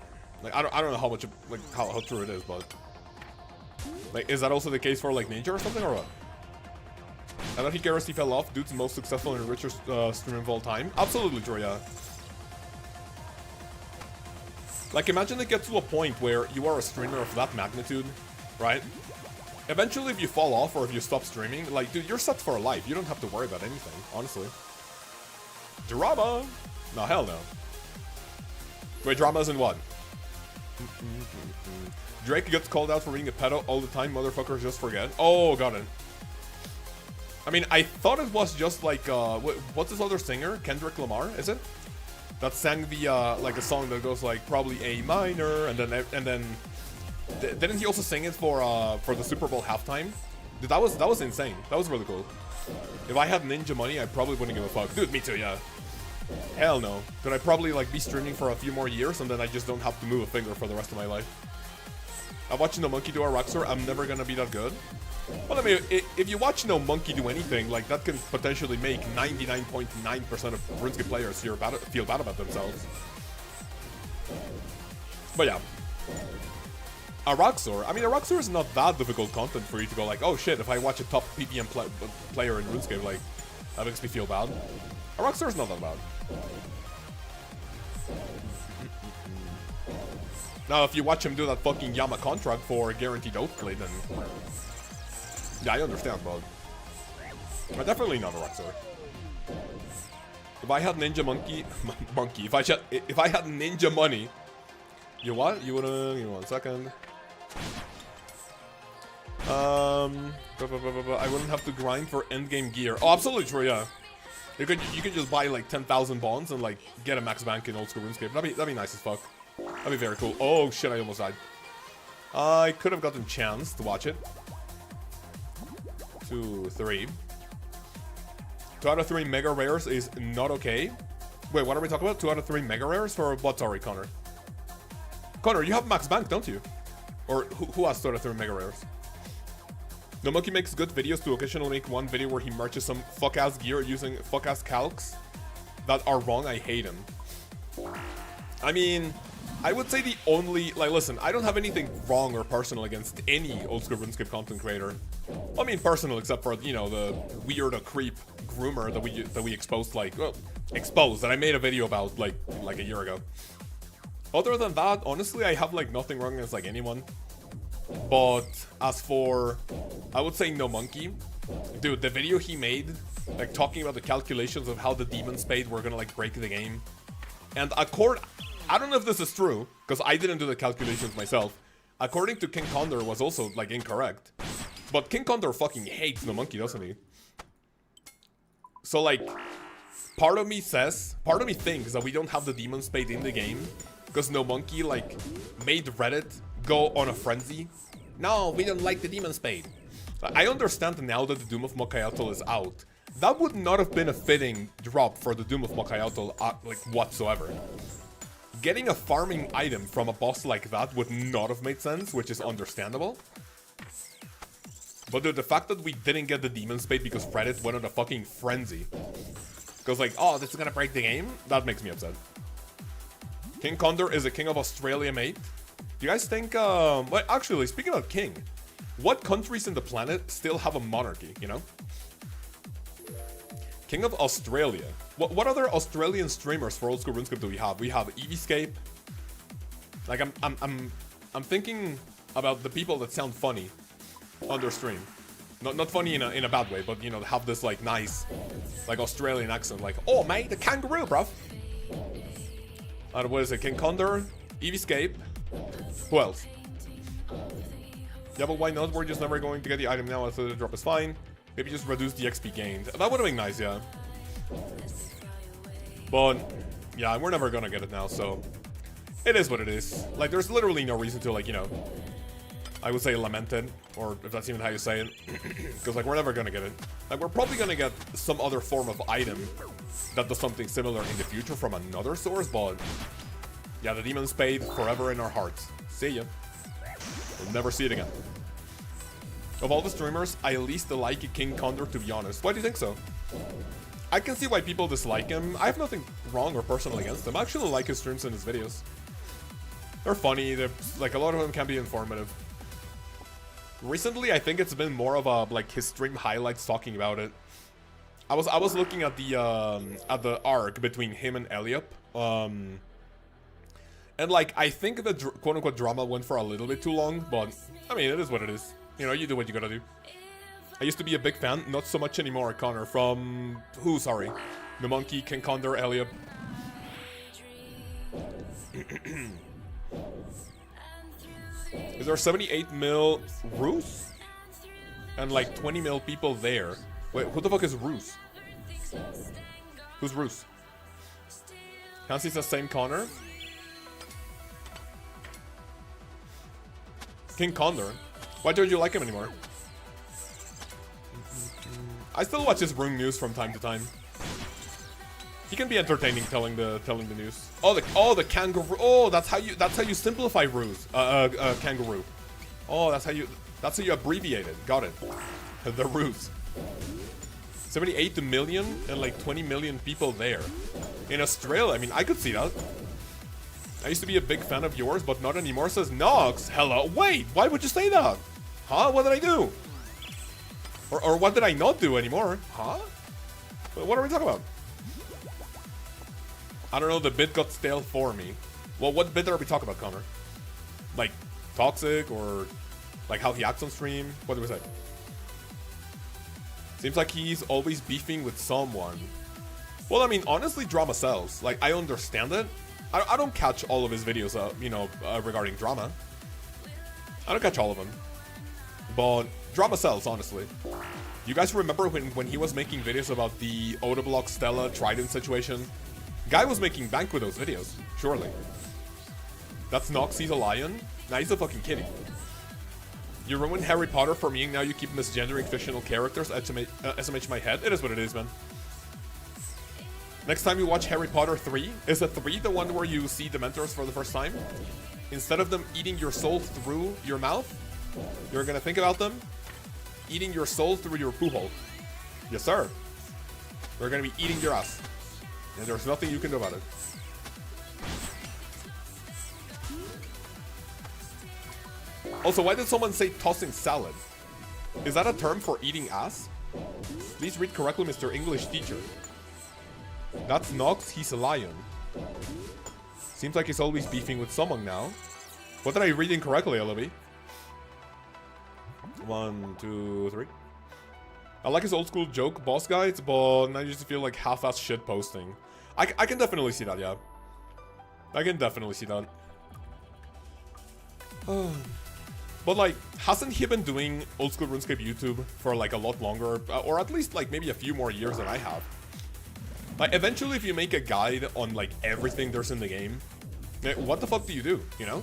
Like, I don't know how much, like, how true it is, but like, is that also the case for like Ninja or something, or what? I thought pkers fell off. Dude's the most successful and richest streamer of all time. Absolutely true, yeah. Like, imagine it gets to a point where you are a streamer of that magnitude, right? Eventually, if you fall off or if you stop streaming, like, dude, you're set for life. You don't have to worry about anything, honestly. Drama! No, hell no. Wait, drama's in what? Drake gets called out for being a pedo all the time. Motherfuckers just forget. Oh, got it. I mean, I thought it was just like, what's this other singer? Kendrick Lamar, is it? That sang the, like a song that goes like, probably A minor, and then, didn't he also sing it for the Super Bowl halftime? Dude, that was insane. That was really cool. If I had ninja money, I probably wouldn't give a fuck. Dude, me too, yeah. Hell no. Could I probably like be streaming for a few more years and then I just don't have to move a finger for the rest of my life? I'm watching No Monkey do a Roxor. I'm never gonna be that good. Well, I mean, if you watch No Monkey do anything, like that can potentially make 99.9% of RuneScape players feel bad about themselves. But yeah. A Roxor. I mean, a Roxor is not that difficult content for you to go like, oh shit, if I watch a top PPM player in RuneScape, like, that makes me feel bad. A Roxor is not that bad. Now, if you watch him do that fucking Yama contract for guaranteed outplay, then... yeah, I understand, but definitely not a Roxor. If I had Ninja Monkey... if I had Ninja money... You what? You wanna... Give me 1 second. I wouldn't have to grind for endgame gear. Oh, absolutely true, yeah. You could just buy like 10,000 bonds and like get a max bank in old school RuneScape. That'd be nice as fuck. That'd be very cool. Oh shit, I almost died. I could have gotten chance to watch it. 2, 3. 2 out of 3 mega rares is not okay. Wait, what are we talking about? 2 out of 3 mega rares for what? Sorry, Connor. Connor, you have max bank, don't you? Or who has 2 out of 3 mega rares? No Monkey makes good videos to occasionally make one video where he merches some fuck-ass gear using fuck-ass calcs that are wrong. I hate him. I mean, I would say the only... like, listen, I don't have anything wrong or personal against any old school RuneScape content creator. I mean, personal except for, you know, the weird creep groomer that we exposed, like... well, exposed, that I made a video about, like a year ago. Other than that, honestly, I have, like, nothing wrong against, like, anyone. But as for, I would say No Monkey, dude, the video he made, like talking about the calculations of how the Demon Spade were gonna like break the game, and I don't know if this is true because I didn't do the calculations myself. According to King Condor, was also like incorrect, but King Condor fucking hates No Monkey, doesn't he? So like, part of me thinks that we don't have the Demon Spade in the game because No Monkey like made Reddit go on a frenzy. No, we don't like the Demon Spade. I understand now that the Doom of Mokayotl is out. That would not have been a fitting drop for the Doom of Mokayotl, like, whatsoever. Getting a farming item from a boss like that would not have made sense, which is understandable. But dude, the fact that we didn't get the Demon Spade because Reddit went on a fucking frenzy. Because like, oh, this is gonna break the game? That makes me upset. King Condor is a king of Australia, mate. Do you guys think, well, actually, speaking of king, what countries in the planet still have a monarchy, you know? King of Australia. What other Australian streamers for old school RuneScape do we have? We have Eevescape. Like, I'm thinking about the people that sound funny on their stream. Not funny in a bad way, but, you know, have this, like, nice, like, Australian accent. Like, oh, mate, the kangaroo, bruv. And what is it? King Condor, Eevescape. Who else? Yeah, but why not? We're just never going to get the item now, so the drop is fine. Maybe just reduce the XP gained. That would have been nice, yeah. But, yeah, we're never gonna get it now, so... it is what it is. Like, there's literally no reason to, like, you know... I would say lament it, or if that's even how you say it. Because, like, we're never gonna get it. Like, we're probably gonna get some other form of item that does something similar in the future from another source, but... yeah, the Demon Spade, forever in our hearts. See ya. We'll never see it again. Of all the streamers, I least like King Condor, to be honest. Why do you think so? I can see why people dislike him. I have nothing wrong or personal against him. I actually like his streams and his videos. They're funny. They're, like, a lot of them can be informative. Recently, I think it's been more of a, like, his stream highlights talking about it. I was looking at the arc between him and Eliop. And, like, I think the quote-unquote drama went for a little bit too long, but, I mean, it is what it is. You know, you do what you gotta do. I used to be a big fan, not so much anymore, Connor, from... who, sorry? The Monkey, King Condor, Eliop. Is there 78 mil Rus? And, like, 20 mil people there. Wait, who the fuck is Roos? Who's Roos? Can't see the same Connor? King Condor. Why don't you like him anymore? I still watch his room news from time to time. He can be entertaining telling the news. Oh the kangaroo. Oh, that's how you simplify Roos. Kangaroo. Oh, that's how you abbreviate it. Got it. The Roos. 78 million and like 20 million people there. In Australia, I mean, I could see that. I used to be a big fan of yours, but not anymore, says Nox. Hello. Wait, why would you say that? Huh? What did I do? Or what did I not do anymore? Huh? What are we talking about? I don't know, the bit got stale for me. Well, what bit are we talking about, Connor? Like, toxic, or like how he acts on stream? What did we say? Seems like he's always beefing with someone. Well, I mean, honestly, drama sells. Like, I understand it. I don't catch all of his videos, regarding drama. I don't catch all of them. But drama sells, honestly. You guys remember when he was making videos about the Odablock Stella Trident situation? Guy was making bank with those videos, surely. That's Nox, he's a lion? Nah, he's a fucking kitty. You ruined Harry Potter for me, and now you keep misgendering fictional characters. SMH my head. It is what it is, man. Next time you watch Harry Potter 3, is the 3 the one where you see Dementors for the first time? Instead of them eating your soul through your mouth, you're gonna think about them eating your soul through your poo hole. Yes, sir. They're gonna be eating your ass. And there's nothing you can do about it. Also, why did someone say tossing salad? Is that a term for eating ass? Please read correctly, Mr. English teacher. That's Nox, he's a lion. Seems like he's always beefing with someone now. What did I read incorrectly, Olivia? 1, 2, 3. I like his old school joke boss guides, but I just feel like half-ass shit posting. I can definitely see that, yeah. I can definitely see that. But like, hasn't he been doing old school RuneScape YouTube for like a lot longer, or at least like maybe a few more years than I have? Like, eventually if you make a guide on like everything there's in the game, what the fuck do you do, you know?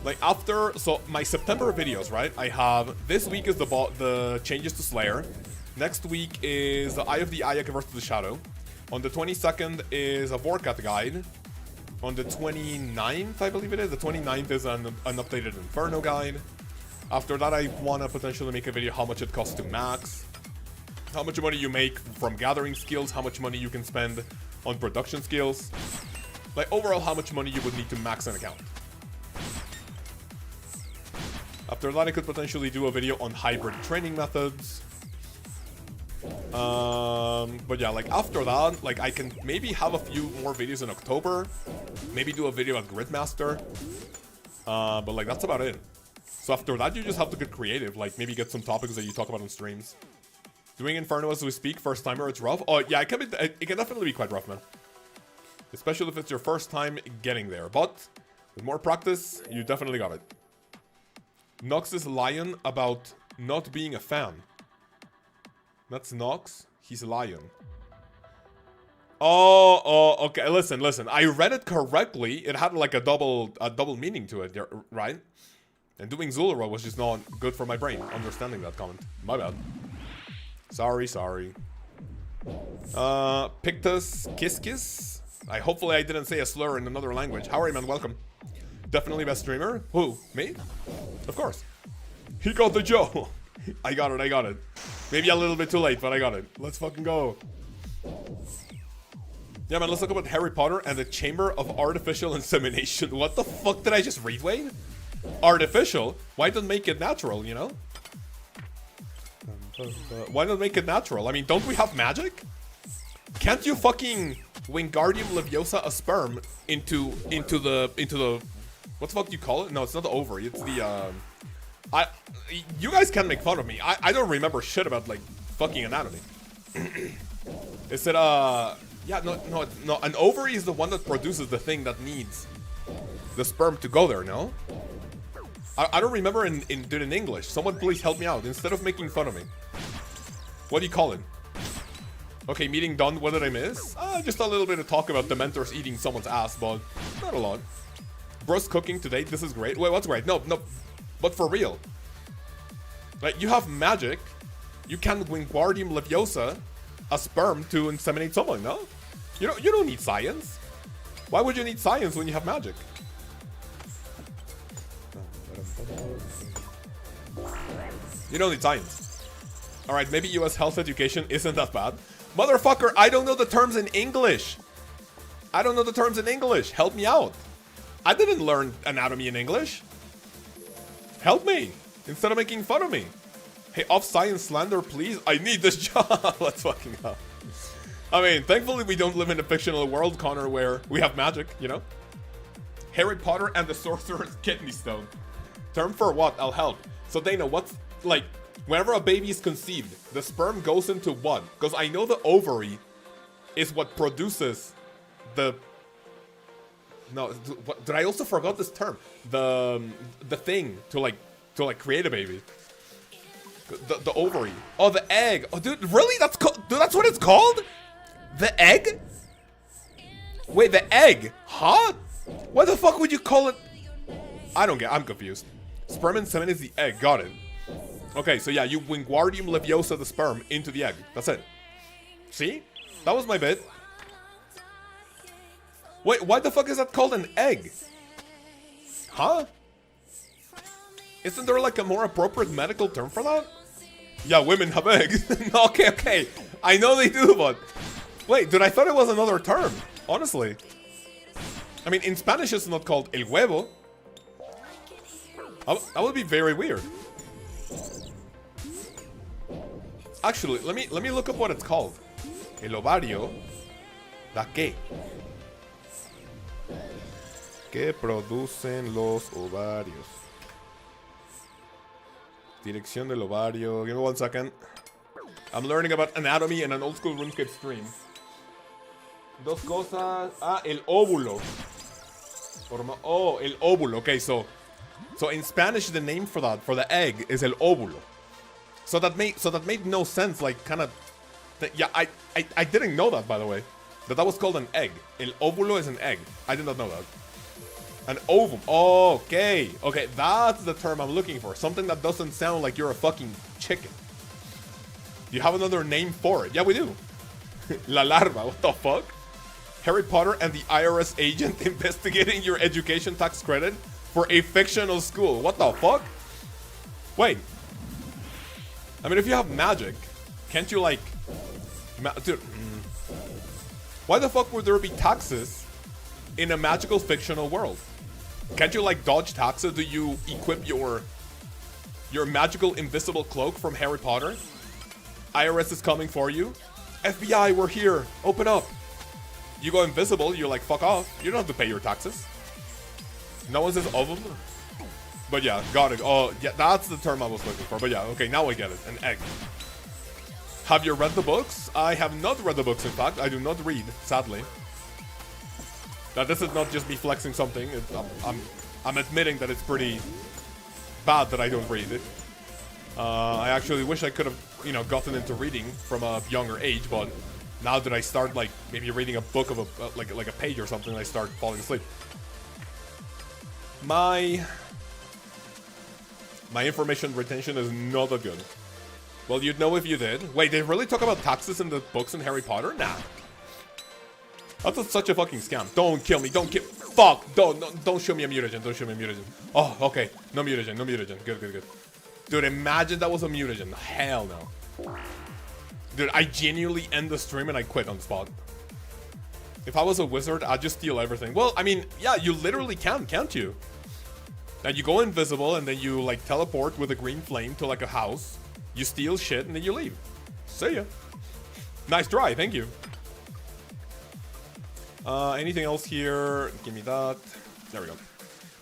Like after, so my September videos, right? I have, this week is the changes to Slayer. Next week is the Eye of the Ayak versus the Shadow. On the 22nd is a Vorkat guide. On the 29th, I believe it is, the 29th is an updated Inferno guide. After that, I want to potentially make a video how much it costs to max. How much money you make from gathering skills, how much money you can spend on production skills. Like overall, how much money you would need to max an account. After that, I could potentially do a video on hybrid training methods. But yeah, like after that, like I can maybe have a few more videos in October. Maybe do a video on Gridmaster. But like that's about it. So after that, you just have to get creative. Like maybe get some topics that you talk about on streams. Doing Inferno as we speak, first timer, it's rough. Oh yeah, it can definitely be quite rough, man. Especially if it's your first time getting there. But with more practice, you definitely got it. Nox is lion about not being a fan. That's Nox. He's a lion. Oh, okay. Listen. I read it correctly. It had like a double meaning to it, right? And doing Zulrah was just not good for my brain. Understanding that comment. My bad. Sorry. Pictus Kiskis. Hopefully I didn't say a slur in another language. How are you, man? Welcome. Definitely best streamer. Who? Me? Of course. He got the Joe. I got it. Maybe a little bit too late, but I got it. Let's fucking go. Yeah, man, let's talk about Harry Potter and the Chamber of Artificial Insemination. What the fuck did I just read, Wayne? Artificial? Why don't make it natural, you know? Why not make it natural? I mean, don't we have magic? Can't you fucking Wingardium Leviosa a sperm into the what the fuck do you call it? No, it's not the ovary. It's the you guys can make fun of me. I don't remember shit about like fucking anatomy. Is it yeah, no, an ovary is the one that produces the thing that needs the sperm to go there, no? I don't remember in English. Someone please help me out instead of making fun of me. What do you call it? Okay, meeting done. What did I miss? Just a little bit of talk about Dementors eating someone's ass, but not a lot. Bro's cooking today. This is great. Wait, what's great? No. But for real. Like, you have magic. You can Wingardium Leviosa a sperm to inseminate someone, no? You don't need science. Why would you need science when you have magic? You don't need science. Alright, maybe US health education isn't that bad. Motherfucker, I don't know the terms in English. Help me out. I didn't learn anatomy in English. Help me, instead of making fun of me. Hey, off science slander, please. I need this job. Let's fucking go. I mean, thankfully we don't live in a fictional world, Connor, where we have magic, you know? Harry Potter and the Sorcerer's Kidney Stone. Term for what? I'll help. So they know what's, like, whenever a baby is conceived, the sperm goes into what? Because I know the ovary is what produces the... No, did I also forgot this term? The thing to create a baby. The ovary. Oh, the egg. Oh, dude, really? Dude, that's what it's called? The egg? Wait, the egg? Huh? What the fuck would you call it? I'm confused. Sperm and semen is the egg. Got it. Okay, so yeah, you Wingardium Leviosa the sperm into the egg. That's it. See? That was my bit. Wait, why the fuck is that called an egg? Huh? Isn't there like a more appropriate medical term for that? Yeah, women have eggs. Okay. I know they do, but... Wait, dude, I thought it was another term. Honestly. I mean, in Spanish it's not called el huevo. That would be very weird. Actually, let me look up what it's called. El ovario. ¿Da qué? ¿Qué producen los ovarios? Dirección del ovario. Give me 1 second. I'm learning about anatomy in an old school RuneScape stream. Dos cosas. El óvulo. Oh, el óvulo. Okay, so in Spanish the name for the egg is el óvulo. So that made no sense. Like, kind of. Yeah, I didn't know that, by the way. That was called an egg. El óvulo is an egg. I did not know that. An ovum. Oh, okay. Okay, that's the term I'm looking for. Something that doesn't sound like you're a fucking chicken. You have another name for it. Yeah, we do. La larva. What the fuck? Harry Potter and the IRS agent investigating your education tax credit for a fictional school. What the fuck? Wait. I mean, if you have magic, can't you, like... Dude. Why the fuck would there be taxes in a magical fictional world? Can't you, like, dodge taxes? Do you equip your magical invisible cloak from Harry Potter? IRS is coming for you. FBI, we're here. Open up. You go invisible, you're like, fuck off. You don't have to pay your taxes. No one says ovum. But yeah, got it. Oh, yeah, that's the term I was looking for. But yeah, okay, now I get it. An egg. Have you read the books? I have not read the books, in fact. I do not read, sadly. Now, this is not just me flexing something. I'm admitting that it's pretty bad that I don't read it. I actually wish I could have, gotten into reading from a younger age, but now that I start, like, maybe reading a book of like a page or something, I start falling asleep. My information retention is not that good. Well, you'd know if you did. Wait, they really talk about taxes in the books in Harry Potter? Nah. That's such a fucking scam. Don't kill me. Don't kill. Fuck. Don't show me a mutagen. Don't show me a mutagen. Oh, okay. No mutagen. No mutagen. Good. Dude, imagine that was a mutagen. Hell no. Dude, I genuinely end the stream and I quit on the spot. If I was a wizard, I'd just steal everything. Well, I mean, yeah, you literally can, can't you? Now, you go invisible and then you, like, teleport with a green flame to, like, a house. You steal shit and then you leave. See ya. Nice try. Thank you. Anything else here? Give me that. There we go.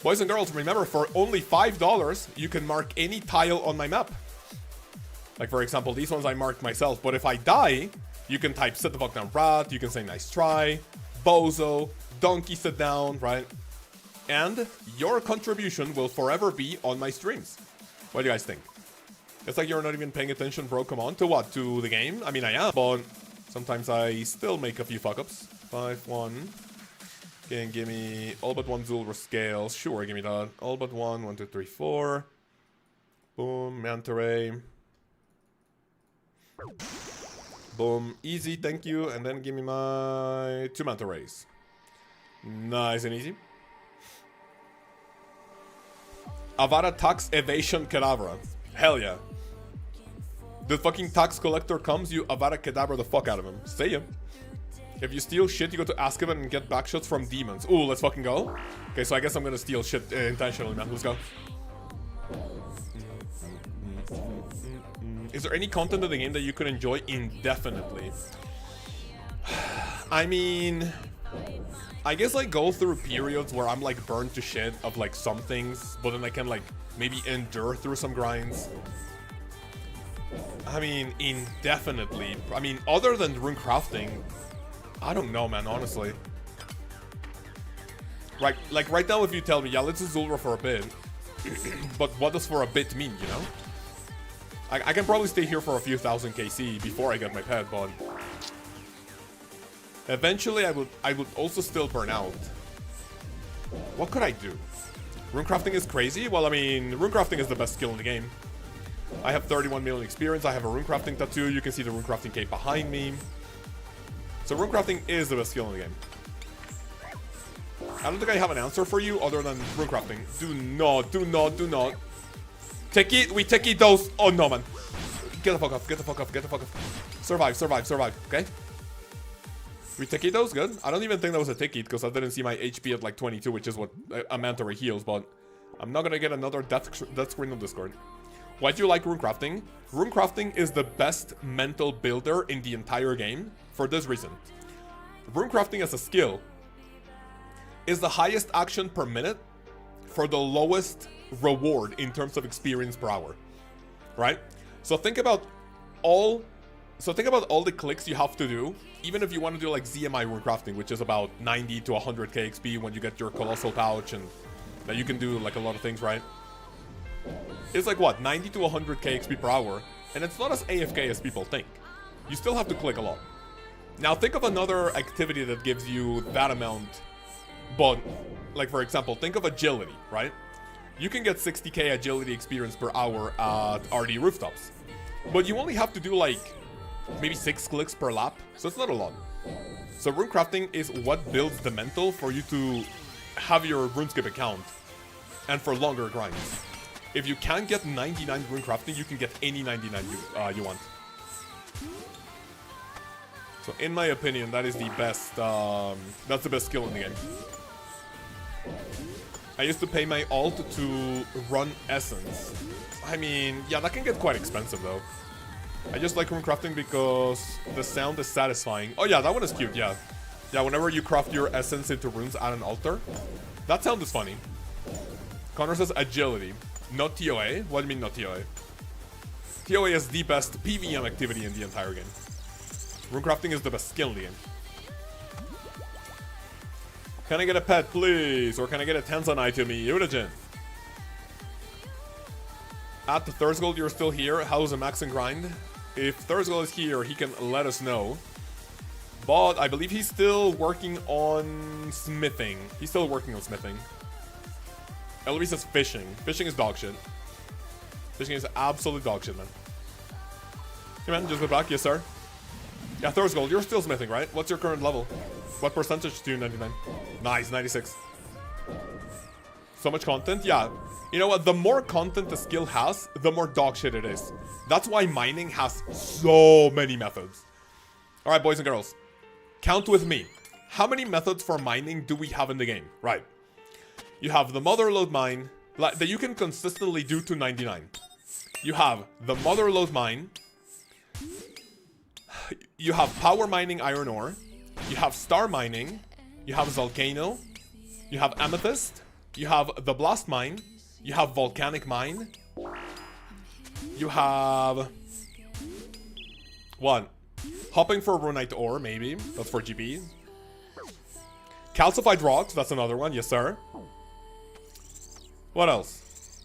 Boys and girls, remember, for only $5, you can mark any tile on my map. Like, for example, these ones I marked myself. But if I die, you can type sit the fuck down rat. You can say nice try. Bozo. Donkey sit down, right? And your contribution will forever be on my streams. What do you guys think? It's like you're not even paying attention, bro. Come on. To what? To the game? I mean, I am, but sometimes I still make a few fuck-ups. 5-1. Okay, give me all but one Zulrah scales. Sure, give me that. All but one. 1, 2, 3, 4. Boom. Manta ray. Boom. Easy, thank you. And then give me my 2 manta rays. Nice and easy. Avada tax evasion cadabra. Hell yeah. The fucking tax collector comes, you Avada Kedavra the fuck out of him. See ya. If you steal shit, you go to Azkaban and get backshots from demons. Ooh, let's fucking go. Okay, so I guess I'm gonna steal shit intentionally, man. Let's go. Is there any content in the game that you could enjoy indefinitely? I mean, I guess I go through periods where I'm like burned to shit of like some things, but then I can like maybe endure through some grinds. I mean, indefinitely. I mean, other than rune crafting, I don't know, man, honestly. Right, like right now if you tell me, yeah, let's do Zulrah for a bit, but what does for a bit mean, you know? I can probably stay here for a few thousand KC before I get my pet, but eventually I would also still burn out. What could I do? Runecrafting is crazy? Well, I mean, runecrafting is the best skill in the game. I have 31 million experience, I have a runecrafting tattoo, you can see the runecrafting cape behind me. So runecrafting is the best skill in the game. I don't think I have an answer for you other than runecrafting. Do not. Take it, we take it those. Oh no, man. Get the fuck off, get the fuck off. Survive, okay? We take it those, good. I don't even think that was a ticket because I didn't see my HP at like 22, which is what a manta ray heals, but I'm not gonna get another death screen on Discord. Why do you like runecrafting? Runecrafting is the best mental builder in the entire game for this reason. Runecrafting as a skill is the highest action per minute for the lowest reward in terms of experience per hour, right? So think about all the clicks you have to do, even if you want to do like ZMI runecrafting, which is about 90 to 100k XP when you get your colossal pouch, and that you can do like a lot of things, right? It's like what, 90 to 100k XP per hour, and it's not as AFK as people think. You still have to click a lot. Now think of another activity that gives you that amount, but like for example, think of agility, right? You can get 60k agility experience per hour at RD rooftops, but you only have to do like maybe 6 clicks per lap, so it's not a lot. So runecrafting is what builds the mental for you to have your RuneScape account and for longer grinds. If you can't get 99 runecrafting, you can get any 99 you want. So in my opinion, that is the best, that's the best skill in the game. I used to pay my alt to run Essence. I mean, yeah, that can get quite expensive though. I just like runecrafting because the sound is satisfying. Oh yeah, that one is cute, yeah. Yeah, whenever you craft your Essence into runes at an altar, that sound is funny. Connor says agility, not TOA. What do you mean not TOA? TOA is the best PVM activity in the entire game. Runecrafting is the best skill in the game. Can I get a pet, please? Or can I get a Tanzanite to me? Udajin. At the Thursgold, you're still here. How's the max and grind? If Thursgold is here, he can let us know. But I believe he's still working on smithing. He's still working on smithing. LB says fishing. Fishing is dog shit. Fishing is absolute dog shit, man. Hey man, just go back. Yes, sir. Yeah, Thursgold, you're still smithing, right? What's your current level? What percentage do you 99? Nice, 96. So much content? Yeah. You know what? The more content the skill has, the more dog shit it is. That's why mining has so many methods. Alright, boys and girls. Count with me. How many methods for mining do we have in the game? Right. You have the motherlode mine that you can consistently do to 99. You have the motherlode mine. You have power mining iron ore. You have star mining. You have Volcano. You have amethyst. You have the blast mine. You have volcanic mine. You have what? Hopping for runite ore, maybe. That's for GP. Calcified rocks, that's another one. Yes, sir. What else?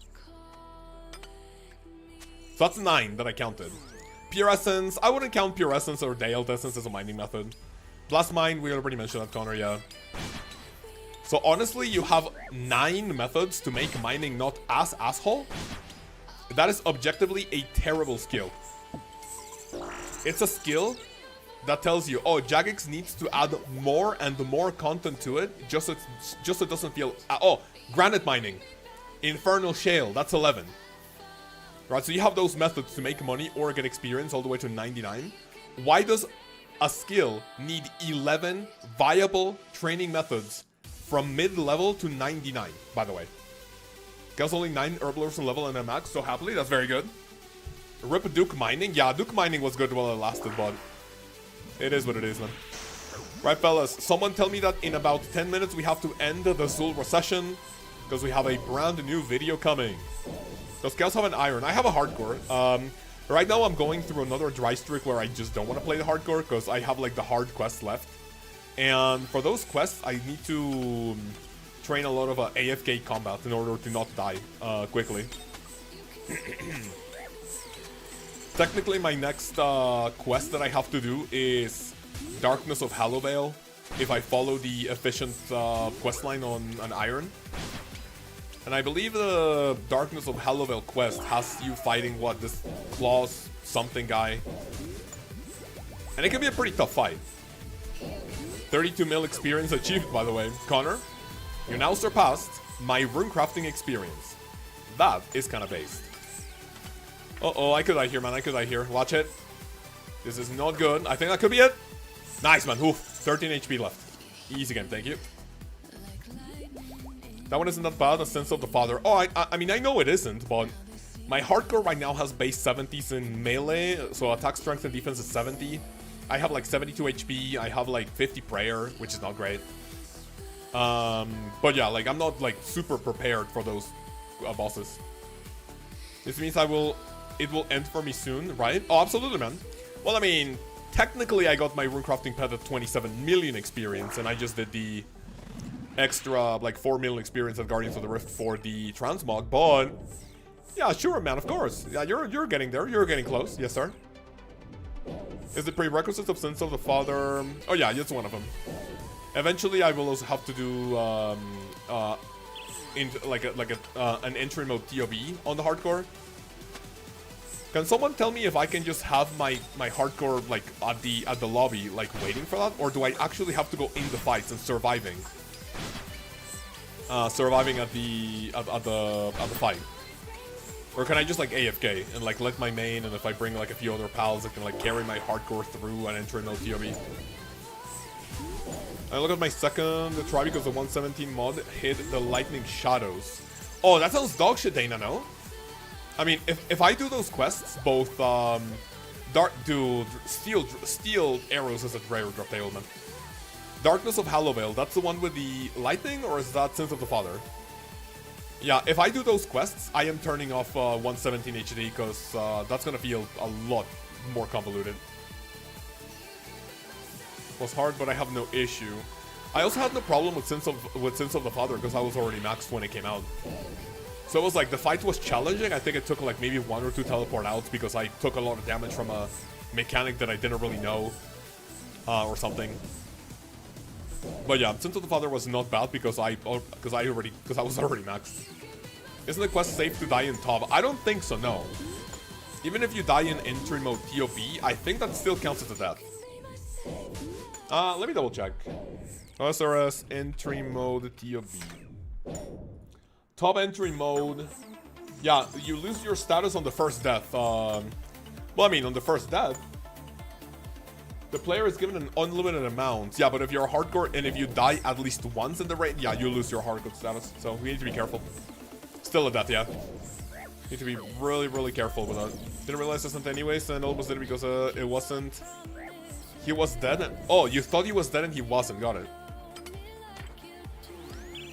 So that's 9 that I counted. Pure Essence, I wouldn't count Pure Essence or Dialed Essence as a mining method. Blast Mine, we already mentioned that, Connor, yeah. So honestly, you have 9 methods to make mining not as asshole. That is objectively a terrible skill. It's a skill that tells you, oh, Jagex needs to add more and more content to it, just so it doesn't feel... oh, Granite Mining. Infernal Shale, that's 11. Right, so you have those methods to make money or get experience all the way to 99. Why does a skill need 11 viable training methods from mid-level to 99, by the way? There's only 9 herblers on level and a max, so happily, that's very good. Rip Duke Mining? Yeah, Duke Mining was good while it lasted, but it is what it is, man. Right, fellas, someone tell me that in about 10 minutes we have to end the Zulrah session, because we have a brand new video coming. Does Kaoz have an iron? I have a hardcore. Right now I'm going through another dry streak where I just don't want to play the hardcore, because I have like the hard quests left. And for those quests, I need to train a lot of AFK combat in order to not die quickly. Technically, my next quest that I have to do is Darkness of Hallowvale, if I follow the efficient questline on an iron. And I believe the Darkness of Hallowvale quest has you fighting, what, this Lkaoz something guy. And it can be a pretty tough fight. 32 mil experience achieved, by the way. Connor, you now surpassed my runecrafting experience. That is kind of based. Uh-oh, I could die here, man. I could die here. Watch it. This is not good. I think that could be it. Nice, man. Oof. 13 HP left. Easy game. Thank you. That one isn't that bad. A Sense of the Father. Oh, I mean, I know it isn't, but my hardcore right now has base 70s in melee. So attack strength and defense is 70. I have like 72 HP. I have like 50 prayer, which is not great. But yeah, like I'm not like super prepared for those bosses. This means it will end for me soon, right? Oh, absolutely, man. Well, I mean, technically I got my runecrafting pet at 27 million experience, and I just did the extra like 4 million experience at Guardians of the Rift for the transmog. But yeah, sure, man, of course. Yeah, you're getting there. You're getting close. Yes, sir. Is the prerequisite of Sense of the Father? Oh yeah, it's one of them. Eventually, I will also have to do an entry mode TOB on the hardcore. Can someone tell me if I can just have my hardcore like at the lobby, like waiting for that, or do I actually have to go in the fights and surviving at the fight? Or can I just like AFK and like let my main, and if I bring like a few other pals, I can like carry my hardcore through and enter no TOB? I look at my second try because the 117 mod hit the lightning shadows. Oh, that sounds dog shit, Dana, no? I mean, if I do those quests, both steel arrows as a rare drop ailment. Darkness of Hallowvale, that's the one with the lightning, or is that Sense of the Father? Yeah, if I do those quests, I am turning off 117 HD, because that's gonna feel a lot more convoluted. It was hard, but I have no issue. I also had no problem with Sense of the Father, because I was already maxed when it came out. So it was like, the fight was challenging. I think it took like maybe 1 or 2 teleport outs, because I took a lot of damage from a mechanic that I didn't really know, or something. But yeah, Sense of the Father was not bad because I was already maxed. Isn't the quest safe to die in top? I don't think so, no. Even if you die in entry mode TOB, I think that still counts as a death. Let me double check. OSRS entry mode TOB. Top entry mode. Yeah, you lose your status on the first death. Well, I mean, on the first death, the player is given an unlimited amount. Yeah, but if you're a hardcore and if you die at least once in the raid, yeah, you lose your hardcore status. So we need to be careful. Still a death, yeah. Need to be really, really careful with that. Didn't realize this wasn't anyways, and almost did it because it wasn't. He was dead. Oh, you thought he was dead and he wasn't. Got it.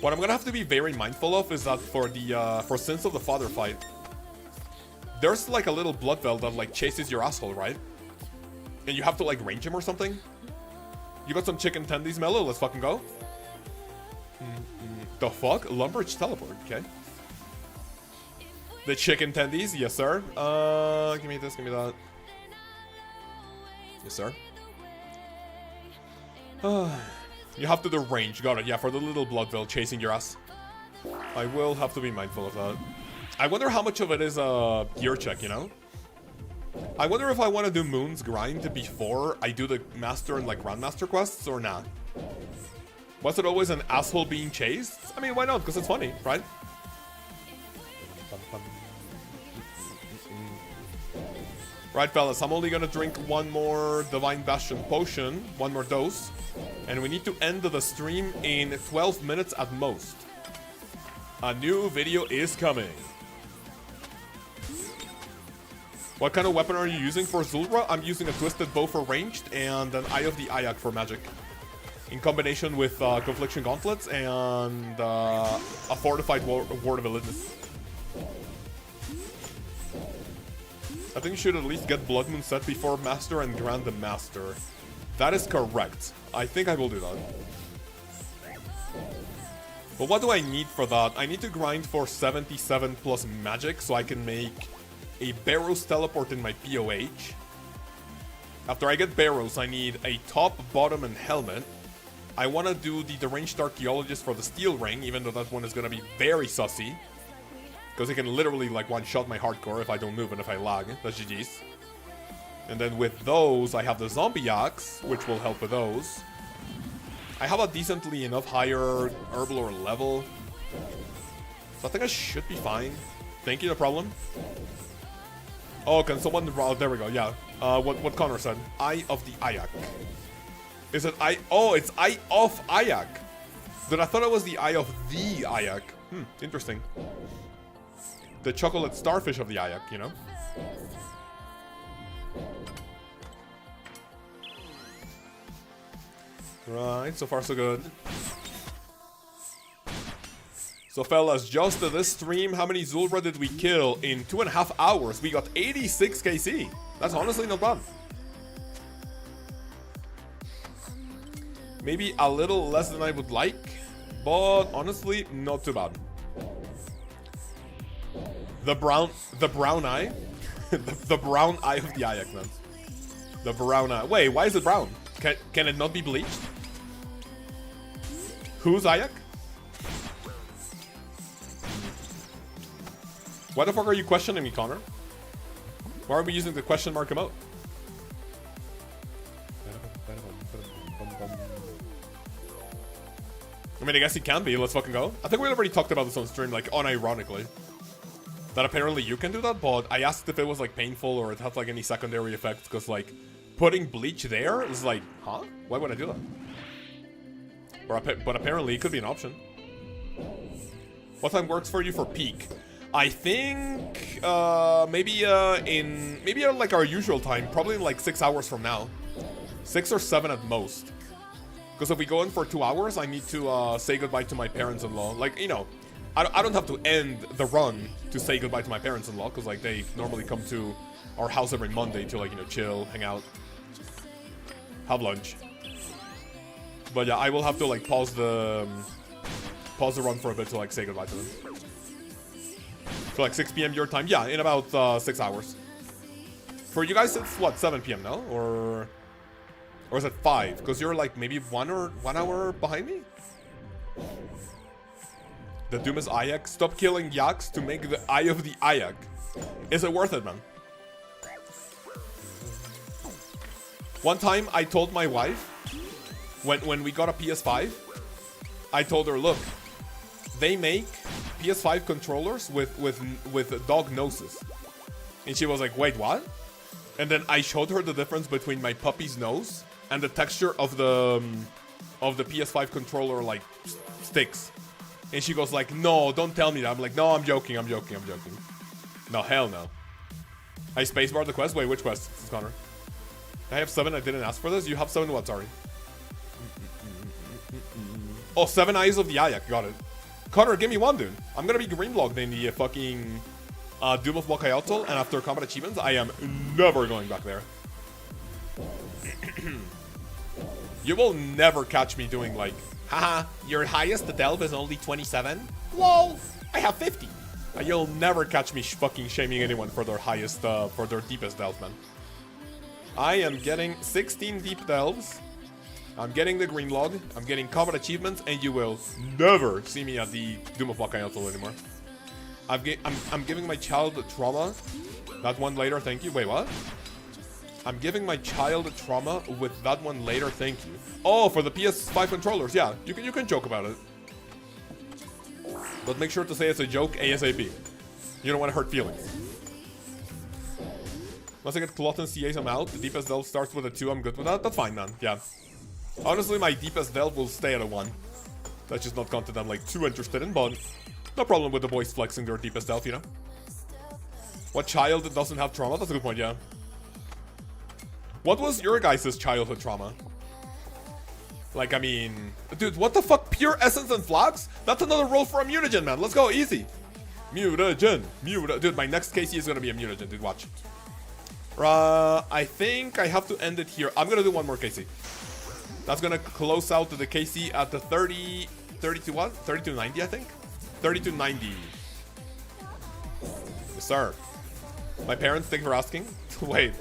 What I'm gonna have to be very mindful of is that for the for Sense of the Father fight, there's like a little blood veil that like chases your asshole, right? And you have to like range him or something. You got some chicken tendies, Mellow? Let's fucking go. The fuck? Lumbridge teleport, okay. The chicken tendies, yes sir. Give me this, give me that. Yes sir. You have to do range, got it. Yeah, for the little Bloodville chasing your ass. I will have to be mindful of that. I wonder how much of it is a gear check, you know? I wonder if I want to do Moon's grind before I do the Master and like Grandmaster quests or not. Was it always an asshole being chased? I mean, why not? Because it's funny, right? Right, fellas, I'm only gonna drink one more Divine Bastion potion, one more dose, and we need to end the stream in 12 minutes at most. A new video is coming. What kind of weapon are you using for Zulrah? I'm using a Twisted Bow for ranged and an Eye of the Ayak for magic. In combination with Confliction Gauntlets and a Fortified Ward of Elidness. I think you should at least get Blood Moon set before Master and Grand Master. That is correct. I think I will do that. But what do I need for that? I need to grind for 77 plus magic so I can make a Barrows teleport in my POH. After I get Barrows, I need a top, bottom, and helmet. I want to do the Deranged Archaeologist for the Steel Ring, even though that one is going to be very sussy. Because it can literally like one-shot my hardcore if I don't move and if I lag. That's GG's. And then with those, I have the Zombie Axe, which will help with those. I have a decently enough higher Herblore level. So I think I should be fine. Thank you, no problem. Oh, can someone... Oh, there we go, yeah. What Connor said. Eye of the Ayak. Is it Eye... Oh, it's Eye of Ayak. Then I thought it was the Eye of the Ayak. Interesting. The chocolate starfish of the Ayak, you know? Right, so far so good. So fellas, just this stream, how many Zulrah did we kill in 2.5 hours? We got 86 KC. That's honestly not bad. Maybe a little less than I would like, but honestly, not too bad. The brown eye. the brown eye of the Ayak, man. The brown eye. Wait, why is it brown? Can it not be bleached? Who's Ayak? Why the fuck are you questioning me, Connor? Why are we using the question mark emote? I mean, I guess it can be. Let's fucking go. I think we already talked about this on stream, like, unironically. That apparently you can do that, but I asked if it was, like, painful or it had, like, any secondary effects, because, like, putting bleach there is like, huh? Why would I do that? But apparently it could be an option. What time works for you for peak? I think maybe like our usual time, probably like 6 hours from now. 6 or 7 at most. Because if we go in for 2 hours, I need to say goodbye to my parents-in-law. Like, you know, I don't have to end the run to say goodbye to my parents-in-law, because like they normally come to our house every Monday to like, you know, chill, hang out, have lunch. But yeah, I will have to like pause the run for a bit to like say goodbye to them. So like 6 p.m. your time? Yeah, in about 6 hours. For you guys, it's what, 7 p.m. now? Or is it 5? Because you're like maybe 1 hour behind me? The Doom is Ayak. Stop killing yaks to make the Eye of the Ayak. Is it worth it, man? One time I told my wife, when we got a PS5, I told her, look, they make PS5 controllers with dog noses. And she was like, wait, what? And then I showed her the difference between my puppy's nose and the texture of the PS5 controller, like, sticks. And she goes like, no, don't tell me that. I'm like, no, I'm joking. No, hell no. I spacebarred the quest? Wait, which quest? This is Connor. I have 7, I didn't ask for this. You have 7 what, sorry? Oh, 7 Eyes of the Ayak, got it. Connor, give me 1, dude. I'm gonna be green-logged in the fucking Doom of Wakayotl, and after combat achievements, I am never going back there. You will never catch me doing like, haha, your highest delve is only 27? Lol, I have 50. You'll never catch me fucking shaming anyone for their highest, for their deepest delve, man. I am getting 16 deep delves. I'm getting the green log. I'm getting covered achievements, and you will never see me at the Doom of Lkaoz anymore. I'm giving my child trauma. That one later, thank you. Wait, what? I'm giving my child trauma with that one later, thank you. Oh, for the PS5 controllers, yeah. You can joke about it. But make sure to say it's a joke ASAP. You don't want to hurt feelings. Once I get Clot and CAs, I'm out. The deepest delve starts with a 2, I'm good with that. That's fine, man. Yeah. Honestly, my deepest delve will stay at a 1. That's just not content I'm like too interested in, but no problem with the boys flexing their deepest delve, you know? What child doesn't have trauma? That's a good point, yeah. What was your guys' childhood trauma? Like, I mean... Dude, what the fuck? Pure Essence and Flags? That's another role for a mutagen, man. Let's go, easy. Mutagen. Dude, my next KC is gonna be a mutagen, dude. Watch. I think I have to end it here. I'm gonna do one more KC. That's gonna close out the KC at the 32 what? 3290, I think? 3290. Yes, sir. My parents, thank you for asking. Wait.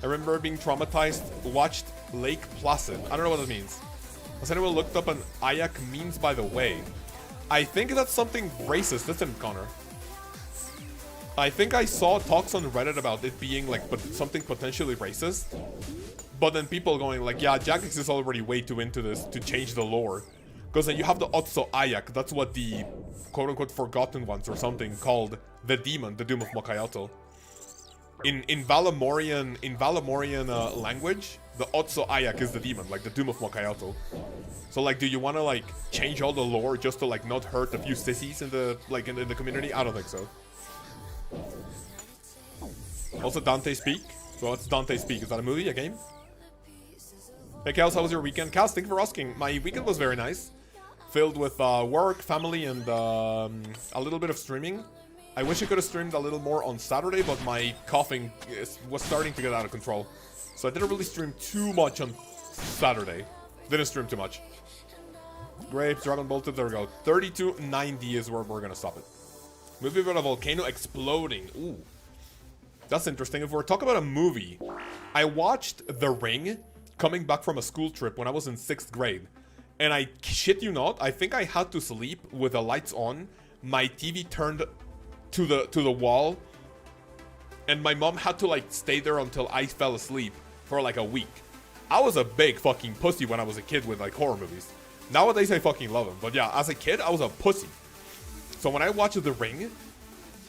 I remember being traumatized, watched Lake Placid. I don't know what that means. Has anyone looked up an Ayak means, by the way? I think that's something racist, isn't it, Connor? I think I saw talks on Reddit about it being like something potentially racist. But then people going like, yeah, Jagex is already way too into this to change the lore. Because then you have the Otso Ayak, that's what the quote-unquote forgotten ones or something called the demon, the Doom of Lkaoz. In Valamorian language, the Otso Ayak is the demon, like the Doom of Lkaoz. So like, do you want to like change all the lore just to like not hurt a few sissies in the like in the community? I don't think so. Also, Dante Speak. Well, what's Dante Speak? Is that a movie, a game? Hey, Kaoz, how was your weekend? Kaoz, thank you for asking. My weekend was very nice, filled with work, family, and a little bit of streaming. I wish I could have streamed a little more on Saturday, but my coughing was starting to get out of control. So I didn't really stream too much on Saturday. Didn't stream too much. Grapes, Dragon Bolted, there we go. 3290 is where we're gonna stop it. Movie about a volcano exploding. Ooh. That's interesting. If we're talking about a movie, I watched The Ring coming back from a school trip when I was in 6th grade. And I shit you not, I think I had to sleep with the lights on, my TV turned to the wall, and my mom had to like stay there until I fell asleep for like a week. I was a big fucking pussy when I was a kid with like horror movies. Nowadays I fucking love them, but yeah, as a kid I was a pussy. So when I watched The Ring,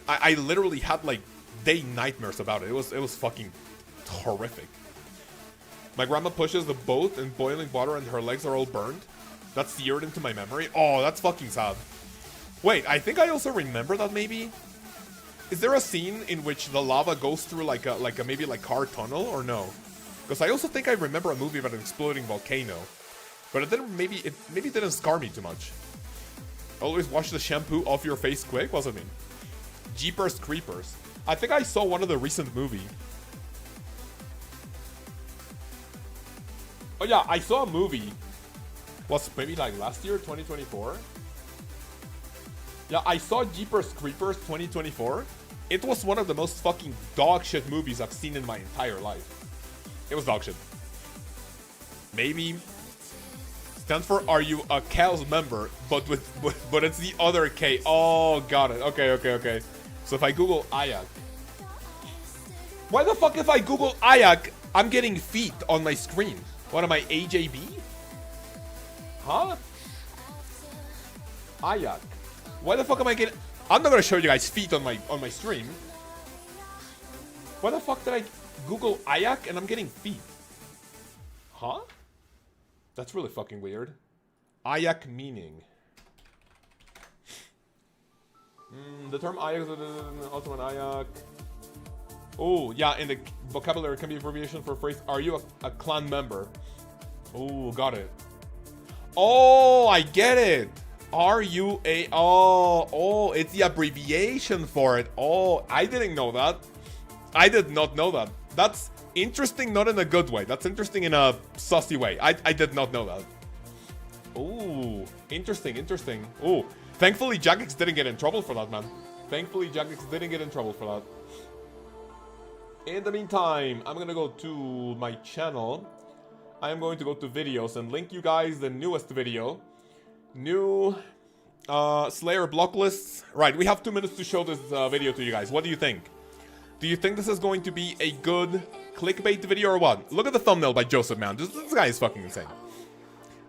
I literally had like day nightmares about it. It was fucking horrific. My grandma pushes the boat in boiling water and her legs are all burned. That's seared into my memory. Oh, that's fucking sad. Wait, I think I also remember that maybe. Is there a scene in which the lava goes through like a maybe like car tunnel or no? Because I also think I remember a movie about an exploding volcano, but it didn't maybe didn't scar me too much. Always wash the shampoo off your face quick. What's it mean? Jeepers Creepers. I think I saw one of the recent movie. Oh yeah, I saw a movie. Was maybe like last year, 2024. Yeah, I saw Jeepers Creepers 2024. It was one of the most fucking dog shit movies I've seen in my entire life. It was dog shit. Maybe stands for are you a Kaoz member, but it's the other K. Oh, got it. Okay. So if I Google Ayak, why the fuck if I Google Ayak, I'm getting feet on my screen? What am I, AJB? Huh? Ayak. Why the fuck am I getting... I'm not gonna show you guys feet on my stream. Why the fuck did I Google Ayak and I'm getting feet? Huh? That's really fucking weird. Ayak meaning. The term Ayak is also an Ayak. Oh, yeah, in the vocabulary it can be an abbreviation for a phrase, are you a clan member? Oh, got it. Oh, I get it. Are you a... Oh, it's the abbreviation for it. Oh, I didn't know that. I did not know that. That's interesting, not in a good way. That's interesting in a sussy way. I did not know that. Oh, interesting. Oh, thankfully Jagex didn't get in trouble for that, man. Thankfully, Jagex didn't get in trouble for that. In the meantime, I'm gonna go to my channel. I am going to go to videos and link you guys the newest video. New Slayer block lists. Right, we have 2 minutes to show this video to you guys. What do you think? Do you think this is going to be a good clickbait video or what? Look at the thumbnail by Joseph, man. This guy is fucking insane.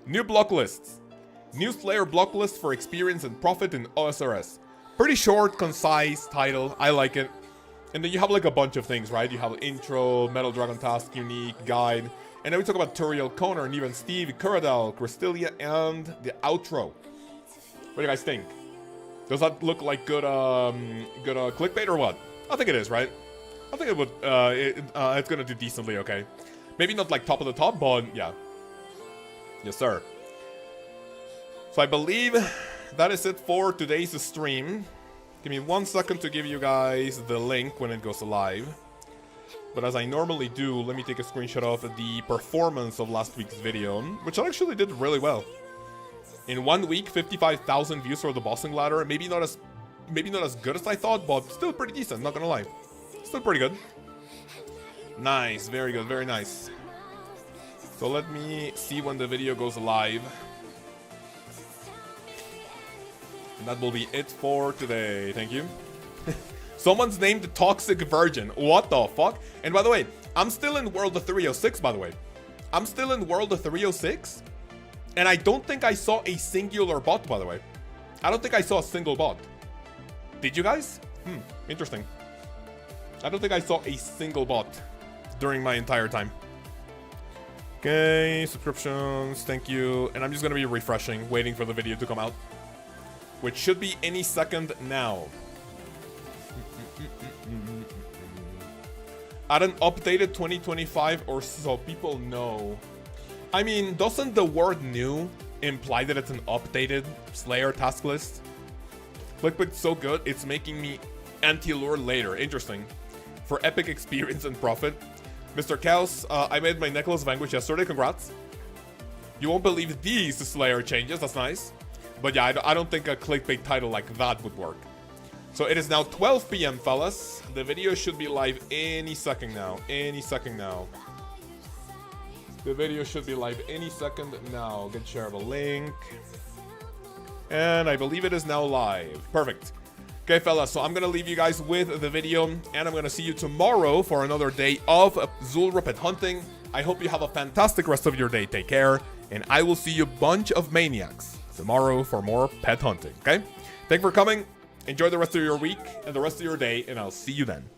New block lists. New Slayer block list for experience and profit in OSRS. Pretty short, concise title. I like it. And then you have like a bunch of things, right? You have intro, Metal Dragon task, unique, guide. And then we talk about Turiel, Connor, and even Steve, Kuradal, Cristelia, and the outro. What do you guys think? Does that look like good clickbait or what? I think it is, right? I think it would, it's gonna do decently, okay? Maybe not like top of the top, but yeah. Yes, sir. So I believe that is it for today's stream. Give me 1 second to give you guys the link when it goes live. But as I normally do, let me take a screenshot of the performance of last week's video, which I actually did really well. In 1 week, 55,000 views for the bossing ladder. Maybe not as good as I thought, but still pretty decent, not gonna lie. Still pretty good. Nice, very good, very nice. So let me see when the video goes live. And that will be it for today. Thank you. Someone's named the Toxic Virgin. What the fuck? And by the way, I'm still in World of 306, by the way. I'm still in World of 306. And I don't think I saw a singular bot, by the way. I don't think I saw a single bot. Did you guys? Interesting. I don't think I saw a single bot during my entire time. Okay, subscriptions, thank you. And I'm just gonna be refreshing, waiting for the video to come out. Which should be any second now. Add an updated 2025 or so people know. I mean, doesn't the word new imply that it's an updated Slayer task list? Clickbait's so good, it's making me anti-lure later. Interesting. For epic experience and profit. Mr. Kaoz, I made my necklace of anguish yesterday, congrats. You won't believe these Slayer changes, that's nice. But yeah, I don't think a clickbait title like that would work. So it is now 12 p.m. fellas. The video should be live any second now. Any second now. The video should be live any second now. Get share of a link. And I believe it is now live. Perfect. Okay, fellas, so I'm going to leave you guys with the video. And I'm going to see you tomorrow for another day of Zulrah pet hunting. I hope you have a fantastic rest of your day. Take care. And I will see you bunch of maniacs tomorrow for more pet hunting, okay? Thanks for coming. Enjoy the rest of your week and the rest of your day, and I'll see you then.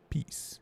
Peace.